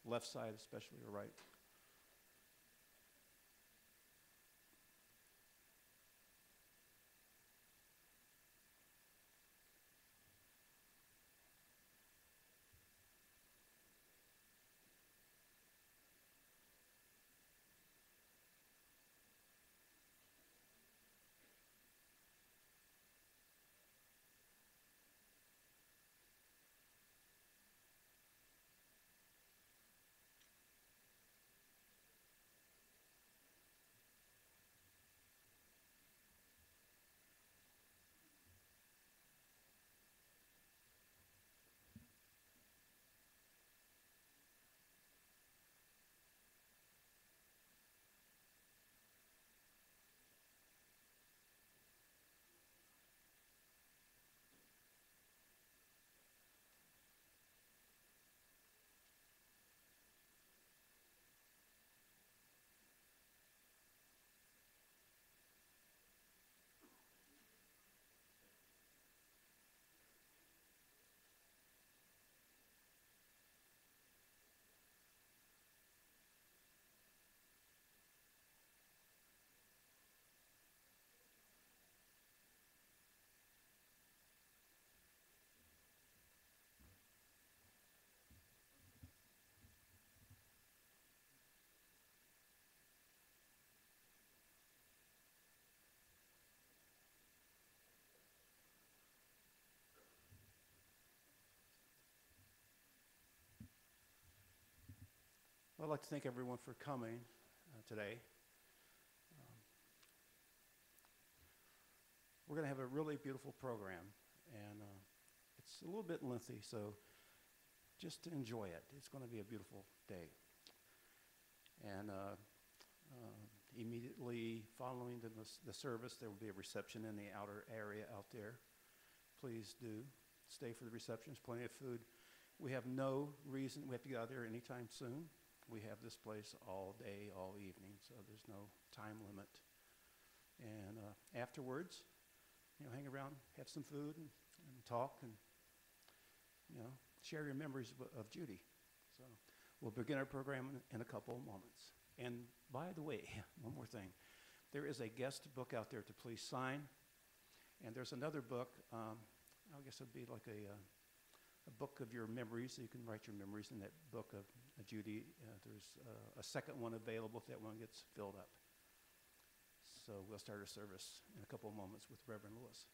left side especially or right. Well, I'd like to thank everyone for coming today. Um, we're going to have a really beautiful program, and it's a little bit lengthy, so just enjoy it. It's going to be a beautiful day. And immediately following the service, there will be a reception in the outer area out there. Please do stay for the reception. There's plenty of food. We have no reason we have to get out there anytime soon. We have this place all day, all evening, so there's no time limit. And afterwards, hang around, have some food, and talk, and share your memories of Judy. So we'll begin our program in a couple of moments. And by the way, one more thing. There is a guest book out there to please sign. And there's another book, I guess it'd be like a book of your memories, so you can write your memories in that book of Judy. There's a second one available if that one gets filled up. So we'll start our service in a couple of moments with Reverend Lewis.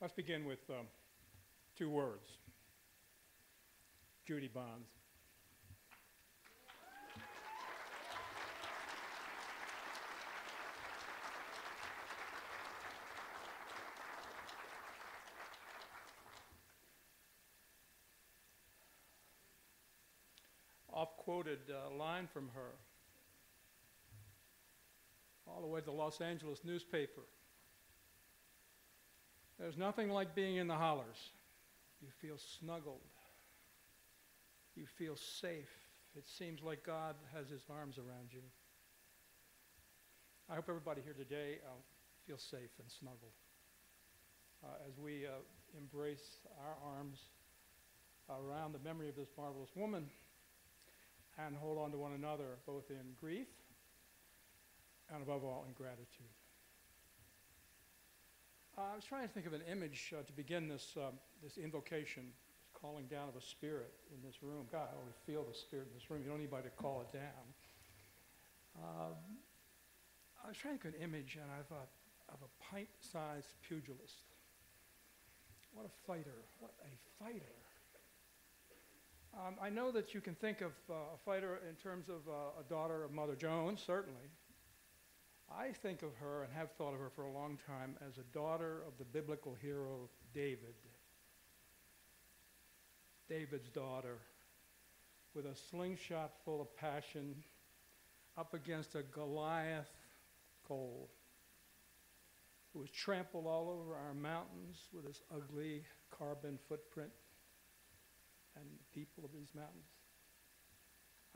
Let's begin with 2 words. Judy Bonds. Oft-quoted line from her, all the way to the Los Angeles newspaper. There's nothing like being in the hollers. You feel snuggled. You feel safe. It seems like God has his arms around you. I hope everybody here today feels safe and snuggled as we embrace our arms around the memory of this marvelous woman and hold on to one another, both in grief and above all in gratitude. I was trying to think of an image to begin this invocation, this calling down of a spirit in this room. God, I already feel the spirit in this room. You don't need anybody to call it down. I was trying to think of an image, and I thought of a pint-sized pugilist. What a fighter. What a fighter. I know that you can think of a fighter in terms of a daughter of Mother Jones, certainly. I think of her and have thought of her for a long time as a daughter of the biblical hero David. David's daughter, with a slingshot full of passion, up against a Goliath cold, who was trampled all over our mountains with his ugly carbon footprint and the people of these mountains.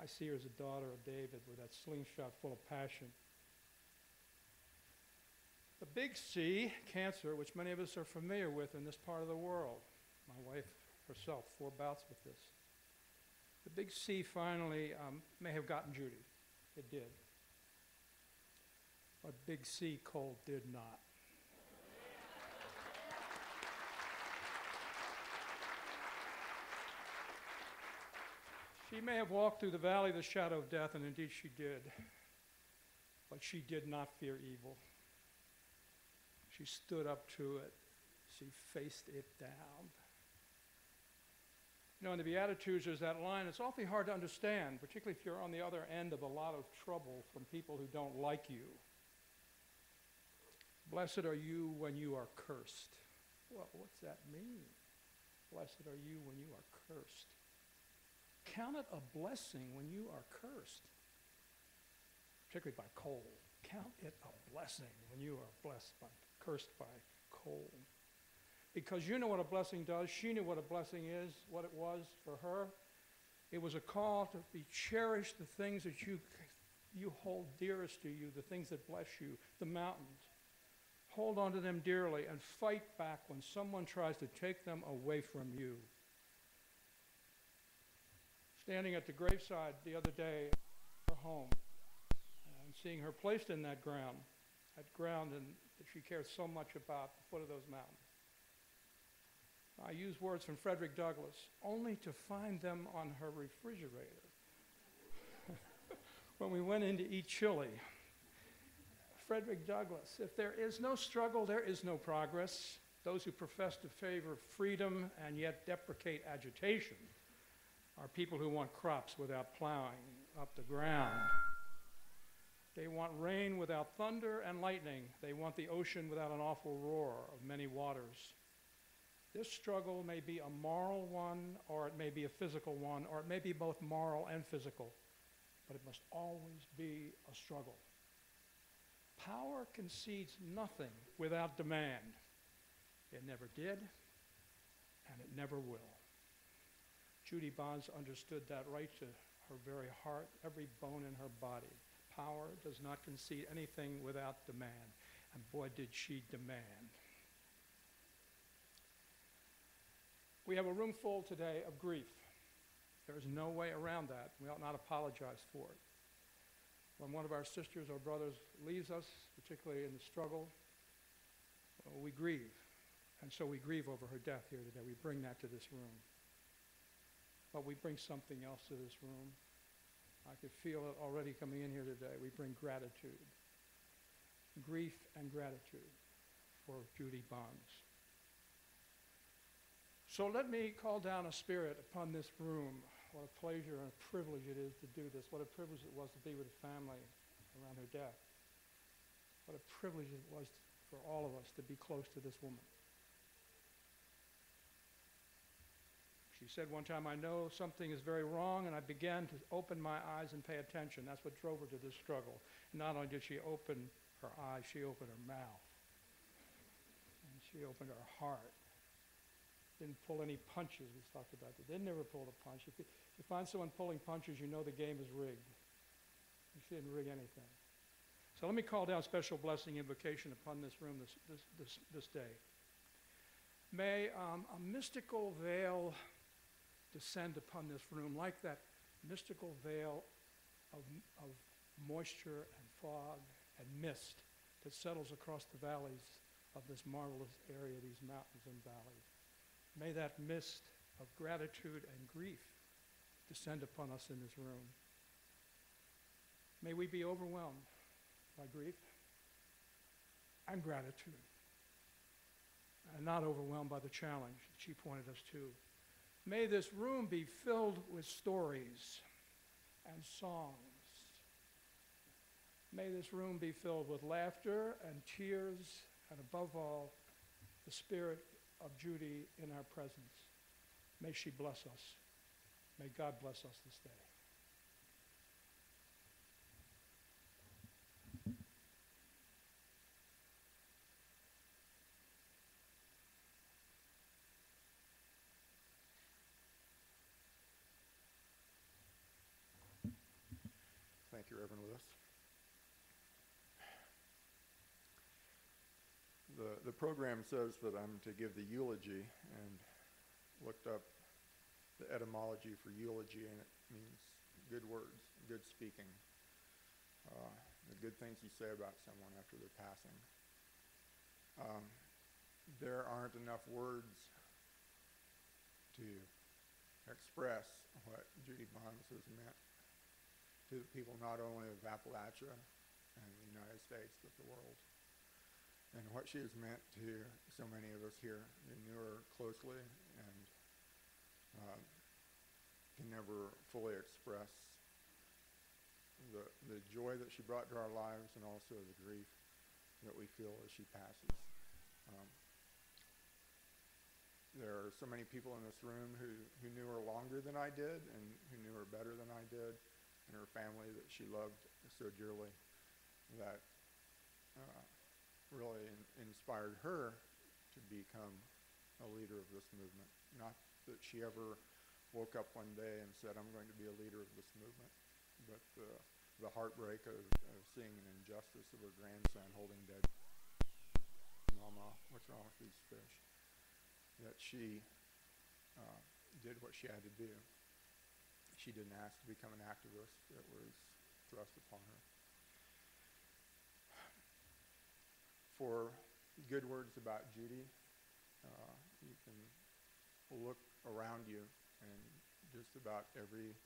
I see her as a daughter of David with that slingshot full of passion. The big C, cancer, which many of us are familiar with in this part of the world. My wife herself, 4 bouts with this. The big C finally may have gotten Judy. It did. But big C cold did not. She may have walked through the valley of the shadow of death, and indeed she did. But she did not fear evil. She stood up to it. She faced it down. You know, in the Beatitudes, there's that line. It's awfully hard to understand, particularly if you're on the other end of a lot of trouble from people who don't like you. Blessed are you when you are cursed. Well, what's that mean? Blessed are you when you are cursed. Count it a blessing when you are cursed, particularly by cold. Count it a blessing when you are cursed by cold. Because you know what a blessing does. She knew what a blessing is, what it was for her. It was a call to cherish the things that you hold dearest to you, the things that bless you, the mountains. Hold on to them dearly and fight back when someone tries to take them away from you. Standing at the graveside the other day, her home, and seeing her placed in that ground and that she cares so much about, the foot of those mountains. I use words from Frederick Douglass, only to find them on her refrigerator when we went in to eat chili. Frederick Douglass, if there is no struggle, there is no progress. Those who profess to favor freedom and yet deprecate agitation are people who want crops without plowing up the ground. They want rain without thunder and lightning. They want the ocean without an awful roar of many waters. This struggle may be a moral one, or it may be a physical one, or it may be both moral and physical, but it must always be a struggle. Power concedes nothing without demand. It never did, and it never will. Judy Bonds understood that right to her very heart, every bone in her body. Power does not concede anything without demand, and boy, did she demand. We have a room full today of grief. There is no way around that. We ought not apologize for it. When one of our sisters or brothers leaves us, particularly in the struggle, we grieve. And so we grieve over her death here today. We bring that to this room. But we bring something else to this room. I could feel it already coming in here today. We bring gratitude. Grief and gratitude for Judy Bonds. So let me call down a spirit upon this room. What a pleasure and a privilege it is to do this. What a privilege it was to be with a family around her death. What a privilege it was for all of us to be close to this woman. She said one time, I know something is very wrong, and I began to open my eyes and pay attention. That's what drove her to this struggle. And not only did she open her eyes, she opened her mouth. And she opened her heart. Didn't pull any punches. We talked about that. They never pulled a punch. If you find someone pulling punches, you know the game is rigged. She didn't rig anything. So let me call down special blessing invocation upon this room this day. May a mystical veil descend upon this room, like that mystical veil of moisture and fog and mist that settles across the valleys of this marvelous area, these mountains and valleys. May that mist of gratitude and grief descend upon us in this room. May we be overwhelmed by grief and gratitude, and not overwhelmed by the challenge that she pointed us to. May this room be filled with stories and songs. May this room be filled with laughter and tears, and above all, the spirit of Judy in our presence. May she bless us. May God bless us this day. Thank you, Reverend Lewis. The program says that I'm to give the eulogy, and looked up the etymology for eulogy, and it means good words, good speaking, the good things you say about someone after their passing. There aren't enough words to express what Judy Bonds has meant to the people not only of Appalachia and the United States, but the world. And what she has meant to so many of us here who knew her closely and can never fully express the joy that she brought to our lives, and also the grief that we feel as she passes. There are so many people in this room who knew her longer than I did, and who knew her better than I did, and her family that she loved so dearly, that really inspired her to become a leader of this movement. Not that she ever woke up one day and said, I'm going to be a leader of this movement, but the heartbreak of seeing an injustice of her grandson holding dead. Mama, what's wrong with these fish? That she did what she had to do. She didn't ask to become an activist. It was thrust upon her. For good words about Judy, you can look around you, and just about every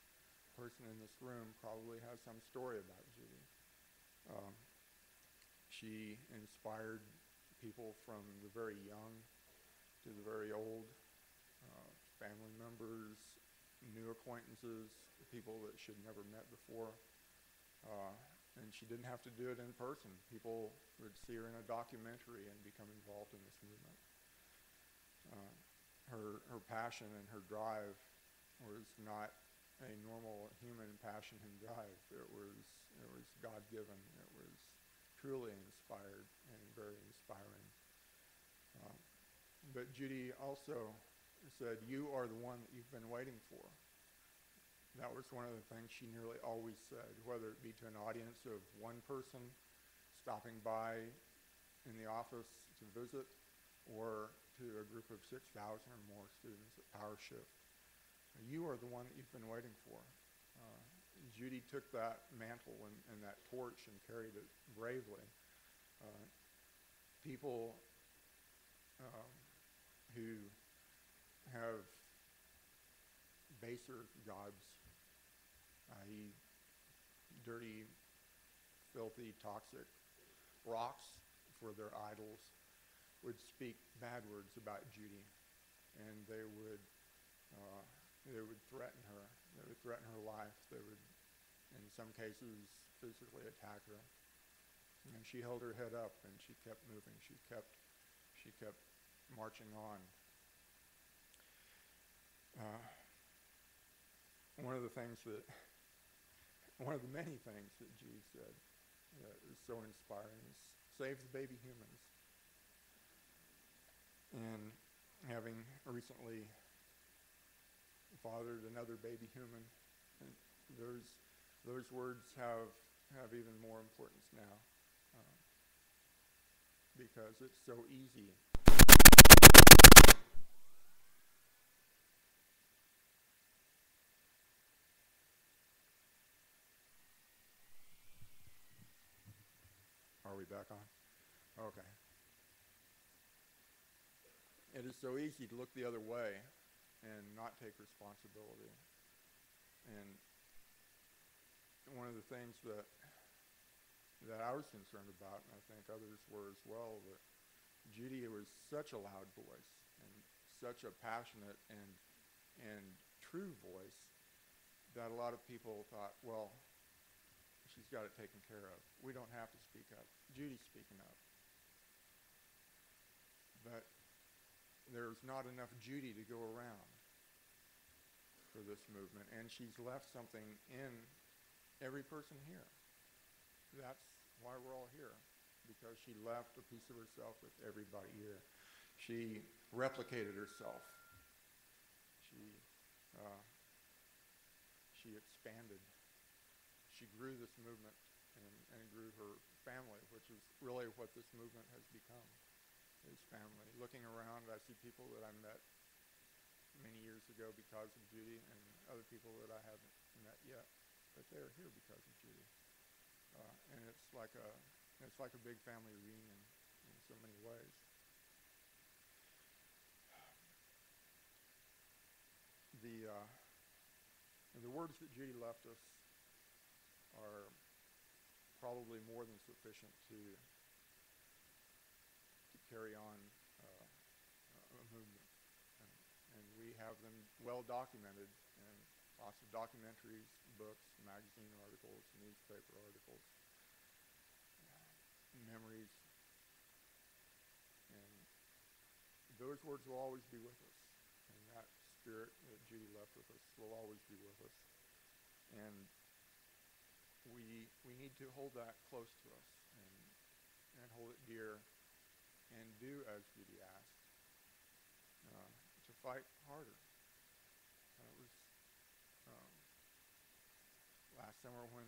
person in this room probably has some story about Judy. She inspired people from the very young to the very old, family members, new acquaintances, people that she'd never met before. And she didn't have to do it in person. People would see her in a documentary and become involved in this movement. Her passion and her drive was not a normal human passion and drive. It was God-given. It was truly inspired and very inspiring. But Judy also said, you are the one that you've been waiting for. That was one of the things she nearly always said, whether it be to an audience of one person stopping by in the office to visit, or to a group of 6,000 or more students at PowerShift. You are the one that you've been waiting for. Judy took that mantle and that torch and carried it bravely. People who have baser gods, i.e. dirty, filthy, toxic rocks for their idols, would speak bad words about Judy. and they would threaten her. They would threaten her life. They would, in some cases, physically attack her. And she held her head up, and she kept moving. She kept marching on. One of the many things that Judy said that is so inspiring is save the baby humans. And having recently fathered another baby human, those words have even more importance now, because it's so easy. Are we back on? Okay. It is so easy to look the other way and not take responsibility. And one of the things that I was concerned about, and I think others were as well, that Judy was such a loud voice and such a passionate and true voice that a lot of people thought, well, she's got it taken care of. We don't have to speak up. Judy's speaking up. But there's not enough Judy to go around for this movement, and she's left something in every person here. That's why we're all here, because she left a piece of herself with everybody here. She replicated herself. She expanded. She grew this movement and grew her family, which is really what this movement has become, is family. Looking around, I see people that I met many years ago because of Judy, and other people that I haven't met yet, but they're here because of Judy. And it's like a big family reunion in so many ways. The words that Judy left us are probably more than sufficient to carry on a movement. And we have them well documented in lots of documentaries, books, magazine articles, newspaper articles, memories. And those words will always be with us. And that spirit that Judy left with us will always be with us. And we need to hold that close to us and hold it dear and do as Judy asked, to fight harder. It was last summer when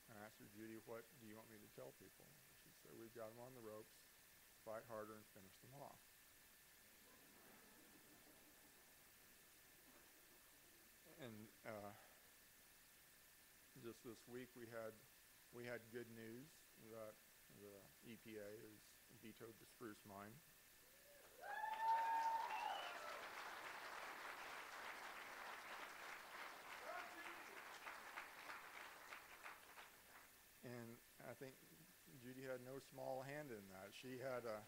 I asked her, Judy, what do you want me to tell people? She said, we've got them on the ropes, fight harder and finish them off. And just this week we had good news that the EPA has vetoed the spruce mine. And I think Judy had no small hand in that. She had a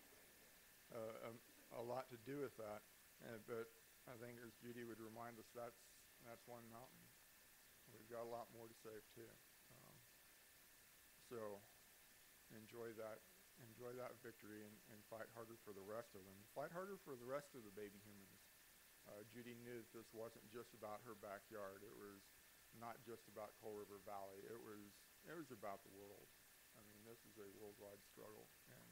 lot to do with that. But I think, as Judy would remind us, that's one mountain. We've got a lot more to save too. So enjoy that victory and fight harder for the rest of them. Fight harder for the rest of the baby humans. Judy knew that this wasn't just about her backyard. It was not just about Coal River Valley. It was about the world. I mean, this is a worldwide struggle, and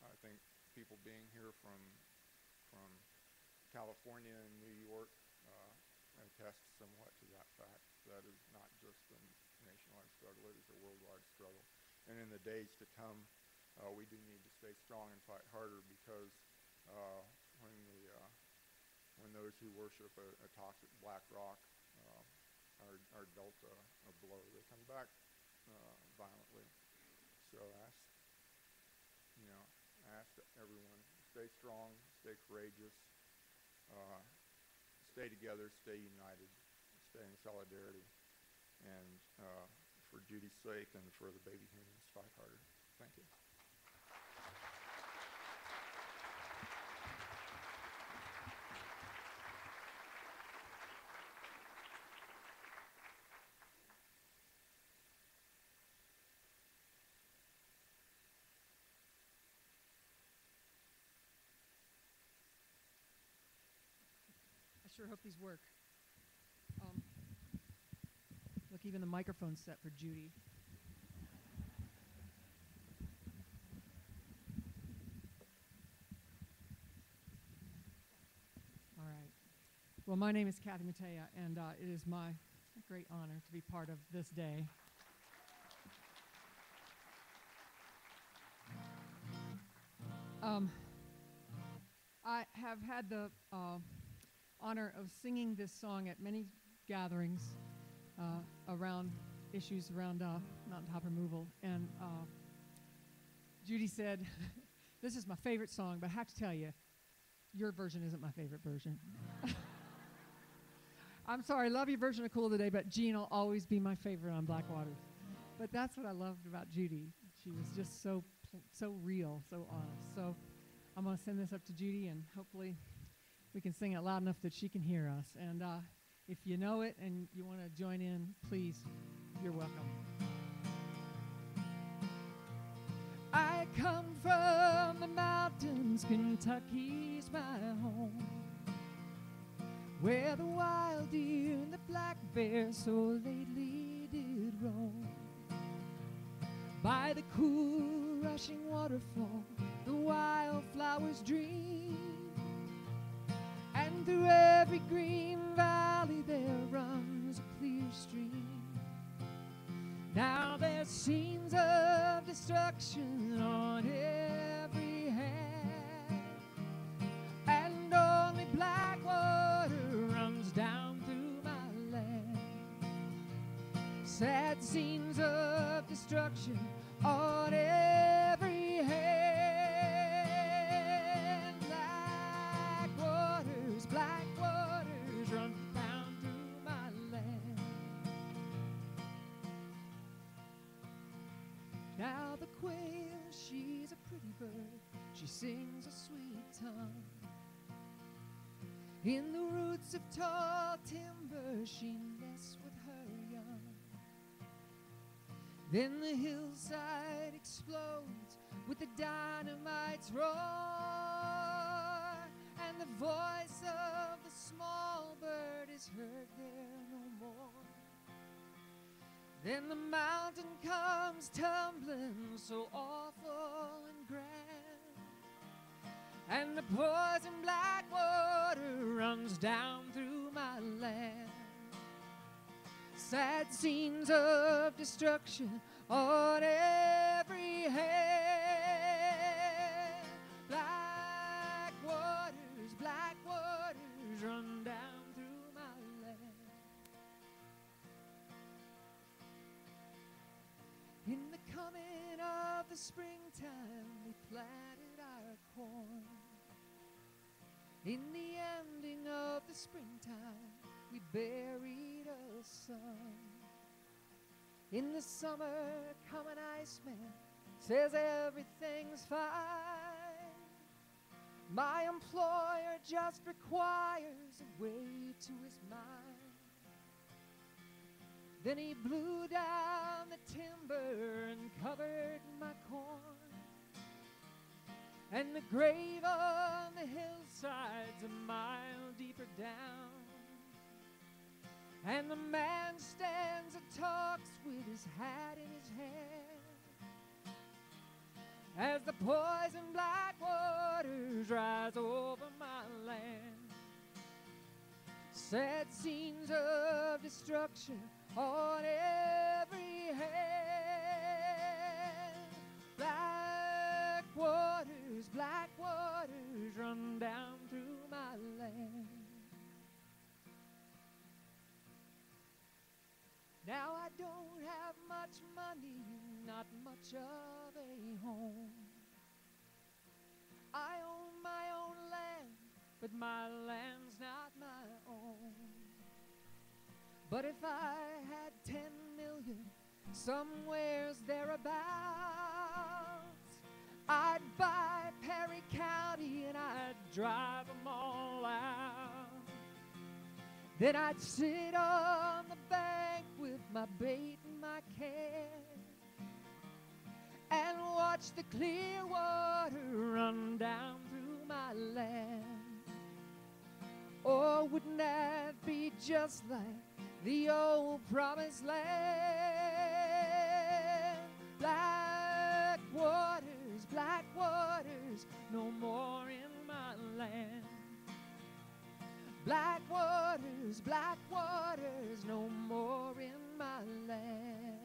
I think people being here from California and New York attest somewhat to that fact. That is not just a nationwide struggle, it is a worldwide struggle. And in the days to come, we do need to stay strong and fight harder, because when those who worship a toxic black rock are dealt a blow, they come back violently. So I ask everyone, stay strong, stay courageous, stay together, stay united, stay in solidarity, and for Judy's sake and for the baby humans, fight harder. Thank you. sure hope these work. Look, even the microphone's set for Judy. All right. Well, my name is Kathy Matea, and it is my great honor to be part of this day. I have had the honor of singing this song at many gatherings around issues around mountaintop removal. And Judy said, this is my favorite song, but I have to tell you, your version isn't my favorite version. I'm sorry, I love your version of Cool Today, but Gene will always be my favorite on Black Waters. But that's what I loved about Judy. She was just so real, so honest. So I'm going to send this up to Judy, and hopefully we can sing it loud enough that she can hear us. And if you know it and you want to join in, please, you're welcome. I come from the mountains, Kentucky's my home, where the wild deer and the black bear so lately did roam. By the cool rushing waterfall, the wildflowers dream, and through every green valley there runs a clear stream. Now there's scenes of destruction on every hand, and only black water runs down through my land. Sad scenes of destruction on every hand. Black waters run down through my land. Now the quail, she's a pretty bird, she sings a sweet tongue. In the roots of tall timber she nests with her young. Then the hillside explodes with the dynamite's roar, and the voice of the small bird is heard there no more. Then the mountain comes tumbling so awful and grand, and the poison black water runs down through my land. Sad scenes of destruction on every hand. Black waters run down through my land. In the coming of the springtime, we planted our corn. In the ending of the springtime, we buried a son. In the summer, come an Iceman, says everything's fine. My employer just requires a way to his mind. Then he blew down the timber and covered my corn. And the grave on the hillside's a mile deeper down. And the man stands and talks with his hat in his hand, as the poison black waters rise over my land. Sad scenes of destruction on every hand. Black waters run down through my land. Now I don't have much money, not much of a home. I own my own land, but my land's not my own. But if I had 10 million, somewheres thereabouts, I'd buy Perry County and I'd drive them all out. Then I'd sit on the bank with my bait and my can and watch the clear water run down through my land. Oh, Oh, wouldn't that be just like the old promised land? Black waters, no more in my land. Black waters, no more in my land.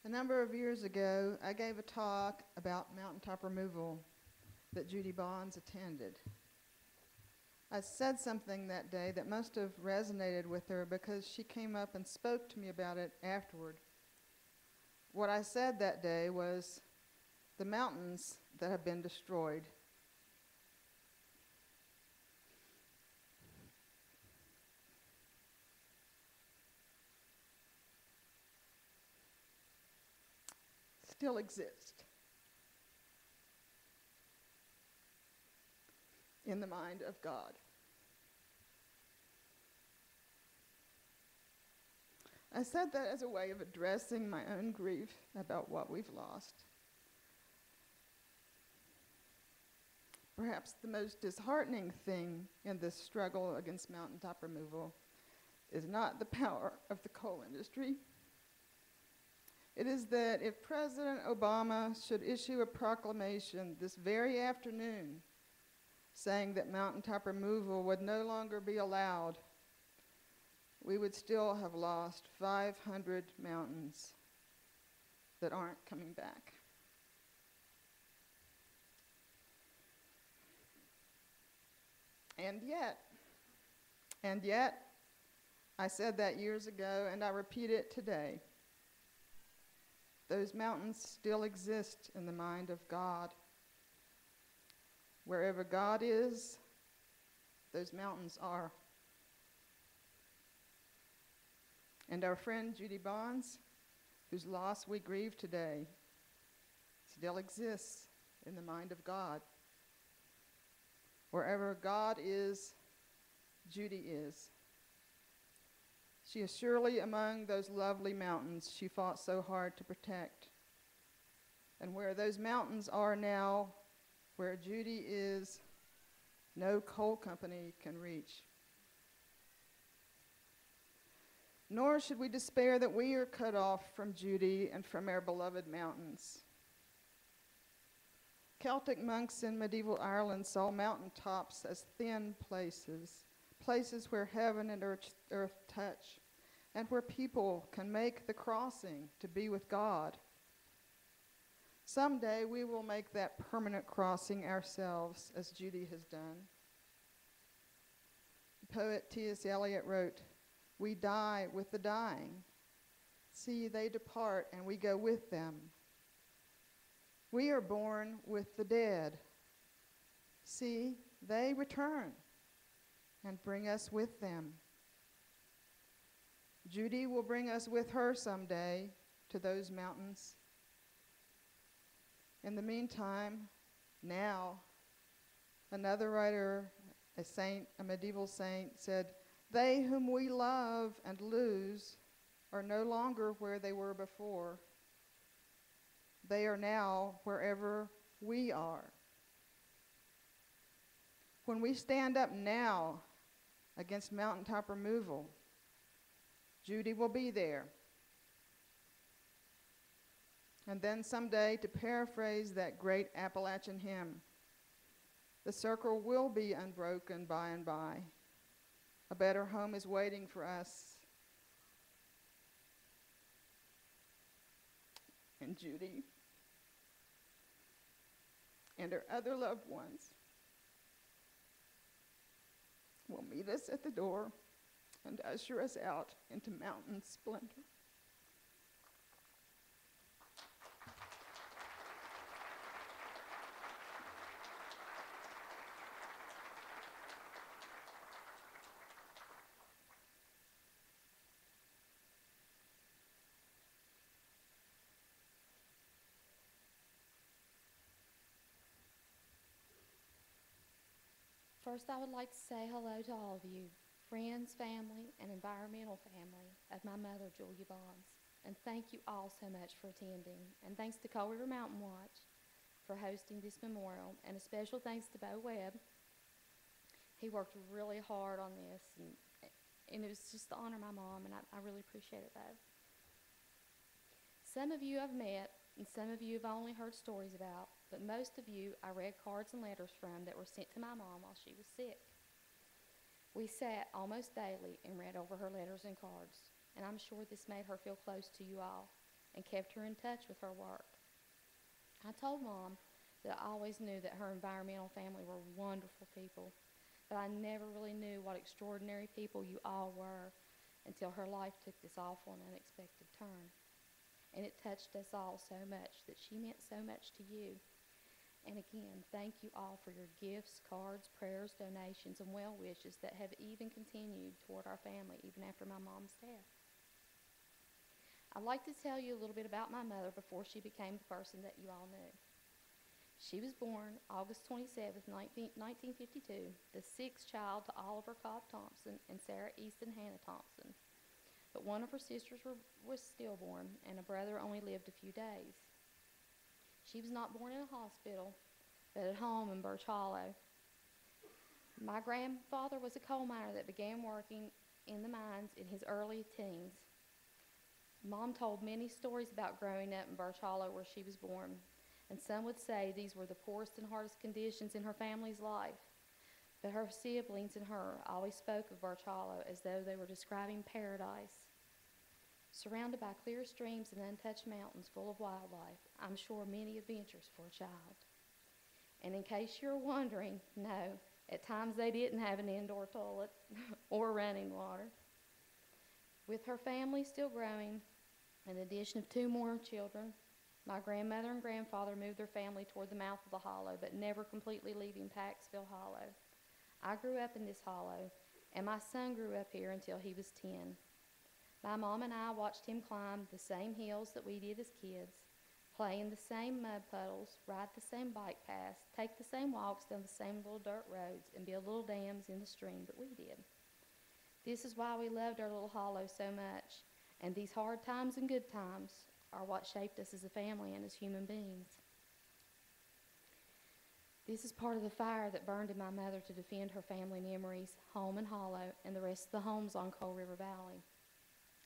A number of years ago, I gave a talk about mountaintop removal that Judy Bonds attended. I said something that day that must have resonated with her because she came up and spoke to me about it afterward. What I said that day was the mountains that have been destroyed. Still exist in the mind of God. I said that as a way of addressing my own grief about what we've lost. Perhaps the most disheartening thing in this struggle against mountaintop removal is not the power of the coal industry. It is that if President Obama should issue a proclamation this very afternoon saying that mountaintop removal would no longer be allowed, we would still have lost 500 mountains that aren't coming back. And yet, I said that years ago, and I repeat it today. Those mountains still exist in the mind of God. Wherever God is, those mountains are. And our friend Judy Bonds, whose loss we grieve today, still exists in the mind of God. Wherever God is, Judy is. She is surely among those lovely mountains she fought so hard to protect. And where those mountains are now, where Judy is, no coal company can reach. Nor should we despair that we are cut off from Judy and from our beloved mountains. Celtic monks in medieval Ireland saw mountaintops as thin places, places where heaven and earth touch, and where people can make the crossing to be with God. Someday we will make that permanent crossing ourselves, as Judy has done. The poet T.S. Eliot wrote, "We die with the dying. See, they depart and we go with them. We are born with the dead. See, they return and bring us with them." Judy will bring us with her someday to those mountains. In the meantime, now, another writer, a saint, a medieval saint, said, "They whom we love and lose are no longer where they were before. They are now wherever we are." When we stand up now against mountaintop removal, Judy will be there. And then someday, to paraphrase that great Appalachian hymn, the circle will be unbroken by and by. A better home is waiting for us. And Judy and her other loved ones will meet us at the door and usher us out into mountain splendor. First, I would like to say hello to all of you, friends, family, and environmental family of my mother, Julia Bonds. And thank you all so much for attending. And thanks to Coal River Mountain Watch for hosting this memorial. And a special thanks to Bo Webb. He worked really hard on this, and it was just to honor my mom, and I really appreciate it, Bo. Some of you I've met, and some of you have only heard stories about, but most of you I read cards and letters from that were sent to my mom while she was sick. We sat almost daily and read over her letters and cards, and I'm sure this made her feel close to you all and kept her in touch with her work. I told Mom that I always knew that her environmental family were wonderful people, but I never really knew what extraordinary people you all were until her life took this awful and unexpected turn. And it touched us all so much that she meant so much to you. And again, thank you all for your gifts, cards, prayers, donations, and well wishes that have even continued toward our family even after my mom's death. I'd like to tell you a little bit about my mother before she became the person that you all knew. She was born August 27th, 1952, the sixth child to Oliver Cobb Thompson and Sarah Easton Hannah Thompson. But one of her sisters was stillborn, and a brother only lived a few days. She was not born in a hospital, but at home in Birch Hollow. My grandfather was a coal miner that began working in the mines in his early teens. Mom told many stories about growing up in Birch Hollow where she was born, and some would say these were the poorest and hardest conditions in her family's life. But her siblings and her always spoke of Birch Hollow as though they were describing paradise. Surrounded by clear streams and untouched mountains full of wildlife, I'm sure many adventures for a child. And in case you're wondering, no, at times they didn't have an indoor toilet or running water. With her family still growing, and the addition of 2 more children, my grandmother and grandfather moved their family toward the mouth of the hollow, but never completely leaving Paxville Hollow. I grew up in this hollow, and my son grew up here until he was 10. My mom and I watched him climb the same hills that we did as kids, play in the same mud puddles, ride the same bike paths, take the same walks down the same little dirt roads, and build little dams in the stream that we did. This is why we loved our little hollow so much, and these hard times and good times are what shaped us as a family and as human beings. This is part of the fire that burned in my mother to defend her family memories, home and hollow, and the rest of the homes on Coal River Valley.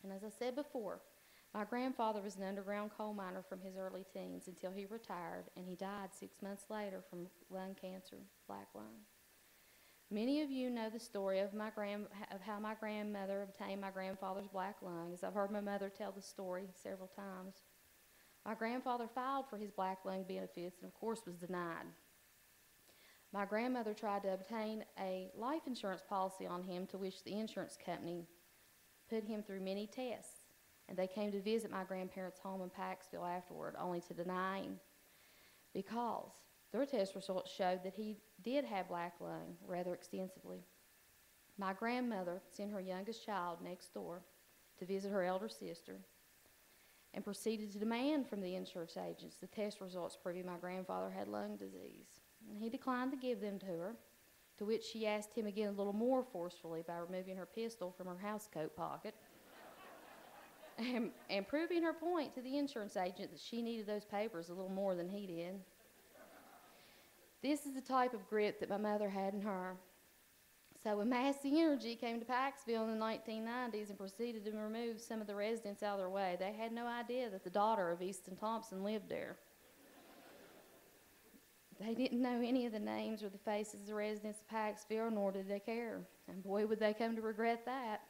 And as I said before, my grandfather was an underground coal miner from his early teens until he retired, and he died 6 months later from lung cancer, black lung. Many of you know the story of how my grandmother obtained my grandfather's black lung, as I've heard my mother tell the story several times. My grandfather filed for his black lung benefits and, of course, was denied. My grandmother tried to obtain a life insurance policy on him, to which the insurance company put him through many tests, and they came to visit my grandparents' home in Paxville afterward, only to deny him because their test results showed that he did have black lung rather extensively. My grandmother sent her youngest child next door to visit her elder sister and proceeded to demand from the insurance agents the test results proving my grandfather had lung disease. And he declined to give them to her, to which she asked him again a little more forcefully by removing her pistol from her housecoat pocket and proving her point to the insurance agent that she needed those papers a little more than he did. This is the type of grit that my mother had in her. So when Massey Energy came to Paxville in the 1990s and proceeded to remove some of the residents out of their way, they had no idea that the daughter of Easton Thompson lived there. They didn't know any of the names or the faces of the residents of Paxville, nor did they care. And boy, would they come to regret that.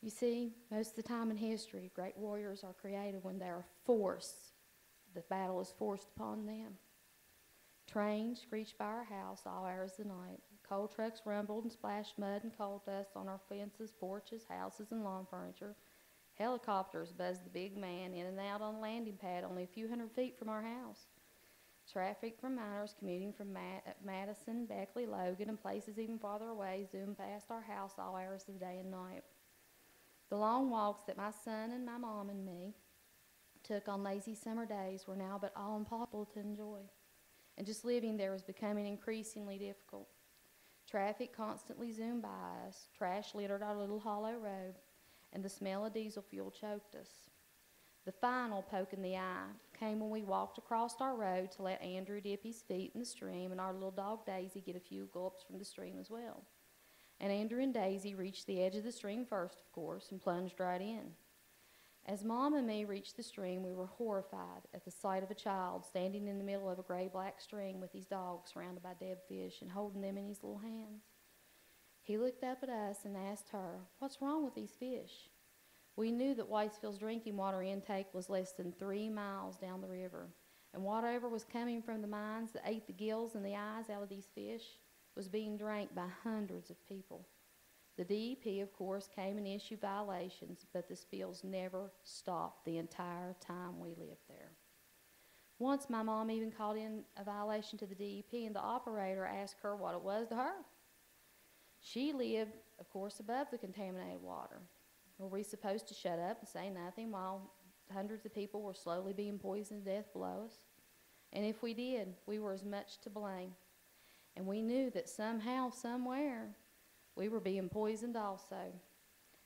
You see, most of the time in history, great warriors are created when they are forced. The battle is forced upon them. Trains screeched by our house all hours of the night. Coal trucks rumbled and splashed mud and coal dust on our fences, porches, houses, and lawn furniture. Helicopters buzzed the big man in and out on the landing pad only a few hundred feet from our house. Traffic from miners commuting from Madison, Beckley, Logan, and places even farther away zoomed past our house all hours of the day and night. The long walks that my son and my mom and me took on lazy summer days were now but all impossible to enjoy, and just living there was becoming increasingly difficult. Traffic constantly zoomed by us, trash littered our little hollow road, and the smell of diesel fuel choked us. The final poke in the eye came when we walked across our road to let Andrew dip his feet in the stream and our little dog Daisy get a few gulps from the stream as well. And Andrew and Daisy reached the edge of the stream first, of course, and plunged right in. As Mom and me reached the stream, we were horrified at the sight of a child standing in the middle of a gray-black stream with his dog surrounded by dead fish and holding them in his little hands. He looked up at us and asked her, "What's wrong with these fish?" We knew that Whitesville's drinking water intake was less than 3 miles down the river, and whatever was coming from the mines that ate the gills and the eyes out of these fish was being drank by hundreds of people. The DEP, of course, came and issued violations, but the spills never stopped the entire time we lived there. Once my mom even called in a violation to the DEP, and the operator asked her what it was to her. She lived, of course, above the contaminated water. Were we supposed to shut up and say nothing while hundreds of people were slowly being poisoned to death below us? And if we did, we were as much to blame. And we knew that somehow, somewhere, we were being poisoned also,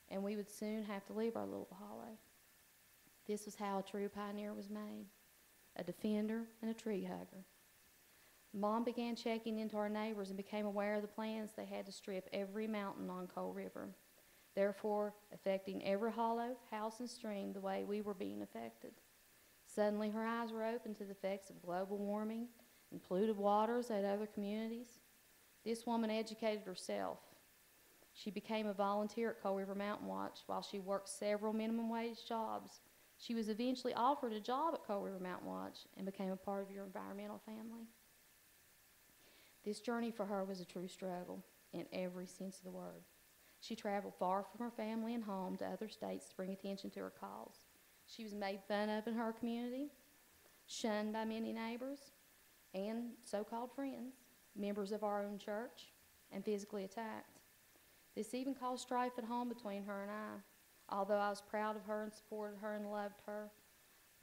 and we would soon have to leave our little hollow. This was how a true pioneer was made, a defender and a tree hugger. Mom began checking into our neighbors and became aware of the plans they had to strip every mountain on Coal River, therefore affecting every hollow, house, and stream the way we were being affected. Suddenly her eyes were open to the effects of global warming and polluted waters at other communities. This woman educated herself. She became a volunteer at Coal River Mountain Watch while she worked several minimum wage jobs. She was eventually offered a job at Coal River Mountain Watch and became a part of your environmental family. This journey for her was a true struggle in every sense of the word. She traveled far from her family and home to other states to bring attention to her cause. She was made fun of in her community, shunned by many neighbors and so-called friends, members of our own church, and physically attacked. This even caused strife at home between her and I. Although I was proud of her and supported her and loved her,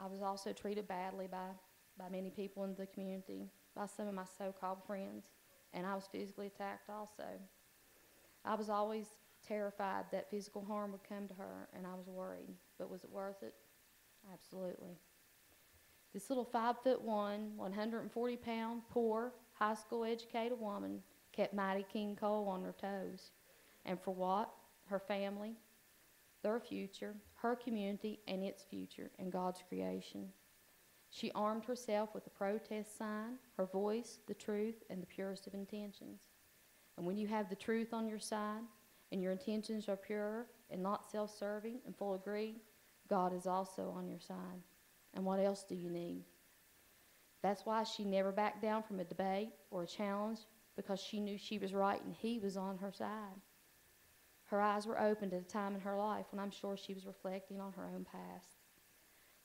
I was also treated badly by many people in the community, by some of my so-called friends, and I was physically attacked also. I was always terrified that physical harm would come to her, and I was worried. But was it worth it? Absolutely. This little 5'1", 140-pound, poor, high school educated woman kept mighty King Cole on her toes. And for what? Her family, their future, her community and its future, and God's creation. She armed herself with a protest sign, her voice, the truth, and the purest of intentions. And when you have the truth on your side, and your intentions are pure and not self-serving and full of greed, God is also on your side. And what else do you need? That's why she never backed down from a debate or a challenge, because she knew she was right and he was on her side. Her eyes were opened at a time in her life when I'm sure she was reflecting on her own past.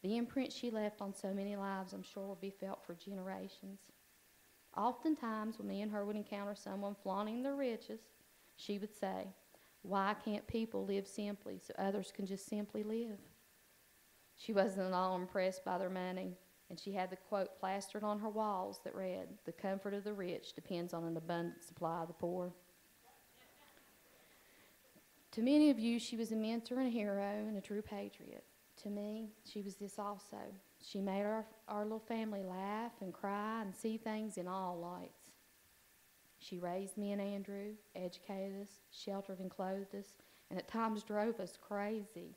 The imprint she left on so many lives, I'm sure, will be felt for generations. Oftentimes, when me and her would encounter someone flaunting their riches, she would say, "Why can't people live simply so others can just simply live?" She wasn't at all impressed by their money, and she had the quote plastered on her walls that read, "The comfort of the rich depends on an abundant supply of the poor." To many of you, she was a mentor and a hero and a true patriot. To me, she was this also. She made our little family laugh and cry and see things in all lights. She raised me and Andrew, educated us, sheltered and clothed us, and at times drove us crazy.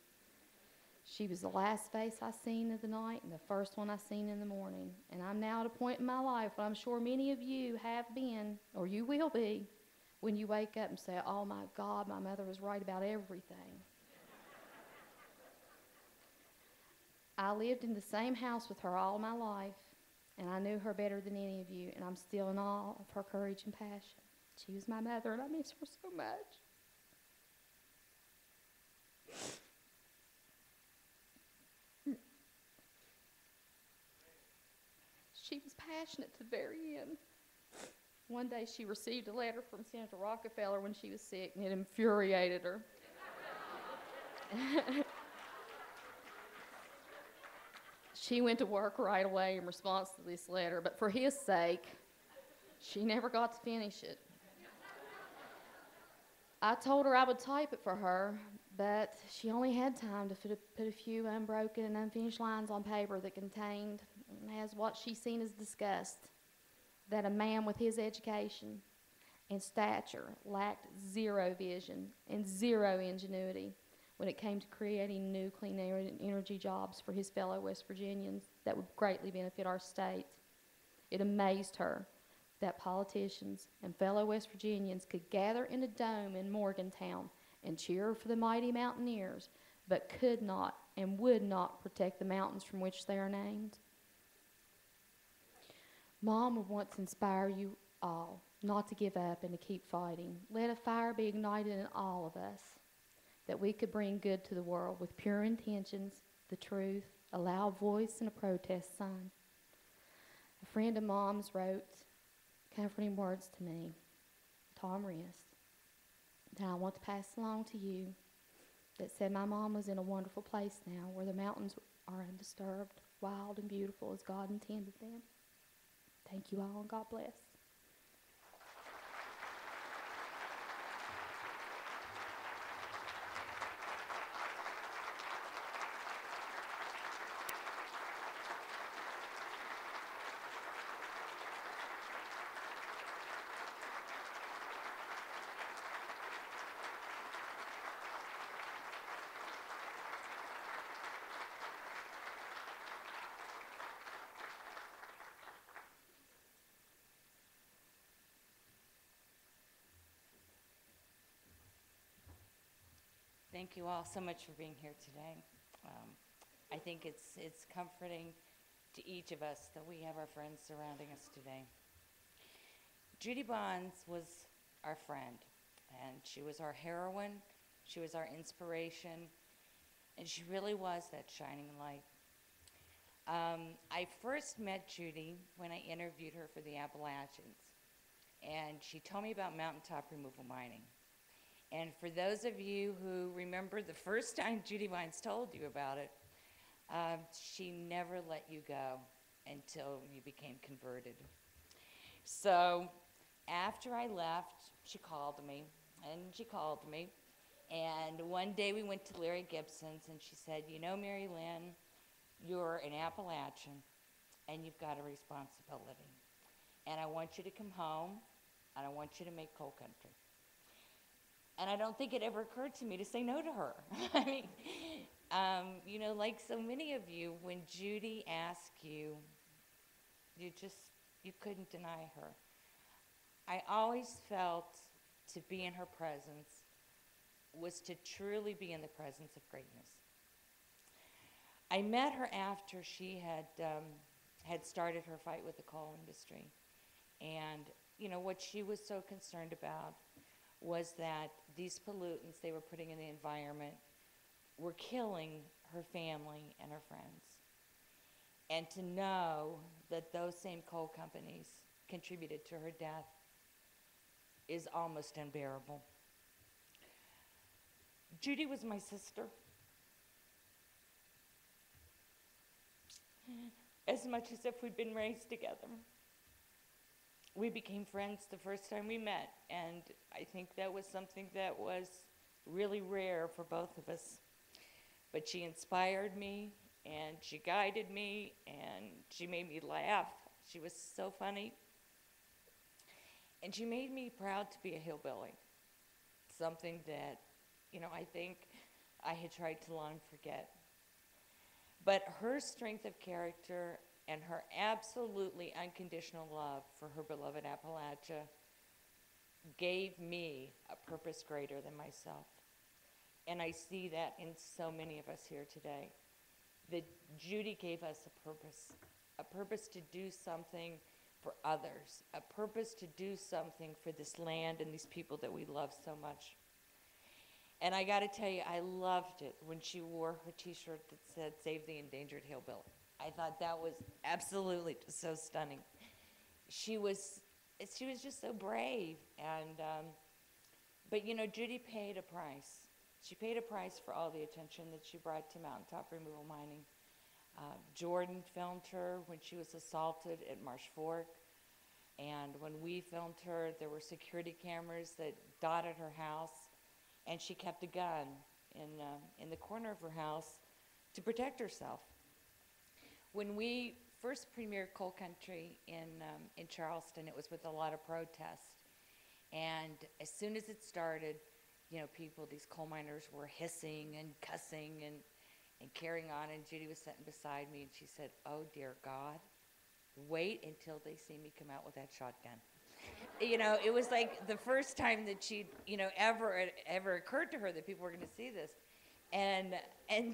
She was the last face I seen of the night and the first one I seen in the morning. And I'm now at a point in my life where I'm sure many of you have been, or you will be, when you wake up and say, "Oh my God, my mother was right about everything." I lived in the same house with her all my life, and I knew her better than any of you, and I'm still in awe of her courage and passion. She was my mother, and I miss her so much. She was passionate to the very end. One day she received a letter from Senator Rockefeller when she was sick, and it infuriated her. She went to work right away in response to this letter, but for his sake, she never got to finish it. I told her I would type it for her, but she only had time to put a few unbroken and unfinished lines on paper that contained, as what she seen as disgust, that a man with his education and stature lacked zero vision and zero ingenuity when it came to creating new clean energy jobs for his fellow West Virginians that would greatly benefit our state. It amazed her that politicians and fellow West Virginians could gather in a dome in Morgantown and cheer for the mighty mountaineers, but could not and would not protect the mountains from which they are named. Mom would once inspire you all not to give up and to keep fighting. Let a fire be ignited in all of us, that we could bring good to the world with pure intentions, the truth, a loud voice, and a protest sign. A friend of Mom's wrote comforting words to me, Tom Rist, that I want to pass along to you, that said my mom was in a wonderful place now where the mountains are undisturbed, wild and beautiful as God intended them. Thank you all, and God bless. Thank you all so much for being here today. I think it's comforting to each of us that we have our friends surrounding us today. Judy Bonds was our friend, and she was our heroine, she was our inspiration, and she really was that shining light. I first met Judy when I interviewed her for the Appalachians, and she told me about mountaintop removal mining. And for those of you who remember the first time Judy Vines told you about it, she never let you go until you became converted. So after I left, she called me, and one day we went to Larry Gibson's, and she said, you know, Mary Lynn, you're an Appalachian, and you've got a responsibility. And I want you to come home, and I want you to make coal country. And I don't think it ever occurred to me to say no to her. I mean, you know, like so many of you, when Judy asked you, you couldn't deny her. I always felt to be in her presence was to truly be in the presence of greatness. I met her after she had started her fight with the coal industry. And, you know, what she was so concerned about was that these pollutants they were putting in the environment were killing her family and her friends. And to know that those same coal companies contributed to her death is almost unbearable. Judy was my sister. As much as if we'd been raised together. We became friends the first time we met, and I think that was something that was really rare for both of us. But she inspired me, and she guided me, and she made me laugh. She was so funny. And she made me proud to be a hillbilly, something that, you know, I think I had tried to long forget. But her strength of character and her absolutely unconditional love for her beloved Appalachia gave me a purpose greater than myself. And I see that in so many of us here today. That Judy gave us a purpose to do something for others, a purpose to do something for this land and these people that we love so much. And I gotta tell you, I loved it when she wore her t-shirt that said, "Save the Endangered Hillbilly." I thought that was absolutely just so stunning. She was just so brave, and but you know, Judy paid a price. She paid a price for all the attention that she brought to mountaintop removal mining. Jordan filmed her when she was assaulted at Marsh Fork, and when we filmed her, there were security cameras that dotted her house. and she kept a gun in the corner of her house to protect herself. When we first premiered Coal Country in Charleston, it was with a lot of protest. And as soon as it started, you know, people, these coal miners were hissing and cussing and carrying on. And Judy was sitting beside me, and she said, "Oh, dear God, wait until they see me come out with that shotgun." You know, it was like the first time that she'd, you know, ever occurred to her that people were going to see this. And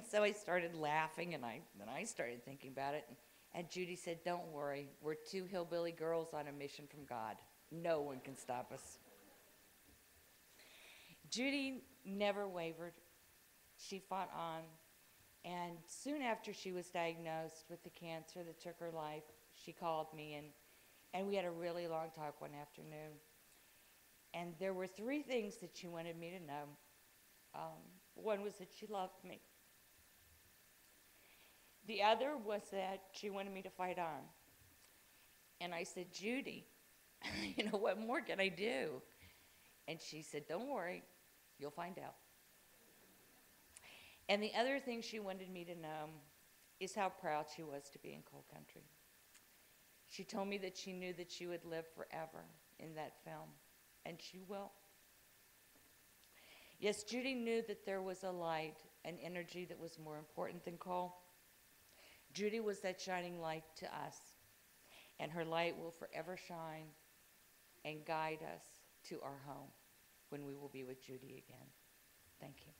so I started laughing, and then I started thinking about it. And Judy said, "Don't worry, we're two hillbilly girls on a mission from God. No one can stop us." Judy never wavered. She fought on. And soon after she was diagnosed with the cancer that took her life, she called me, and we had a really long talk one afternoon. And there were 3 things that she wanted me to know. One was that she loved me. The other was that she wanted me to fight on. And I said, "Judy, you know, what more can I do?" And she said, "Don't worry, you'll find out." And the other thing she wanted me to know is how proud she was to be in Coal Country. She told me that she knew that she would live forever in that film, and she will. Yes, Judy knew that there was a light, an energy that was more important than coal. Judy was that shining light to us, and her light will forever shine and guide us to our home when we will be with Judy again. Thank you.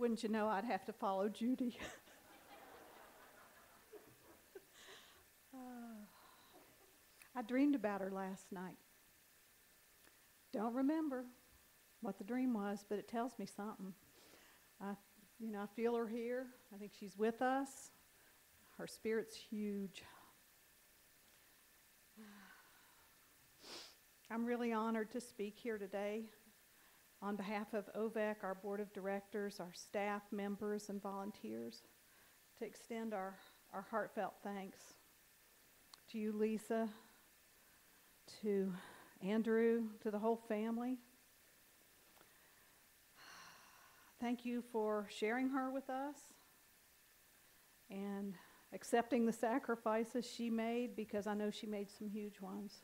Wouldn't you know, I'd have to follow Judy. I dreamed about her last night. Don't remember what the dream was, but it tells me something. I feel her here. I think she's with us. Her spirit's huge. I'm really honored to speak here today on behalf of OVEC, our board of directors, our staff members, and volunteers, to extend our heartfelt thanks to you, Lisa, to Andrew, to the whole family. Thank you for sharing her with us and accepting the sacrifices she made, because I know she made some huge ones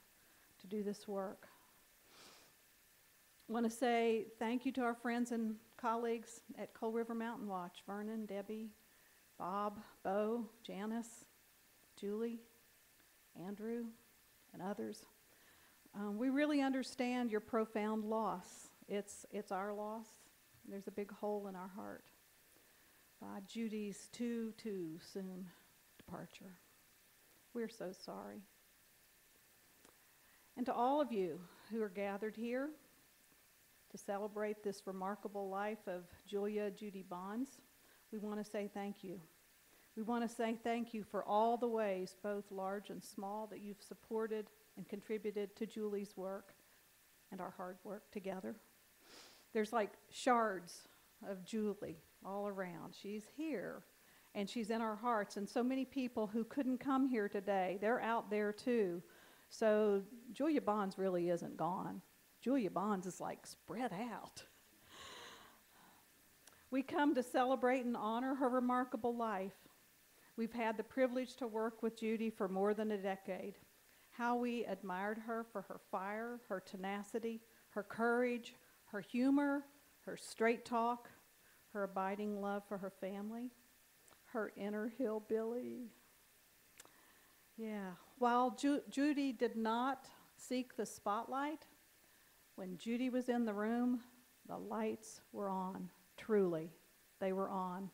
to do this work. I want to say thank you to our friends and colleagues at Coal River Mountain Watch, Vernon, Debbie, Bob, Bo, Janice, Julie, Andrew, and others. We really understand your profound loss. It's our loss. There's a big hole in our heart by Judy's too soon departure. We're so sorry. And to all of you who are gathered here to celebrate this remarkable life of Julia Judy Bonds, we want to say thank you. We want to say thank you for all the ways, both large and small, that you've supported and contributed to Julie's work and our hard work together. There's like shards of Julie all around. She's here, and she's in our hearts. And so many people who couldn't come here today, they're out there too. So Julia Bonds really isn't gone. Julia Bonds is like spread out. We come to celebrate and honor her remarkable life. We've had the privilege to work with Judy for more than a decade. How we admired her for her fire, her tenacity, her courage, her humor, her straight talk, her abiding love for her family, her inner hillbilly. Yeah, while Judy did not seek the spotlight, when Judy was in the room, the lights were on. Truly, they were on.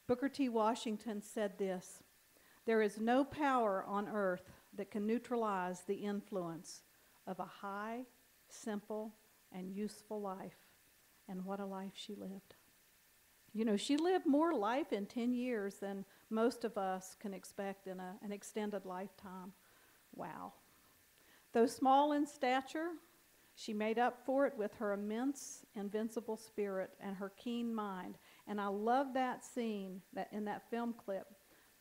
Booker T. Washington said this: "There is no power on earth that can neutralize the influence of a high, simple, and useful life." And what a life she lived. You know, she lived more life in 10 years than most of us can expect in an extended lifetime. Wow. Though small in stature, she made up for it with her immense, invincible spirit and her keen mind. And I love that scene in that film clip,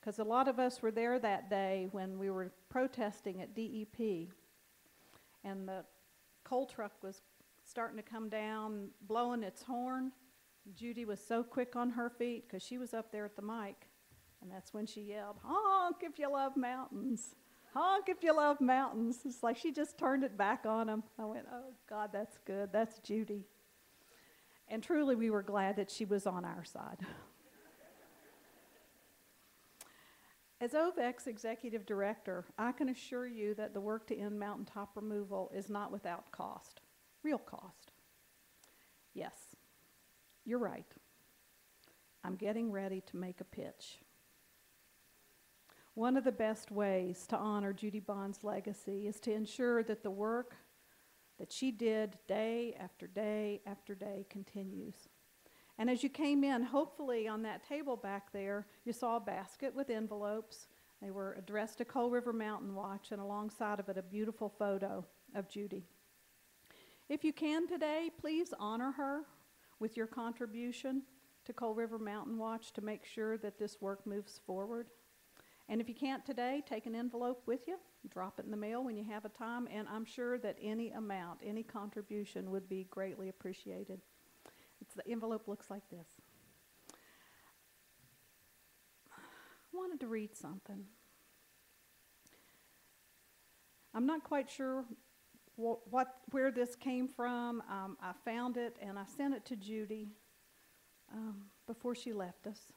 because a lot of us were there that day when we were protesting at DEP. And the coal truck was starting to come down, blowing its horn. Judy was so quick on her feet because she was up there at the mic. And that's when she yelled, "Honk if you love mountains. Honk if you love mountains." It's like she just turned it back on them. I went, oh, God, that's good. That's Judy. And truly, we were glad that she was on our side. As OVEC's executive director, I can assure you that the work to end mountaintop removal is not without cost, real cost. Yes, you're right. I'm getting ready to make a pitch. One of the best ways to honor Judy Bond's legacy is to ensure that the work that she did day after day after day continues. And as you came in, hopefully on that table back there, you saw a basket with envelopes. They were addressed to Coal River Mountain Watch, and alongside of it, a beautiful photo of Judy. If you can today, please honor her with your contribution to Coal River Mountain Watch to make sure that this work moves forward. And if you can't today, take an envelope with you, drop it in the mail when you have a time, and I'm sure that any amount, any contribution would be greatly appreciated. The envelope looks like this. I wanted to read something. I'm not quite sure where this came from. I found it and I sent it to Judy before she left us.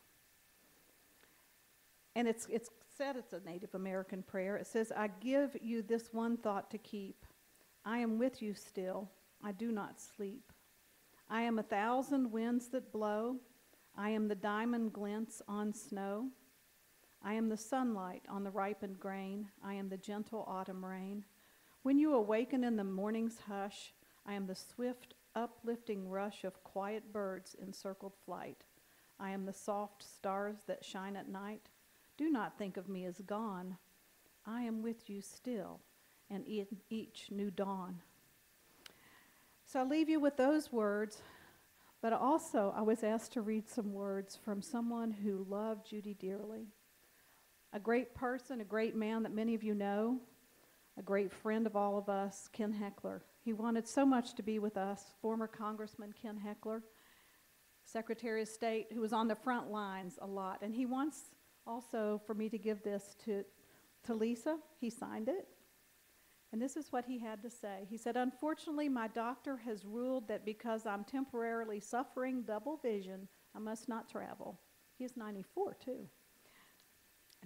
And it's said it's a Native American prayer. It says, "I give you this one thought to keep. I am with you still. I do not sleep. I am 1,000 winds that blow. I am the diamond glints on snow. I am the sunlight on the ripened grain. I am the gentle autumn rain. When you awaken in the morning's hush, I am the swift, uplifting rush of quiet birds in circled flight. I am the soft stars that shine at night. Do not think of me as gone. I am with you still, and in each new dawn. So I leave you with those words, but also I was asked to read some words from someone who loved Judy dearly. A great person, a great man that many of you know, a great friend of all of us, Ken Heckler. He wanted so much to be with us, former Congressman Ken Heckler, Secretary of State, who was on the front lines a lot. And he wants also for me to give this to Lisa. He signed it. And this is what he had to say. He said, "Unfortunately, my doctor has ruled that because I'm temporarily suffering double vision, I must not travel." He's 94, too.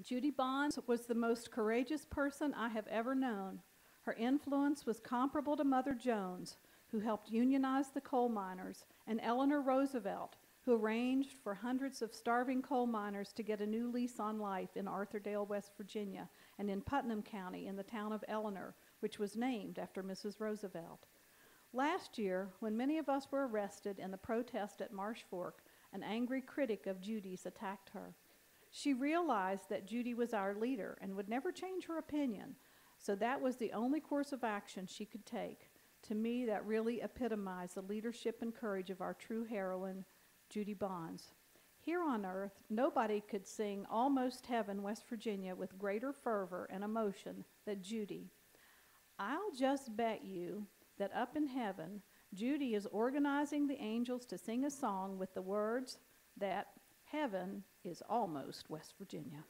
Judy Bonds was the most courageous person I have ever known. Her influence was comparable to Mother Jones, who helped unionize the coal miners, and Eleanor Roosevelt, who arranged for hundreds of starving coal miners to get a new lease on life in Arthurdale, West Virginia, and in Putnam County in the town of Eleanor, which was named after Mrs. Roosevelt. Last year, when many of us were arrested in the protest at Marsh Fork, an angry critic of Judy's attacked her. She realized that Judy was our leader and would never change her opinion, so that was the only course of action she could take. To me, that really epitomized the leadership and courage of our true heroine, Judy Bonds. Here on earth, nobody could sing Almost Heaven, West Virginia with greater fervor and emotion than Judy. I'll just bet you that up in heaven, Judy is organizing the angels to sing a song with the words that heaven is almost West Virginia.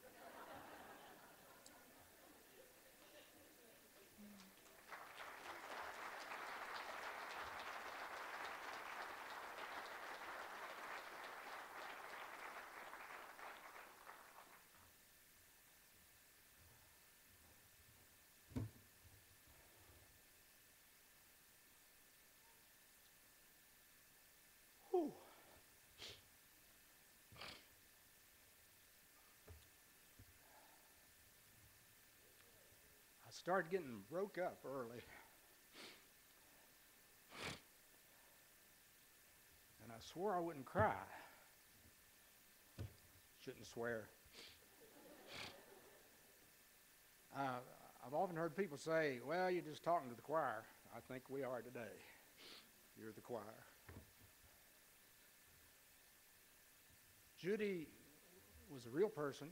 Whew. I started getting broke up early. And I swore I wouldn't cry. Shouldn't swear. I've often heard people say, well, you're just talking to the choir. I think we are today. You're the choir. Judy was a real person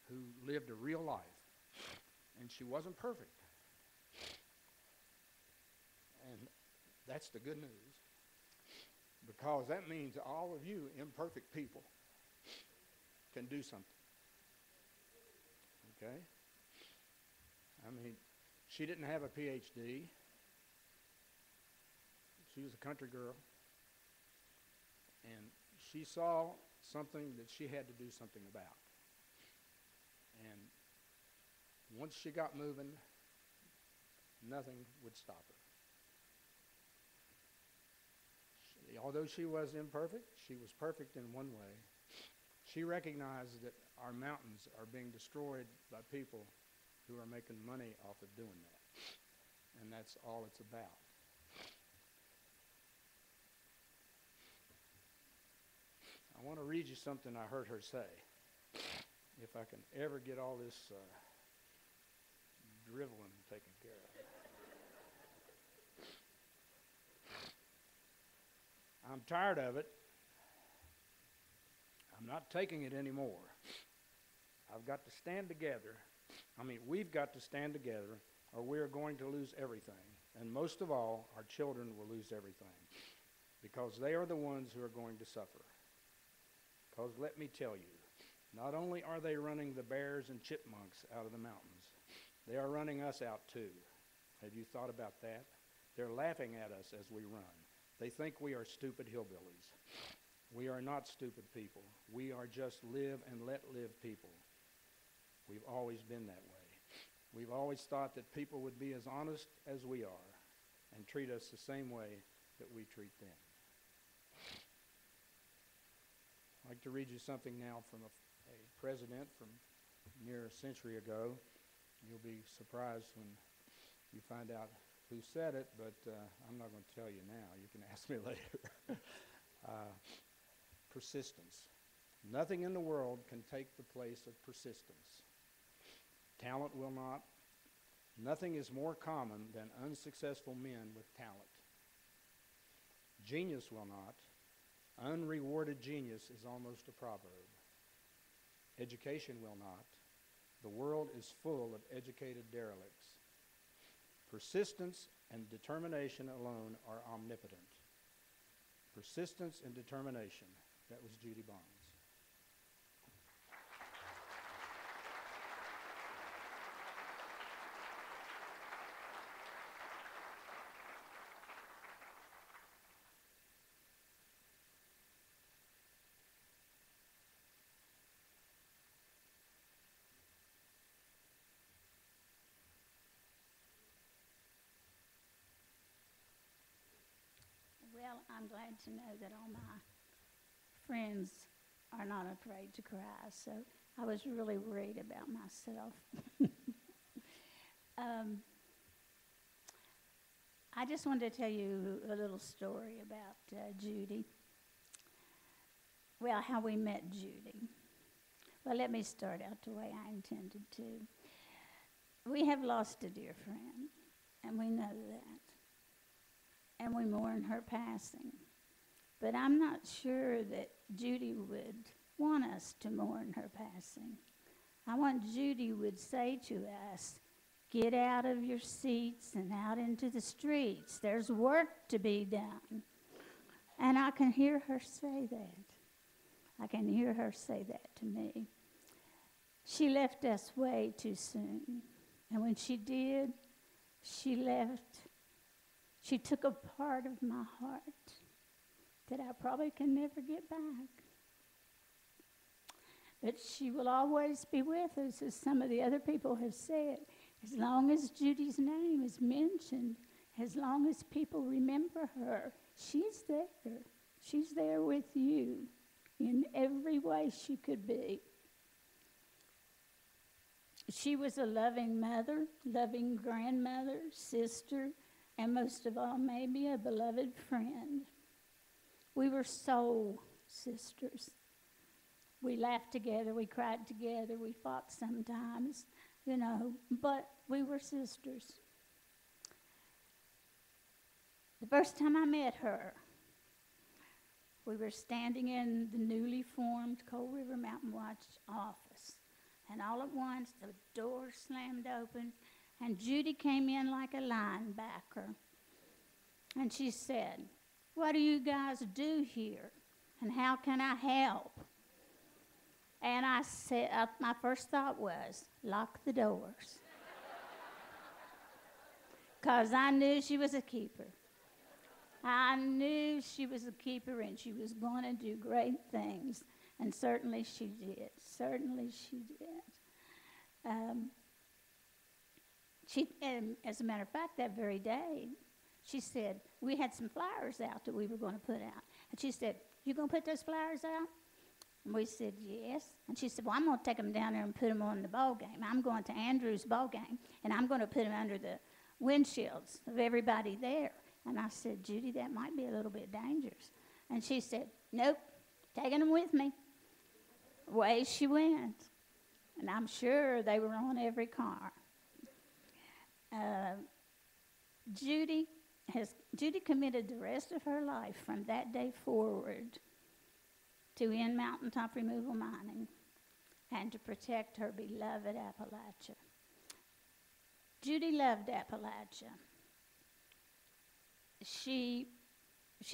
who lived a real life, and she wasn't perfect. And that's the good news, because that means all of you imperfect people can do something. Okay? I mean, she didn't have a PhD. She was a country girl. And she saw something that she had to do something about. And once she got moving, nothing would stop her. Although she was imperfect, she was perfect in one way. She recognized that our mountains are being destroyed by people who are making money off of doing that. And that's all it's about. I want to read you something I heard her say. If I can ever get all this driveling taken care of. I'm tired of it. I'm not taking it anymore. I've got to stand together. We've got to stand together, or we're going to lose everything. And most of all, our children will lose everything, because they are the ones who are going to suffer. Because let me tell you, not only are they running the bears and chipmunks out of the mountains, they are running us out too. Have you thought about that? They're laughing at us as we run. They think we are stupid hillbillies. We are not stupid people. We are just live and let live people. We've always been that way. We've always thought that people would be as honest as we are and treat us the same way that we treat them. I'd like to read you something now from a president from near a century ago. You'll be surprised when you find out who said it, but I'm not going to tell you now. You can ask me later. Persistence. Nothing in the world can take the place of persistence. Talent will not. Nothing is more common than unsuccessful men with talent. Genius will not. Unrewarded genius is almost a proverb. Education will not. The world is full of educated derelicts. Persistence and determination alone are omnipotent. Persistence and determination. That was Judy Bonds. Well, I'm glad to know that all my friends are not afraid to cry, so I was really worried about myself. I just wanted to tell you a little story about Judy. Well, how we met Judy. Well, let me start out the way I intended to. We have lost a dear friend, and we know that. And we mourn her passing. But I'm not sure that Judy would want us to mourn her passing. I want Judy would say to us, get out of your seats and out into the streets. There's work to be done. And I can hear her say that. I can hear her say that to me. She left us way too soon. And when she did, she took a part of my heart that I probably can never get back. But she will always be with us, as some of the other people have said. As long as Judy's name is mentioned, as long as people remember her, she's there. She's there with you in every way she could be. She was a loving mother, loving grandmother, sister, and most of all, maybe a beloved friend. We were soul sisters. We laughed together, we cried together, we fought sometimes, but we were sisters. The first time I met her, we were standing in the newly formed Cold River Mountain Watch office, and all at once the door slammed open, and Judy came in like a linebacker. And she said, "What do you guys do here? And how can I help?" And I said, my first thought was, lock the doors. Because I knew she was a keeper. I knew she was a keeper and she was going to do great things. And certainly she did. Certainly she did. As a matter of fact, that very day, she said, we had some flyers out that we were going to put out. And she said, "You going to put those flyers out?" And we said, "Yes." And she said, "Well, I'm going to take them down there and put them on the ball game. I'm going to Andrew's ball game, and I'm going to put them under the windshields of everybody there." And I said, "Judy, that might be a little bit dangerous." And she said, "Nope, taking them with me." Away she went. And I'm sure they were on every car. Judy committed the rest of her life from that day forward to end mountaintop removal mining and to protect her beloved Appalachia. Judy loved Appalachia. She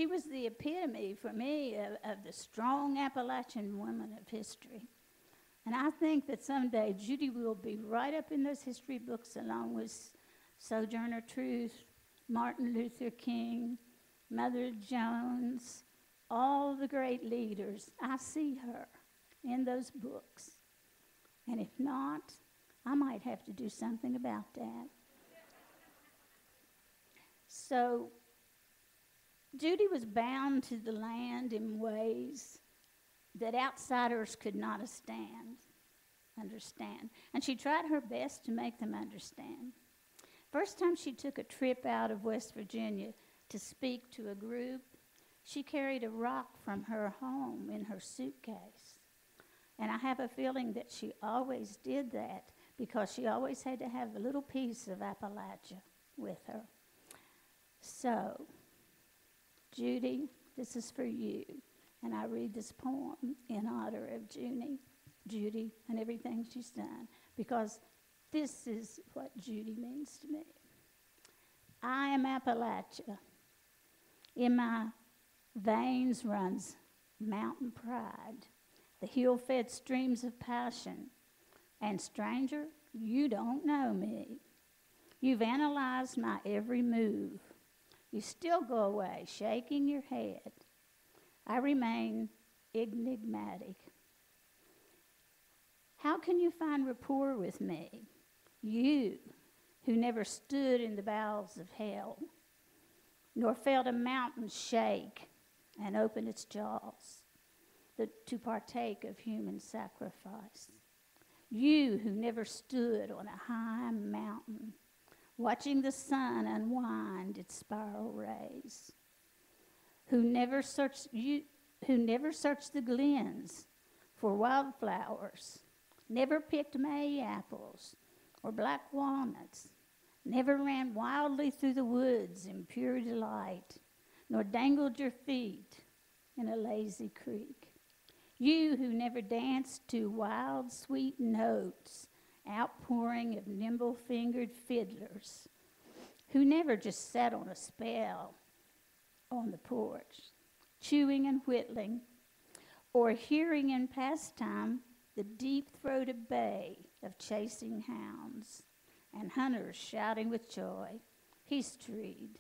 was the epitome for me of the strong Appalachian woman of history. And I think that someday Judy will be right up in those history books along with Sojourner Truth, Martin Luther King, Mother Jones, all the great leaders. I see her in those books. And if not, I might have to do something about that. So Judy was bound to the land in ways that outsiders could not understand. And she tried her best to make them understand. First time she took a trip out of West Virginia to speak to a group, she carried a rock from her home in her suitcase. And I have a feeling that she always did that because she always had to have a little piece of Appalachia with her. So, Judy, this is for you. And I read this poem in honor of Judy and everything she's done, because this is what Judy means to me. I am Appalachia. In my veins runs mountain pride, the hill-fed streams of passion. And stranger, you don't know me. You've analyzed my every move. You still go away shaking your head. I remain enigmatic. How can you find rapport with me? You, who never stood in the bowels of hell, nor felt a mountain shake and open its jaws to partake of human sacrifice. You who never stood on a high mountain, watching the sun unwind its spiral rays, who never searched the glens for wildflowers, never picked May apples or black walnuts, never ran wildly through the woods in pure delight, nor dangled your feet in a lazy creek. You who never danced to wild, sweet notes, outpouring of nimble-fingered fiddlers, who never just sat on a spell on the porch, chewing and whittling, or hearing in pastime the deep-throated bay of chasing hounds and hunters shouting with joy, he's treed.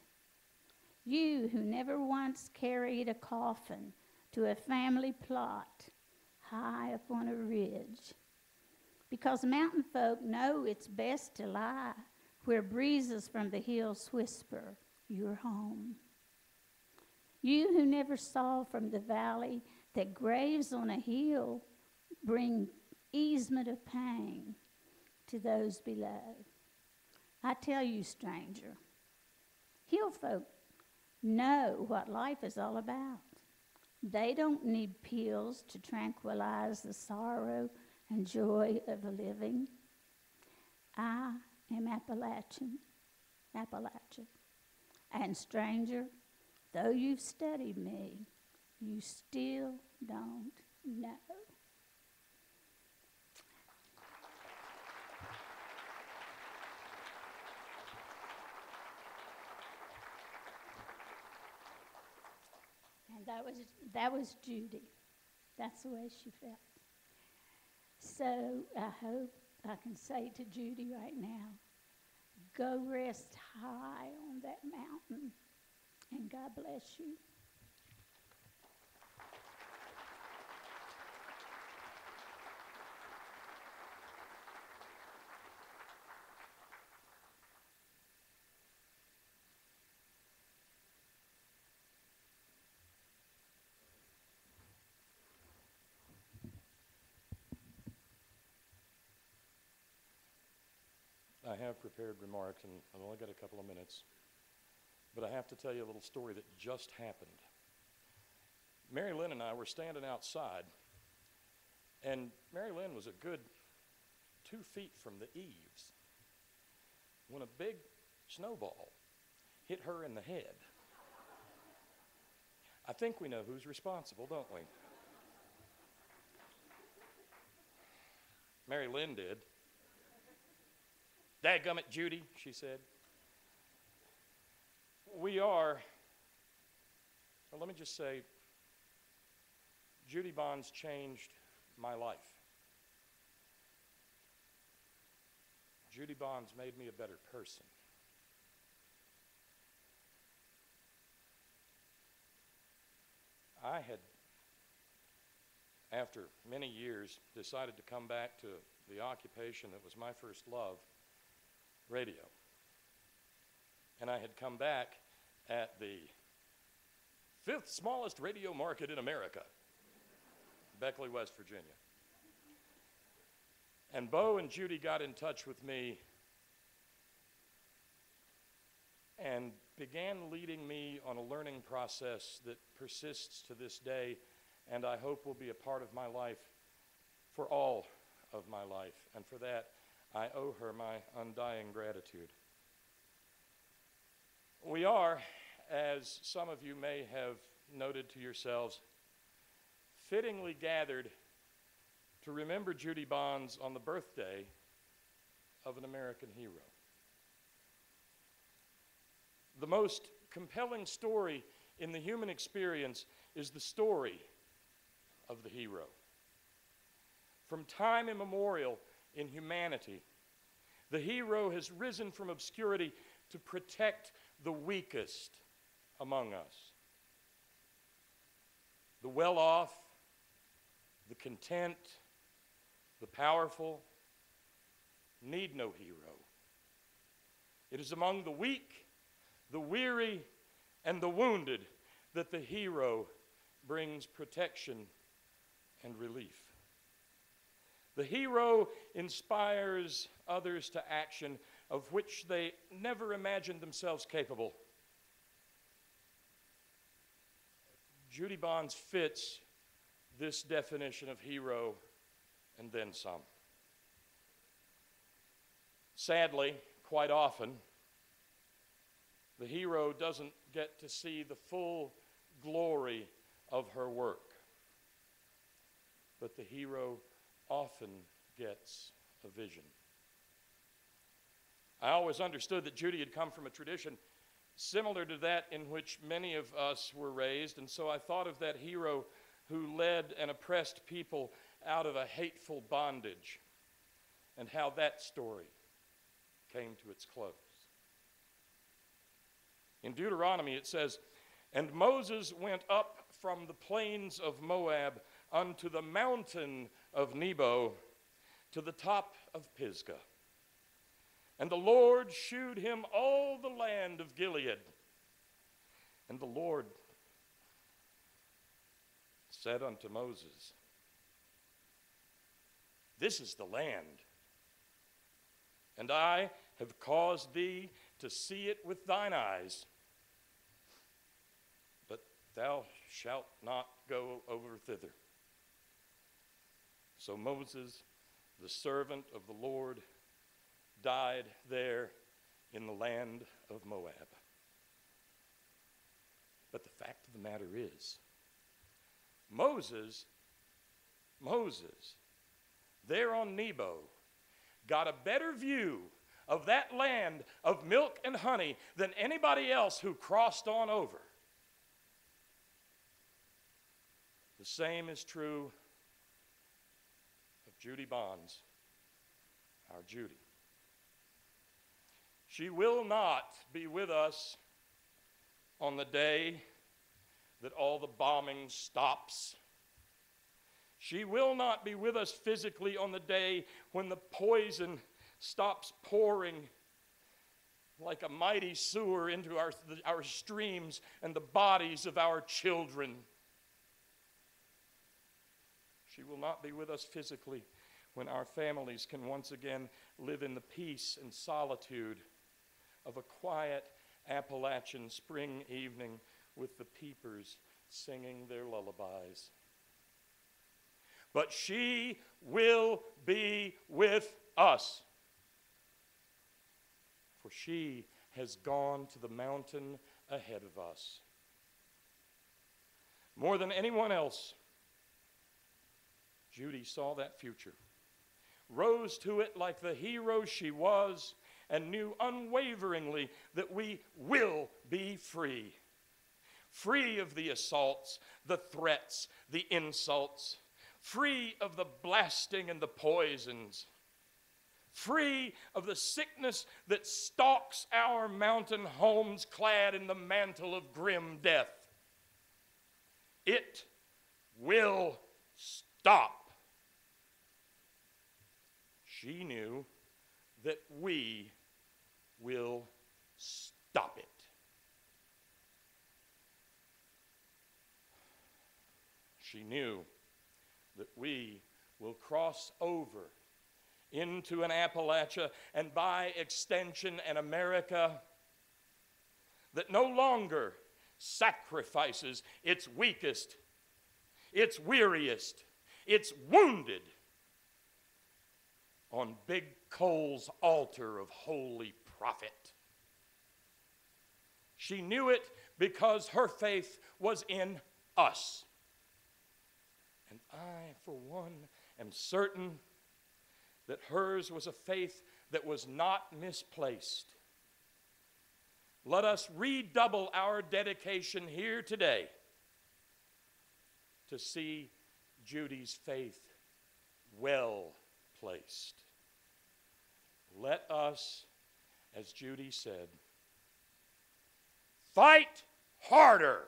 You who never once carried a coffin to a family plot high up on a ridge, because mountain folk know it's best to lie where breezes from the hills whisper, you're home. You who never saw from the valley that graves on a hill bring easement of pain to those below. I tell you, stranger, hill folk know what life is all about. They don't need pills to tranquilize the sorrow and joy of a living. I am Appalachian. And stranger, though you've studied me, you still don't know. And that was Judy. That's the way she felt. So I hope I can say to Judy right now, go rest high on that mountain, and God bless you. I have prepared remarks, and I've only got a couple of minutes, but I have to tell you a little story that just happened. Mary Lynn and I were standing outside, and Mary Lynn was a good 2 feet from the eaves when a big snowball hit her in the head. I think we know who's responsible, don't we? Mary Lynn did. Dadgummit, Judy, she said. Well, let me just say, Judy Bonds changed my life. Judy Bonds made me a better person. I had, after many years, decided to come back to the occupation that was my first love, radio. And I had come back at the fifth smallest radio market in America, Beckley, West Virginia. And Bo and Judy got in touch with me and began leading me on a learning process that persists to this day, and I hope will be a part of my life for all of my life. And for that, I owe her my undying gratitude. We are, as some of you may have noted to yourselves, fittingly gathered to remember Judy Bonds on the birthday of an American hero. The most compelling story in the human experience is the story of the hero. From time immemorial in humanity, the hero has risen from obscurity to protect the weakest among us. The well-off, the content, the powerful need no hero. It is among the weak, the weary, and the wounded that the hero brings protection and relief. The hero inspires others to action of which they never imagined themselves capable. Judy Bonds fits this definition of hero and then some. Sadly, quite often, the hero doesn't get to see the full glory of her work, but the hero often gets a vision. I always understood that Judy had come from a tradition similar to that in which many of us were raised, and so I thought of that hero who led an oppressed people out of a hateful bondage, and how that story came to its close. In Deuteronomy it says, "And Moses went up from the plains of Moab unto the mountain of Nebo to the top of Pisgah. And the Lord shewed him all the land of Gilead. And the Lord said unto Moses, This is the land, and I have caused thee to see it with thine eyes, but thou shalt not go over thither. So Moses, the servant of the Lord, died there in the land of Moab. But the fact of the matter is, Moses, there on Nebo, got a better view of that land of milk and honey than anybody else who crossed on over. The same is true of Judy Bonds, our Judy. She will not be with us on the day that all the bombing stops. She will not be with us physically on the day when the poison stops pouring like a mighty sewer into our streams and the bodies of our children. She will not be with us physically when our families can once again live in the peace and solitude of a quiet Appalachian spring evening with the peepers singing their lullabies. But she will be with us, for she has gone to the mountain ahead of us. More than anyone else, Judy saw that future, rose to it like the hero she was, and knew unwaveringly that we will be free. Free of the assaults, the threats, the insults. Free of the blasting and the poisons. Free of the sickness that stalks our mountain homes clad in the mantle of grim death. It will stop. She knew that we will stop it. She knew that we will cross over into an Appalachia and by extension an America that no longer sacrifices its weakest, its weariest, its wounded on Big Coal's altar of holy profit. She knew it because her faith was in us. And I, for one, am certain that hers was a faith that was not misplaced. Let us redouble our dedication here today to see Judy's faith well placed. Let us, as Judy said, fight harder.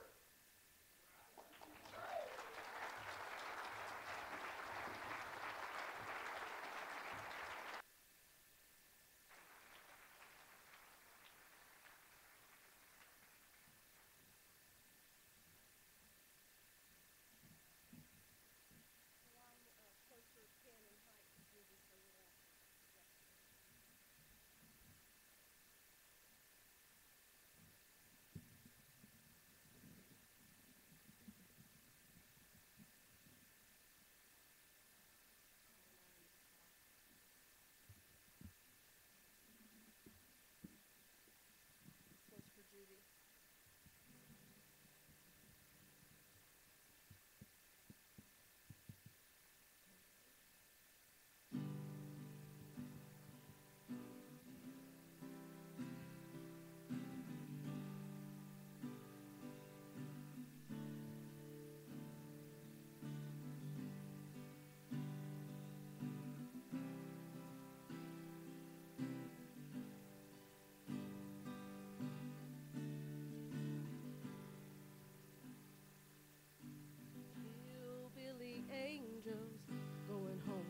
Hillbilly angels going home.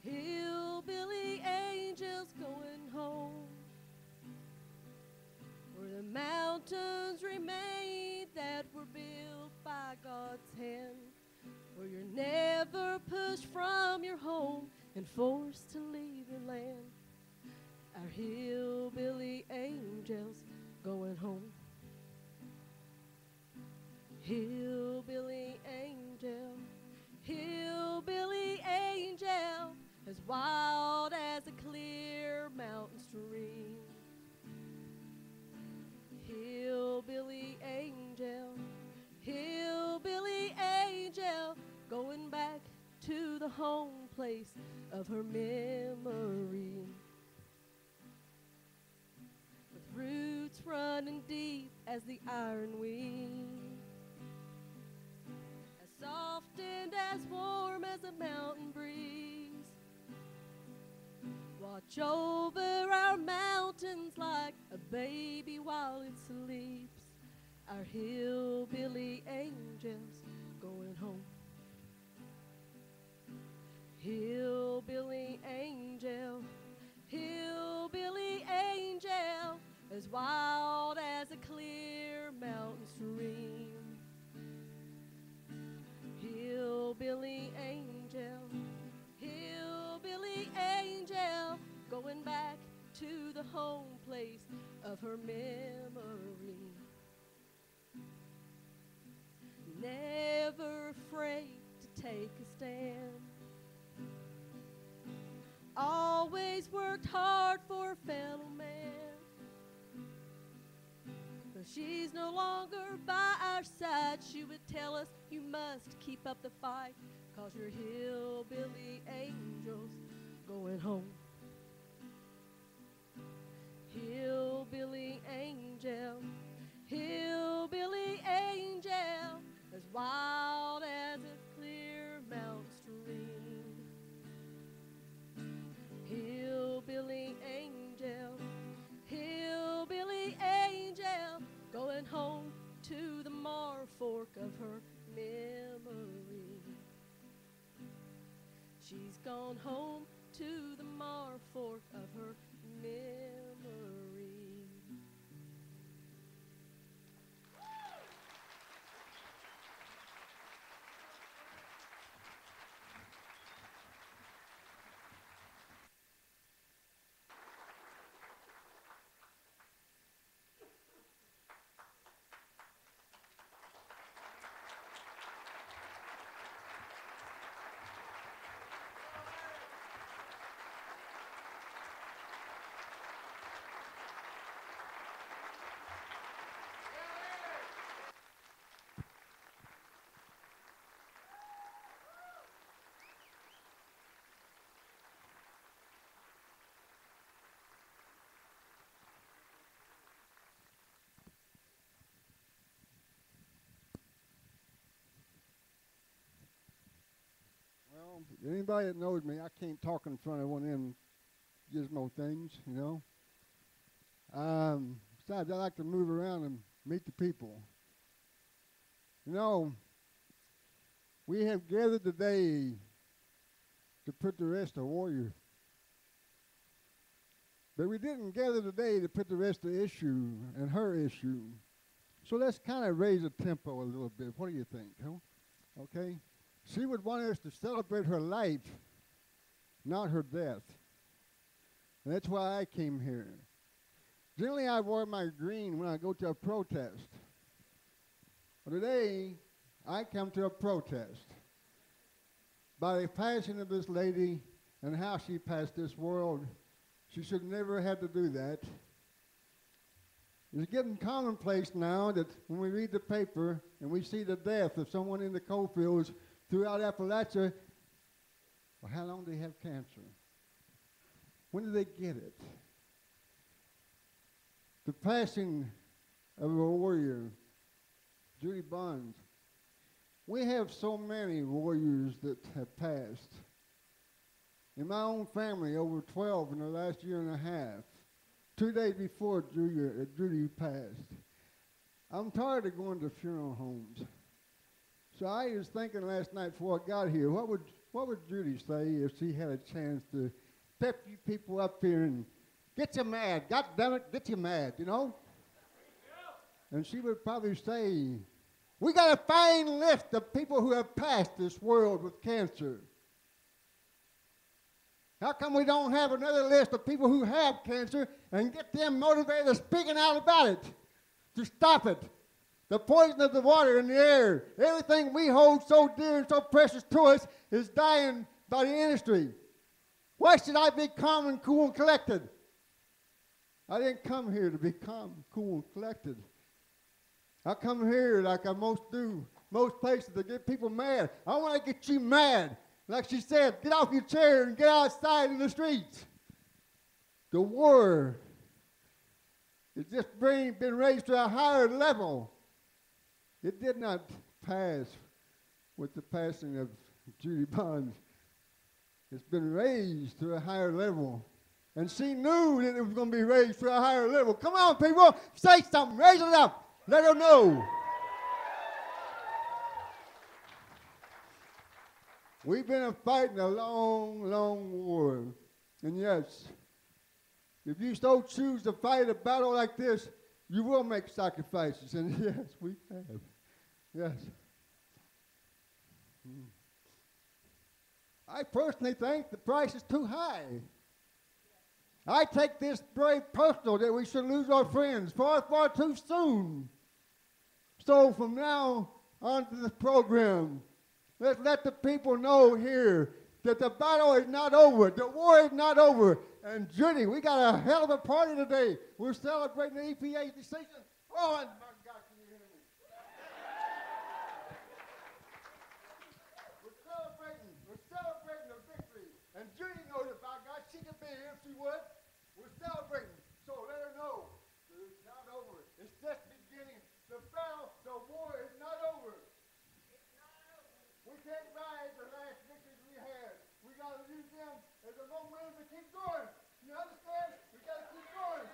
Hillbilly angels going home. Where the mountains remain that were built by God's hand. Where you're never pushed from your home and forced to leave your land. Our hillbilly angels going home. Hillbilly angel, hillbilly angel, as wild as a clear mountain stream. Hillbilly angel, hillbilly angel, going back to the home place of her memory. With roots running deep as the iron weed. Soft and as warm as a mountain breeze. Watch over our mountains like a baby while it sleeps. Our hillbilly angels going home. Hillbilly angel, hillbilly angel, as wild as a clear mountain stream. Hillbilly angel, hillbilly angel, going back to the home place of her memory. Never afraid to take a stand. Always worked hard for her fellow man. Though she's no longer by our side, she would tell us, you must keep up the fight, 'cause you're hillbilly angels going home. Hillbilly angel, hillbilly angel, as wild as a clear mountain stream. Hillbilly angel, hillbilly angel, going home to the Mar Fork of her memory. She's gone home to the Mar Fork of her memory. Anybody that knows me, I can't talk in front of one of them gizmo things, you know. Besides, I like to move around and meet the people. You know, we have gathered today to put to rest a warrior. But we didn't gather today to put to rest the issue and her issue. So let's kind of raise the tempo a little bit. What do you think? Huh? Okay? She would want us to celebrate her life, not her death. And that's why I came here. Generally, I wear my green when I go to a protest. But today, I come to a protest by the passing of this lady and how she passed this world. She should never have had to do that. It's getting commonplace now that when we read the paper and we see the death of someone in the coal fields throughout Appalachia, well, how long do they have cancer? When did they get it? The passing of a warrior, Judy Bonds. We have so many warriors that have passed. In my own family, over 12 in the last year and a half. 2 days before Judy passed. I'm tired of going to funeral homes. So I was thinking last night before I got here, what would Judy say if she had a chance to pep you people up here and get you mad, God damn it, get you mad, you know? And she would probably say, we got a fine list of people who have passed this world with cancer. How come we don't have another list of people who have cancer and get them motivated to speaking out about it, to stop it? The poison of the water and the air, everything we hold so dear and so precious to us is dying by the industry. Why should I be calm and cool and collected? I didn't come here to be calm, cool, and collected. I come here like I most do, most places, to get people mad. I want to get you mad. Like she said, get off your chair and get outside in the streets. The war has just been raised to a higher level. It did not pass with the passing of Judy Bonds. It's been raised to a higher level. And she knew that it was going to be raised to a higher level. Come on, people, say something, raise it up, let her know. We've been fighting a long, long war. And yes, if you so choose to fight a battle like this, you will make sacrifices. And yes, we have. Yes. I personally think the price is too high. I take this very personal that we should lose our friends far, far too soon. So from now on to this program, let's let the people know here that the battle is not over. The war is not over. And Judy, we got a hell of a party today. We're celebrating the EPA's decision. Oh, and my God, can you hear me? We're celebrating the victory. And Judy knows it, by God, she could be here if she would. We're celebrating. So let her know that it's not over. It's just beginning. The battle, the war is not over. We can't ride the last victories we had. We got to use them as a momentum to keep going. You understand? We got to keep going.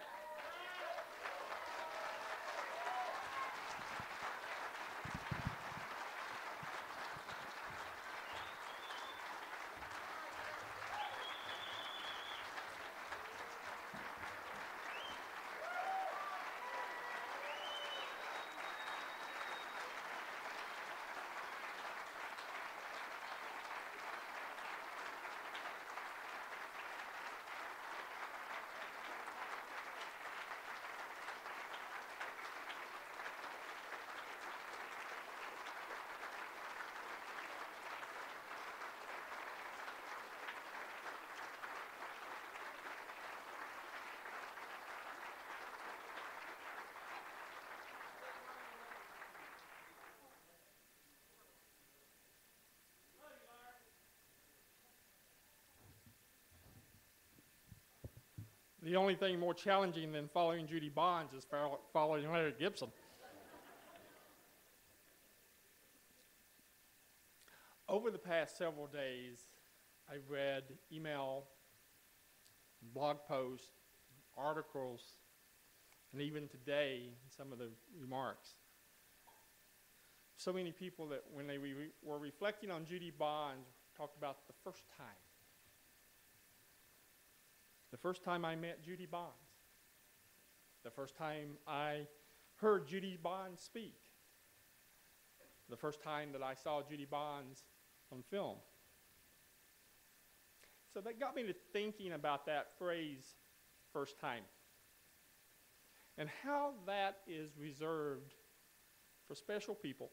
The only thing more challenging than following Judy Bonds is following Larry Gibson. Over the past several days, I've read email, blog posts, articles, and even today, some of the remarks. So many people that when they were reflecting on Judy Bonds talked about the first time. The first time I met Judy Bonds. The first time I heard Judy Bonds speak. The first time that I saw Judy Bonds on film. So that got me to thinking about that phrase, first time, and how that is reserved for special people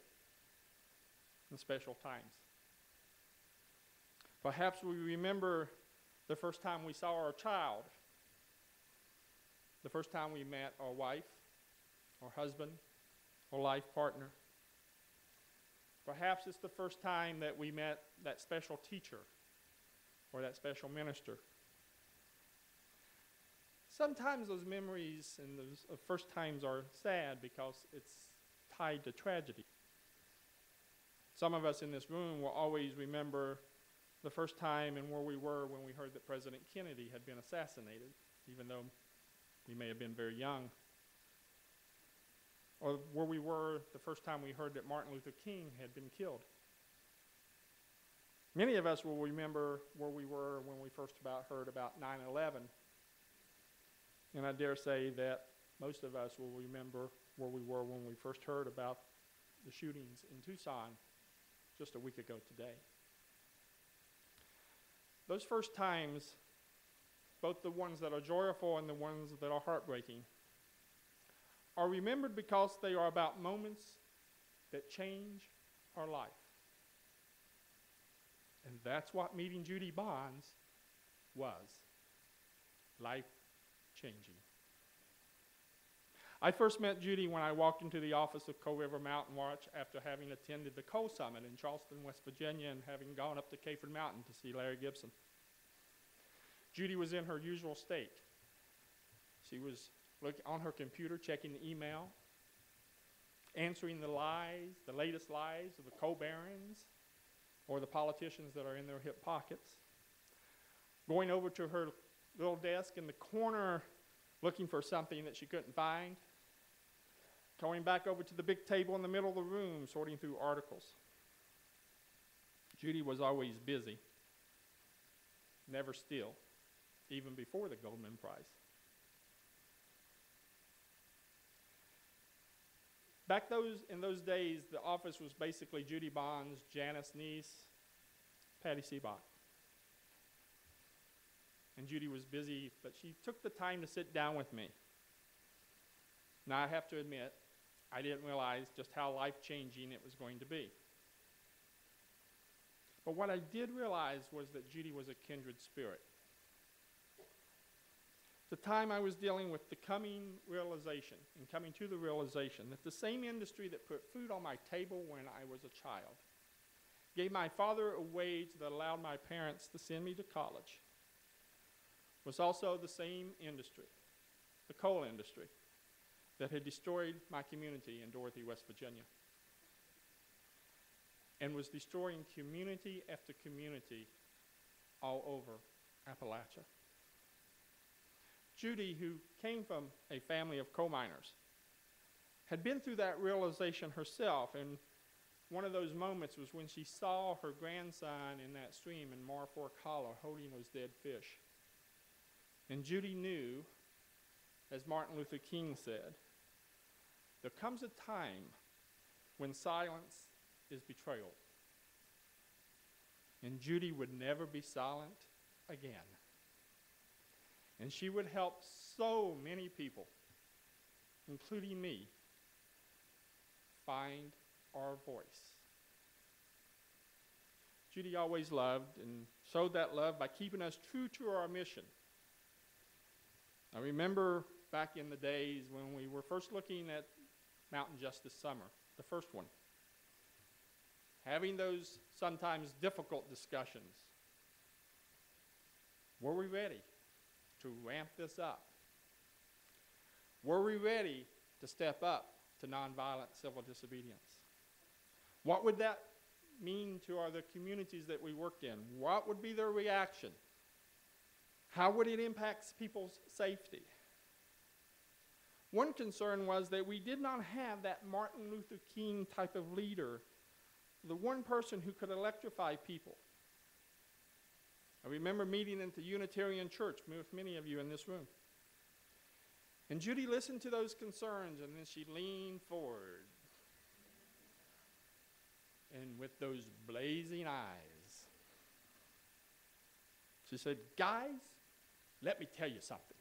and special times. Perhaps we remember the first time we saw our child, the first time we met our wife, our husband, or life partner. Perhaps it's the first time that we met that special teacher or that special minister. Sometimes those memories and those first times are sad because it's tied to tragedy. Some of us in this room will always remember the first time and where we were when we heard that President Kennedy had been assassinated, even though we may have been very young. Or where we were the first time we heard that Martin Luther King had been killed. Many of us will remember where we were when we first heard about 9/11. And I dare say that most of us will remember where we were when we first heard about the shootings in Tucson just a week ago today. Those first times, both the ones that are joyful and the ones that are heartbreaking, are remembered because they are about moments that change our life. And that's what meeting Judy Bonds was. Life-changing. I first met Judy when I walked into the office of Coal River Mountain Watch after having attended the Coal Summit in Charleston, West Virginia, and having gone up to Caford Mountain to see Larry Gibson. Judy was in her usual state. She was on her computer checking the email, answering the lies, the latest lies of the coal barons or the politicians that are in their hip pockets, going over to her little desk in the corner looking for something that she couldn't find, going back over to the big table in the middle of the room sorting through articles. Judy was always busy, never still, even before the Goldman Prize. Back in those days, the office was basically Judy Bonds, Janice Neese, Patty Seabach. And Judy was busy, but she took the time to sit down with me. Now, I have to admit, I didn't realize just how life-changing it was going to be. But what I did realize was that Judy was a kindred spirit. The time I was dealing with the coming to the realization that the same industry that put food on my table when I was a child, gave my father a wage that allowed my parents to send me to college, was also the same industry, the coal industry, that had destroyed my community in Dorothy, West Virginia, and was destroying community after community all over Appalachia. Judy, who came from a family of coal miners, had been through that realization herself, and one of those moments was when she saw her grandson in that stream in Marfork Hollow holding those dead fish. And Judy knew, as Martin Luther King said, there comes a time when silence is betrayal. And Judy would never be silent again. And she would help so many people, including me, find our voice. Judy always loved and showed that love by keeping us true to our mission. I remember back in the days when we were first looking at Mountain Justice Summer, the first one, having those sometimes difficult discussions. Were we ready to ramp this up? Were we ready to step up to nonviolent civil disobedience? What would that mean to the communities that we worked in? What would be their reaction? How would it impact people's safety? One concern was that we did not have that Martin Luther King type of leader, the one person who could electrify people. I remember meeting at the Unitarian Church with many of you in this room. And Judy listened to those concerns, and then she leaned forward. And with those blazing eyes, she said, "Guys, let me tell you something."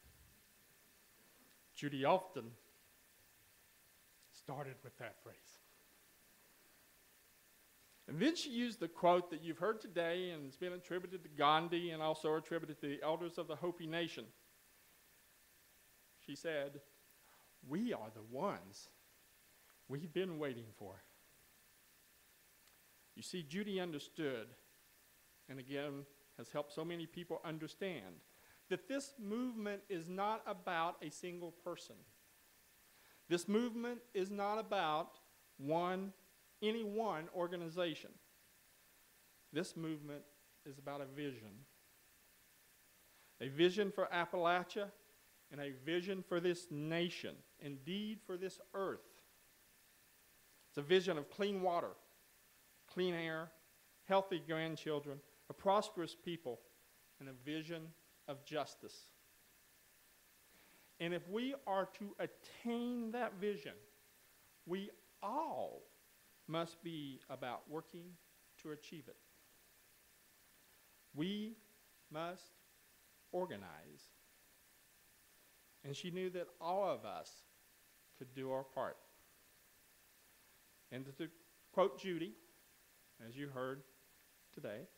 Judy often started with that phrase. And then she used the quote that you've heard today, and it's been attributed to Gandhi and also attributed to the elders of the Hopi Nation. She said, "We are the ones we've been waiting for." You see, Judy understood, and again, has helped so many people understand, that this movement is not about a single person. This movement is not about any one organization. This movement is about a vision for Appalachia, and a vision for this nation, indeed for this earth. It's a vision of clean water, clean air, healthy grandchildren, a prosperous people, and a vision of justice. And if we are to attain that vision, we all must be about working to achieve it. We must organize. And she knew that all of us could do our part. And to quote Judy, as you heard today,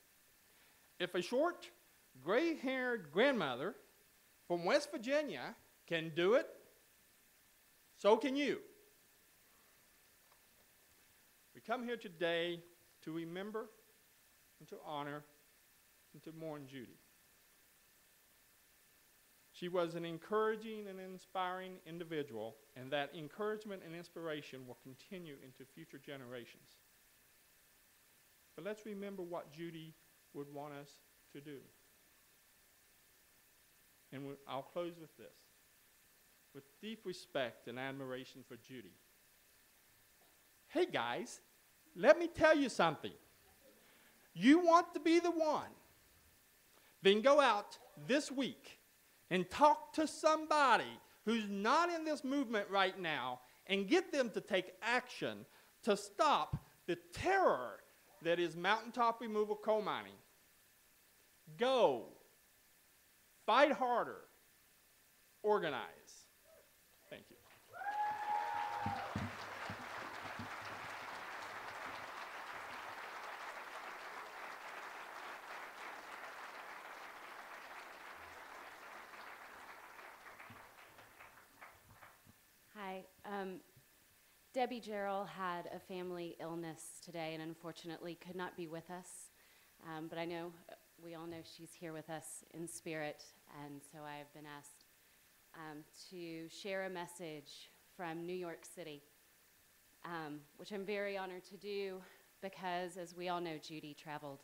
"If a short, gray-haired grandmother from West Virginia can do it, so can you." We come here today to remember and to honor and to mourn Judy. She was an encouraging and inspiring individual, and that encouragement and inspiration will continue into future generations. But let's remember what Judy would want us to do. And I'll close with this. With deep respect and admiration for Judy. Hey guys, let me tell you something. You want to be the one, then go out this week and talk to somebody who's not in this movement right now and get them to take action to stop the terror that is mountaintop removal coal mining. Go. Fight harder. Organize. Thank you. Hi. Debbie Gerald had a family illness today and unfortunately could not be with us. But I know, we all know she's here with us in spirit, and so I have been asked to share a message from New York City, which I'm very honored to do because, as we all know, Judy traveled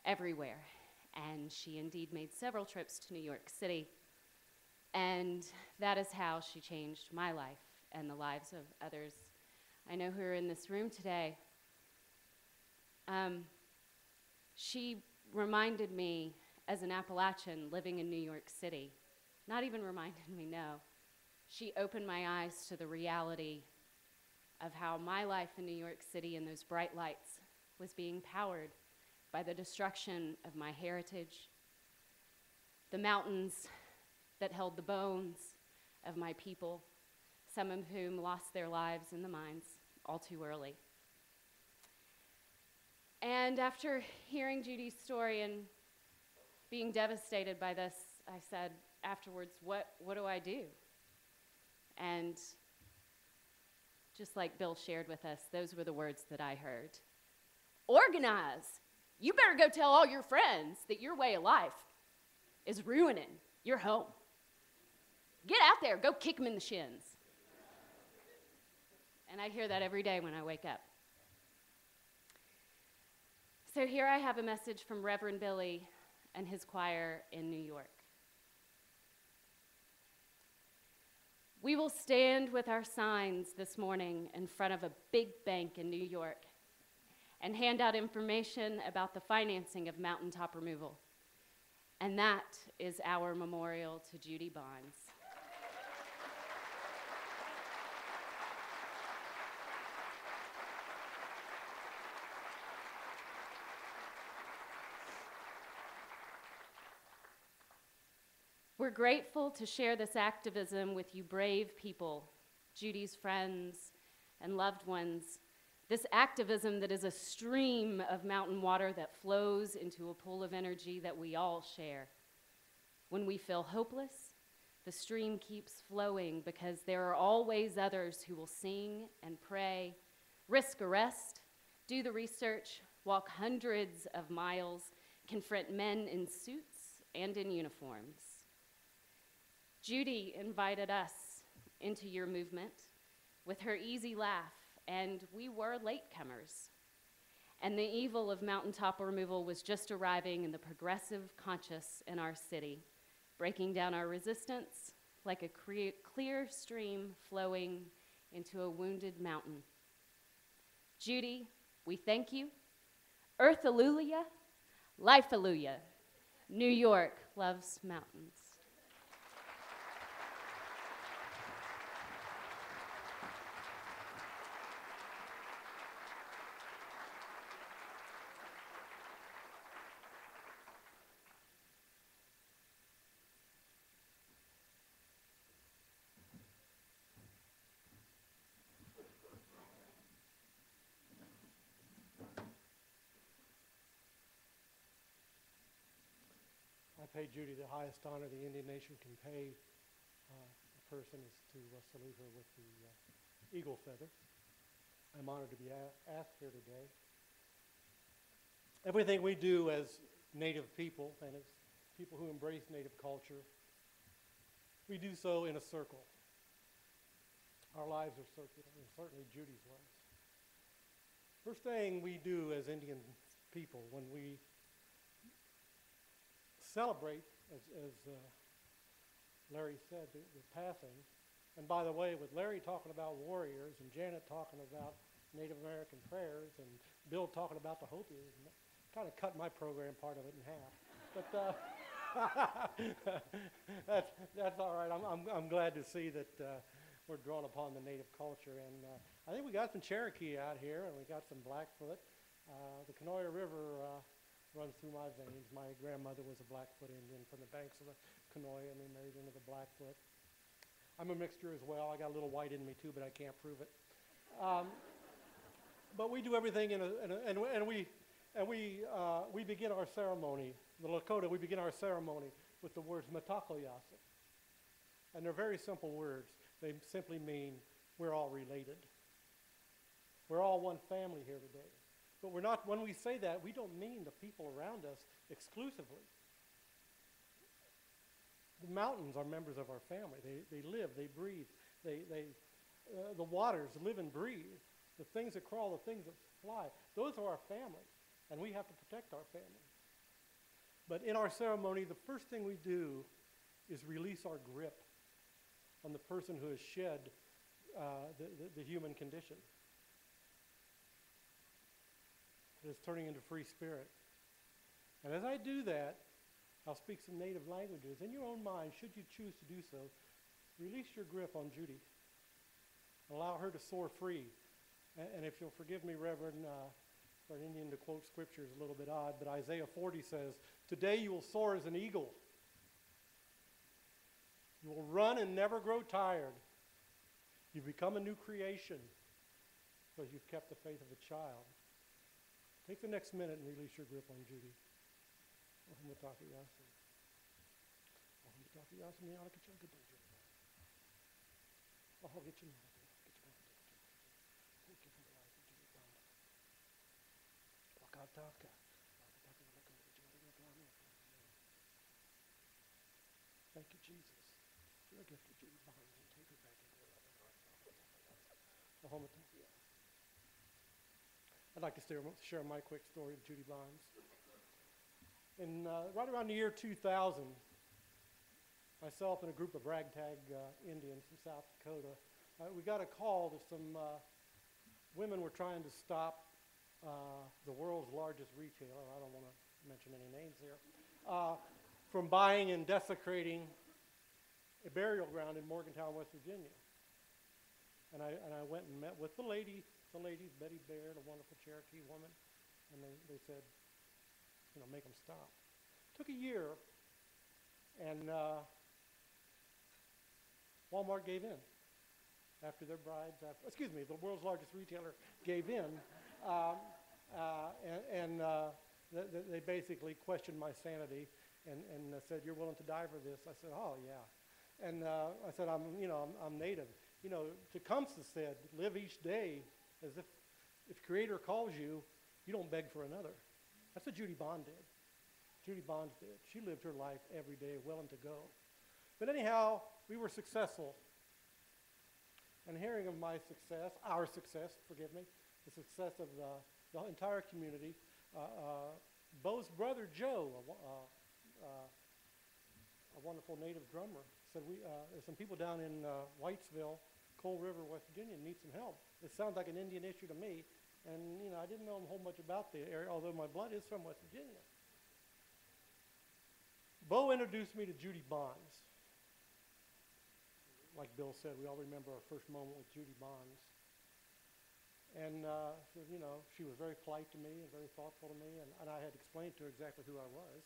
everywhere, and she indeed made several trips to New York City, and that is how she changed my life and the lives of others I know who are in this room today. She reminded me, as an Appalachian living in New York City, not even reminded me, no, she opened my eyes to the reality of how my life in New York City and those bright lights was being powered by the destruction of my heritage, the mountains that held the bones of my people, some of whom lost their lives in the mines all too early. And after hearing Judy's story and being devastated by this, I said afterwards, what do I do? And just like Bill shared with us, those were the words that I heard. Organize. You better go tell all your friends that your way of life is ruining your home. Get out there, go kick them in the shins. And I hear that every day when I wake up. So here I have a message from Reverend Billy and his choir in New York. We will stand with our signs this morning in front of a big bank in New York and hand out information about the financing of mountaintop removal. And that is our memorial to Judy Bonds. We're grateful to share this activism with you brave people, Judy's friends and loved ones. This activism that is a stream of mountain water that flows into a pool of energy that we all share. When we feel hopeless, the stream keeps flowing because there are always others who will sing and pray, risk arrest, do the research, walk hundreds of miles, confront men in suits and in uniforms. Judy invited us into your movement with her easy laugh, and we were latecomers. And the evil of mountaintop removal was just arriving in the progressive conscious in our city, breaking down our resistance like a clear stream flowing into a wounded mountain. Judy, we thank you. Earth alleluia, life alleluia. New York loves mountains. I pay Judy the highest honor the Indian nation can pay a person is to salute her with the eagle feather. I'm honored to be asked here today. Everything we do as Native people and as people who embrace Native culture, we do so in a circle. Our lives are circular, and certainly Judy's was. First thing we do as Indian people when we celebrate, as Larry said, the passing. And by the way, with Larry talking about warriors and Janet talking about Native American prayers and Bill talking about the Hopi, kind of cut my program part of it in half. But that's all right. I'm glad to see that we're drawn upon the Native culture. And I think we got some Cherokee out here, and we got some Blackfoot. The Conoya River runs through my veins. My grandmother was a Blackfoot Indian from the banks of the Conoya, and they married into the Blackfoot. I'm a mixture as well. I got a little white in me too, but I can't prove it. But we do everything and we begin our ceremony. The Lakota, we begin our ceremony with the words Matakoyasa. And they're very simple words. They simply mean we're all related. We're all one family here today. But we're not, when we say that, we don't mean the people around us exclusively. The mountains are members of our family. They live, they breathe. The waters live and breathe. The things that crawl, the things that fly, those are our family, and we have to protect our family. But in our ceremony, the first thing we do is release our grip on the person who has shed the human condition. It is turning into free spirit. And as I do that, I'll speak some native languages. In your own mind, should you choose to do so, release your grip on Judy. Allow her to soar free. And if you'll forgive me, Reverend, for an Indian to quote scripture is a little bit odd, but Isaiah 40 says, "Today you will soar as an eagle. You will run and never grow tired. You become a new creation because you've kept the faith of a child." Take the next minute and release your grip on Judy. Thank you, Jesus. You're a gift to Judy Bonds and take her back into her loving arms. I'd like to share my quick story of Judy Bonds. In right around the year 2000, myself and a group of ragtag Indians from South Dakota, we got a call that some women were trying to stop the world's largest retailer, I don't want to mention any names here, from buying and desecrating a burial ground in Morgantown, West Virginia. And I went and met with the ladies, Betty Baird, a wonderful Cherokee woman, and they said, make them stop. Took a year, and Walmart gave in after their brides, the world's largest retailer gave in, they basically questioned my sanity and said, "You're willing to die for this?" I said, "Oh yeah," and I said, "I'm native." Tecumseh said, "Live each day as if Creator calls you, you don't beg for another." That's what Judy Bond did. Judy Bonds did. She lived her life every day, willing to go. But anyhow, we were successful. And hearing of my success, our success, forgive me, the success of the entire community, Bo's brother Joe, a wonderful native drummer, said, there's some people down in Whitesville, Coal River, West Virginia, need some help. It sounds like an Indian issue to me. And, I didn't know a whole much about the area, although my blood is from West Virginia. Bo introduced me to Judy Bonds. Like Bill said, we all remember our first moment with Judy Bonds. And she was very polite to me and very thoughtful to me, and I had explained to her exactly who I was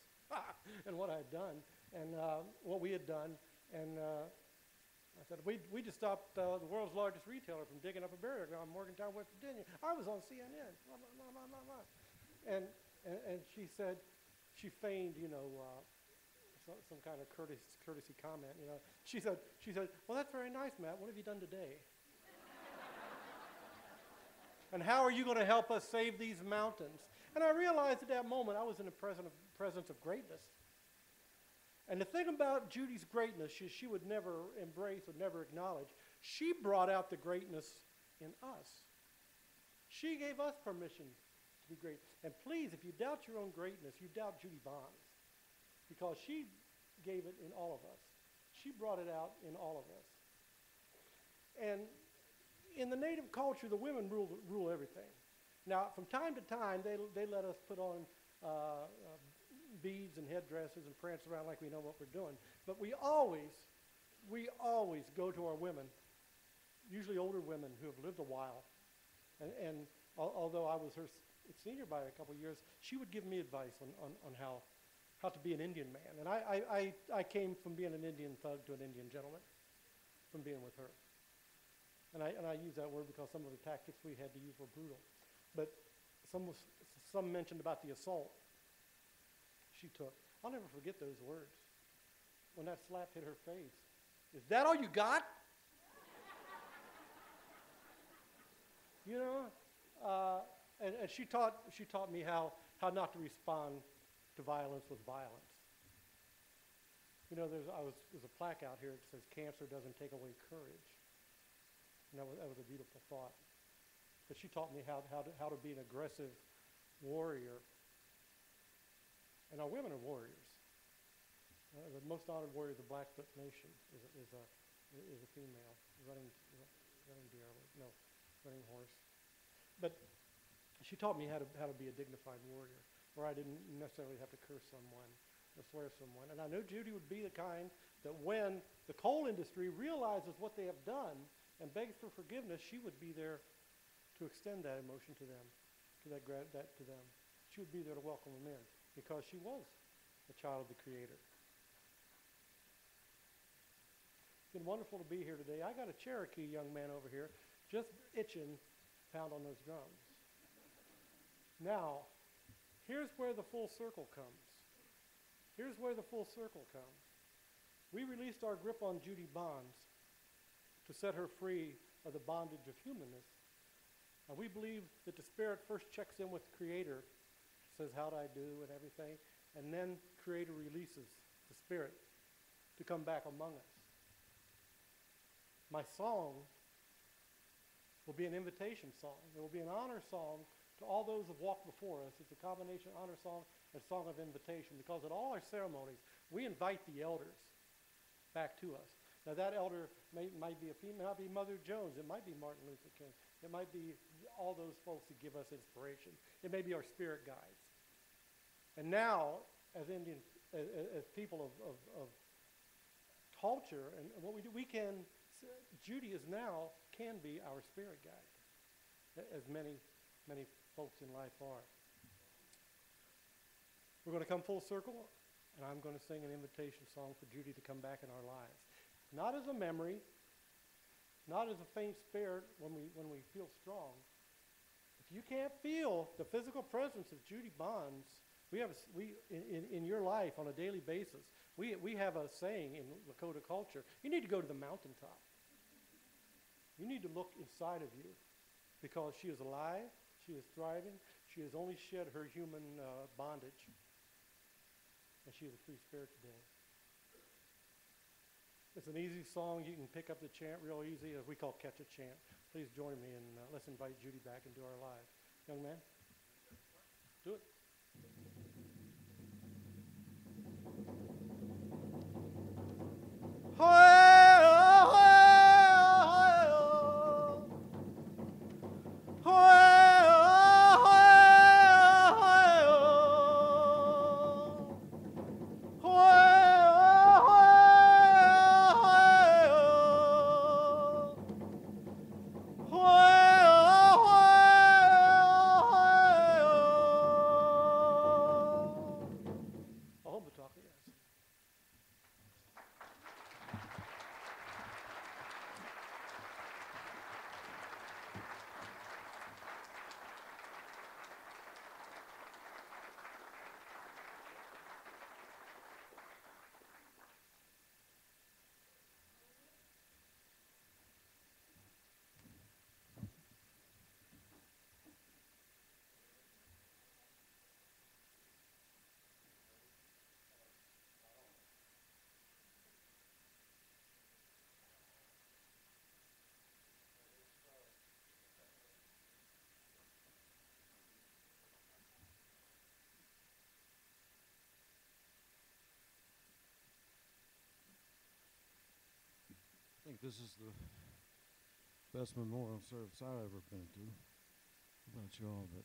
and what I had done and what we had done. And I said, we just stopped the world's largest retailer from digging up a burial ground in Morgantown, West Virginia. I was on CNN. Blah, blah, blah, blah, blah, blah. And she said, she feigned, some kind of courtesy comment, She said, "Well, that's very nice, Matt. What have you done today? And how are you going to help us save these mountains?" And I realized at that moment I was in the presence of greatness. And the thing about Judy's greatness is she would never embrace or never acknowledge. She brought out the greatness in us. She gave us permission to be great. And please, if you doubt your own greatness, you doubt Judy Bonds. Because she gave it in all of us. She brought it out in all of us. And in the native culture, the women rule everything. Now, from time to time, they let us put on beads and headdresses and prance around like we know what we're doing. But we always go to our women, usually older women who have lived a while. And although I was her senior by a couple of years, she would give me advice on how to be an Indian man. And I came from being an Indian thug to an Indian gentleman from being with her. And I use that word because some of the tactics we had to use were brutal. But some mentioned about the assault she took. I'll never forget those words. When that slap hit her face. "Is that all you got?" And she taught me how not to respond to violence with violence. There's a plaque out here that says, "Cancer doesn't take away courage." And that was a beautiful thought. But she taught me how to be an aggressive warrior. And our women are warriors. The most honored warrior of the Blackfoot Nation is a female, running horse. But she taught me how to be a dignified warrior, where I didn't necessarily have to curse someone or swear someone. And I know Judy would be the kind that when the coal industry realizes what they have done and begs for forgiveness, she would be there to extend that emotion to them, to them. She would be there to welcome them in because she was a child of the Creator. It's been wonderful to be here today. I got a Cherokee young man over here just itching to pound on those drums. Now, here's where the full circle comes. Here's where the full circle comes. We released our grip on Judy Bonds to set her free of the bondage of humanness. And we believe that the Spirit first checks in with the Creator, says, "How'd I do?" and everything, and then Creator releases the Spirit to come back among us. My song will be an invitation song. It will be an honor song to all those who have walked before us. It's a combination honor song and song of invitation, because at all our ceremonies, we invite the elders back to us. Now that elder might be a female, might be Mother Jones, it might be Martin Luther King, it might be all those folks that give us inspiration. It may be our spirit guides. And now, as Indian, as people of culture and what we do, Judy is now can be our spirit guide, as many folks in life are. We're going to come full circle, and I'm going to sing an invitation song for Judy to come back in our lives. Not as a memory, not as a faint spirit when we feel strong. If you can't feel the physical presence of Judy Bonds, in your life on a daily basis, we have a saying in Lakota culture, you need to go to the mountaintop. You need to look inside of you, because she is alive, she is thriving, she has only shed her human bondage, and she is a free spirit today. It's an easy song. You can pick up the chant real easy, as we call catch a chant. Please join me, and let's invite Judy back into our lives. Young man, do it. I think this is the best memorial service I've ever been to. How about you all? But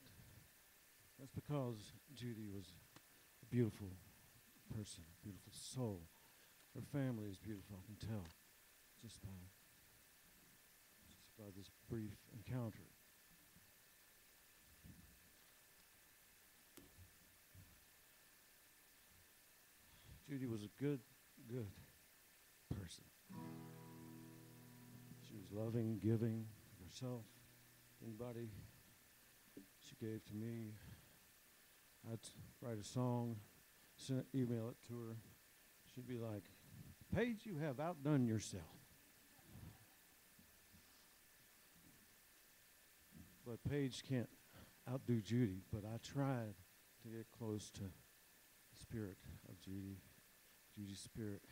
that's because Judy was a beautiful person, a beautiful soul. Her family is beautiful, I can tell, just by this brief encounter. Judy was a good person. She was loving, giving of herself. Anybody she gave to me, I'd write a song, email it to her. She'd be like, Paige, you have outdone yourself. But Paige can't outdo Judy, but I tried to get close to the spirit of Judy's spirit,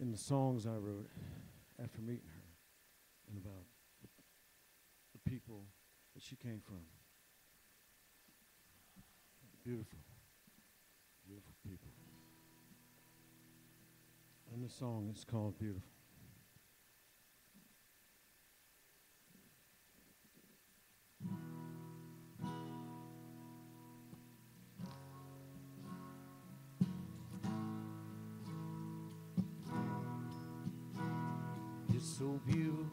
in the songs I wrote after meeting her, and about the people that she came from. Beautiful, beautiful people. And the song is called Beautiful. It's so beautiful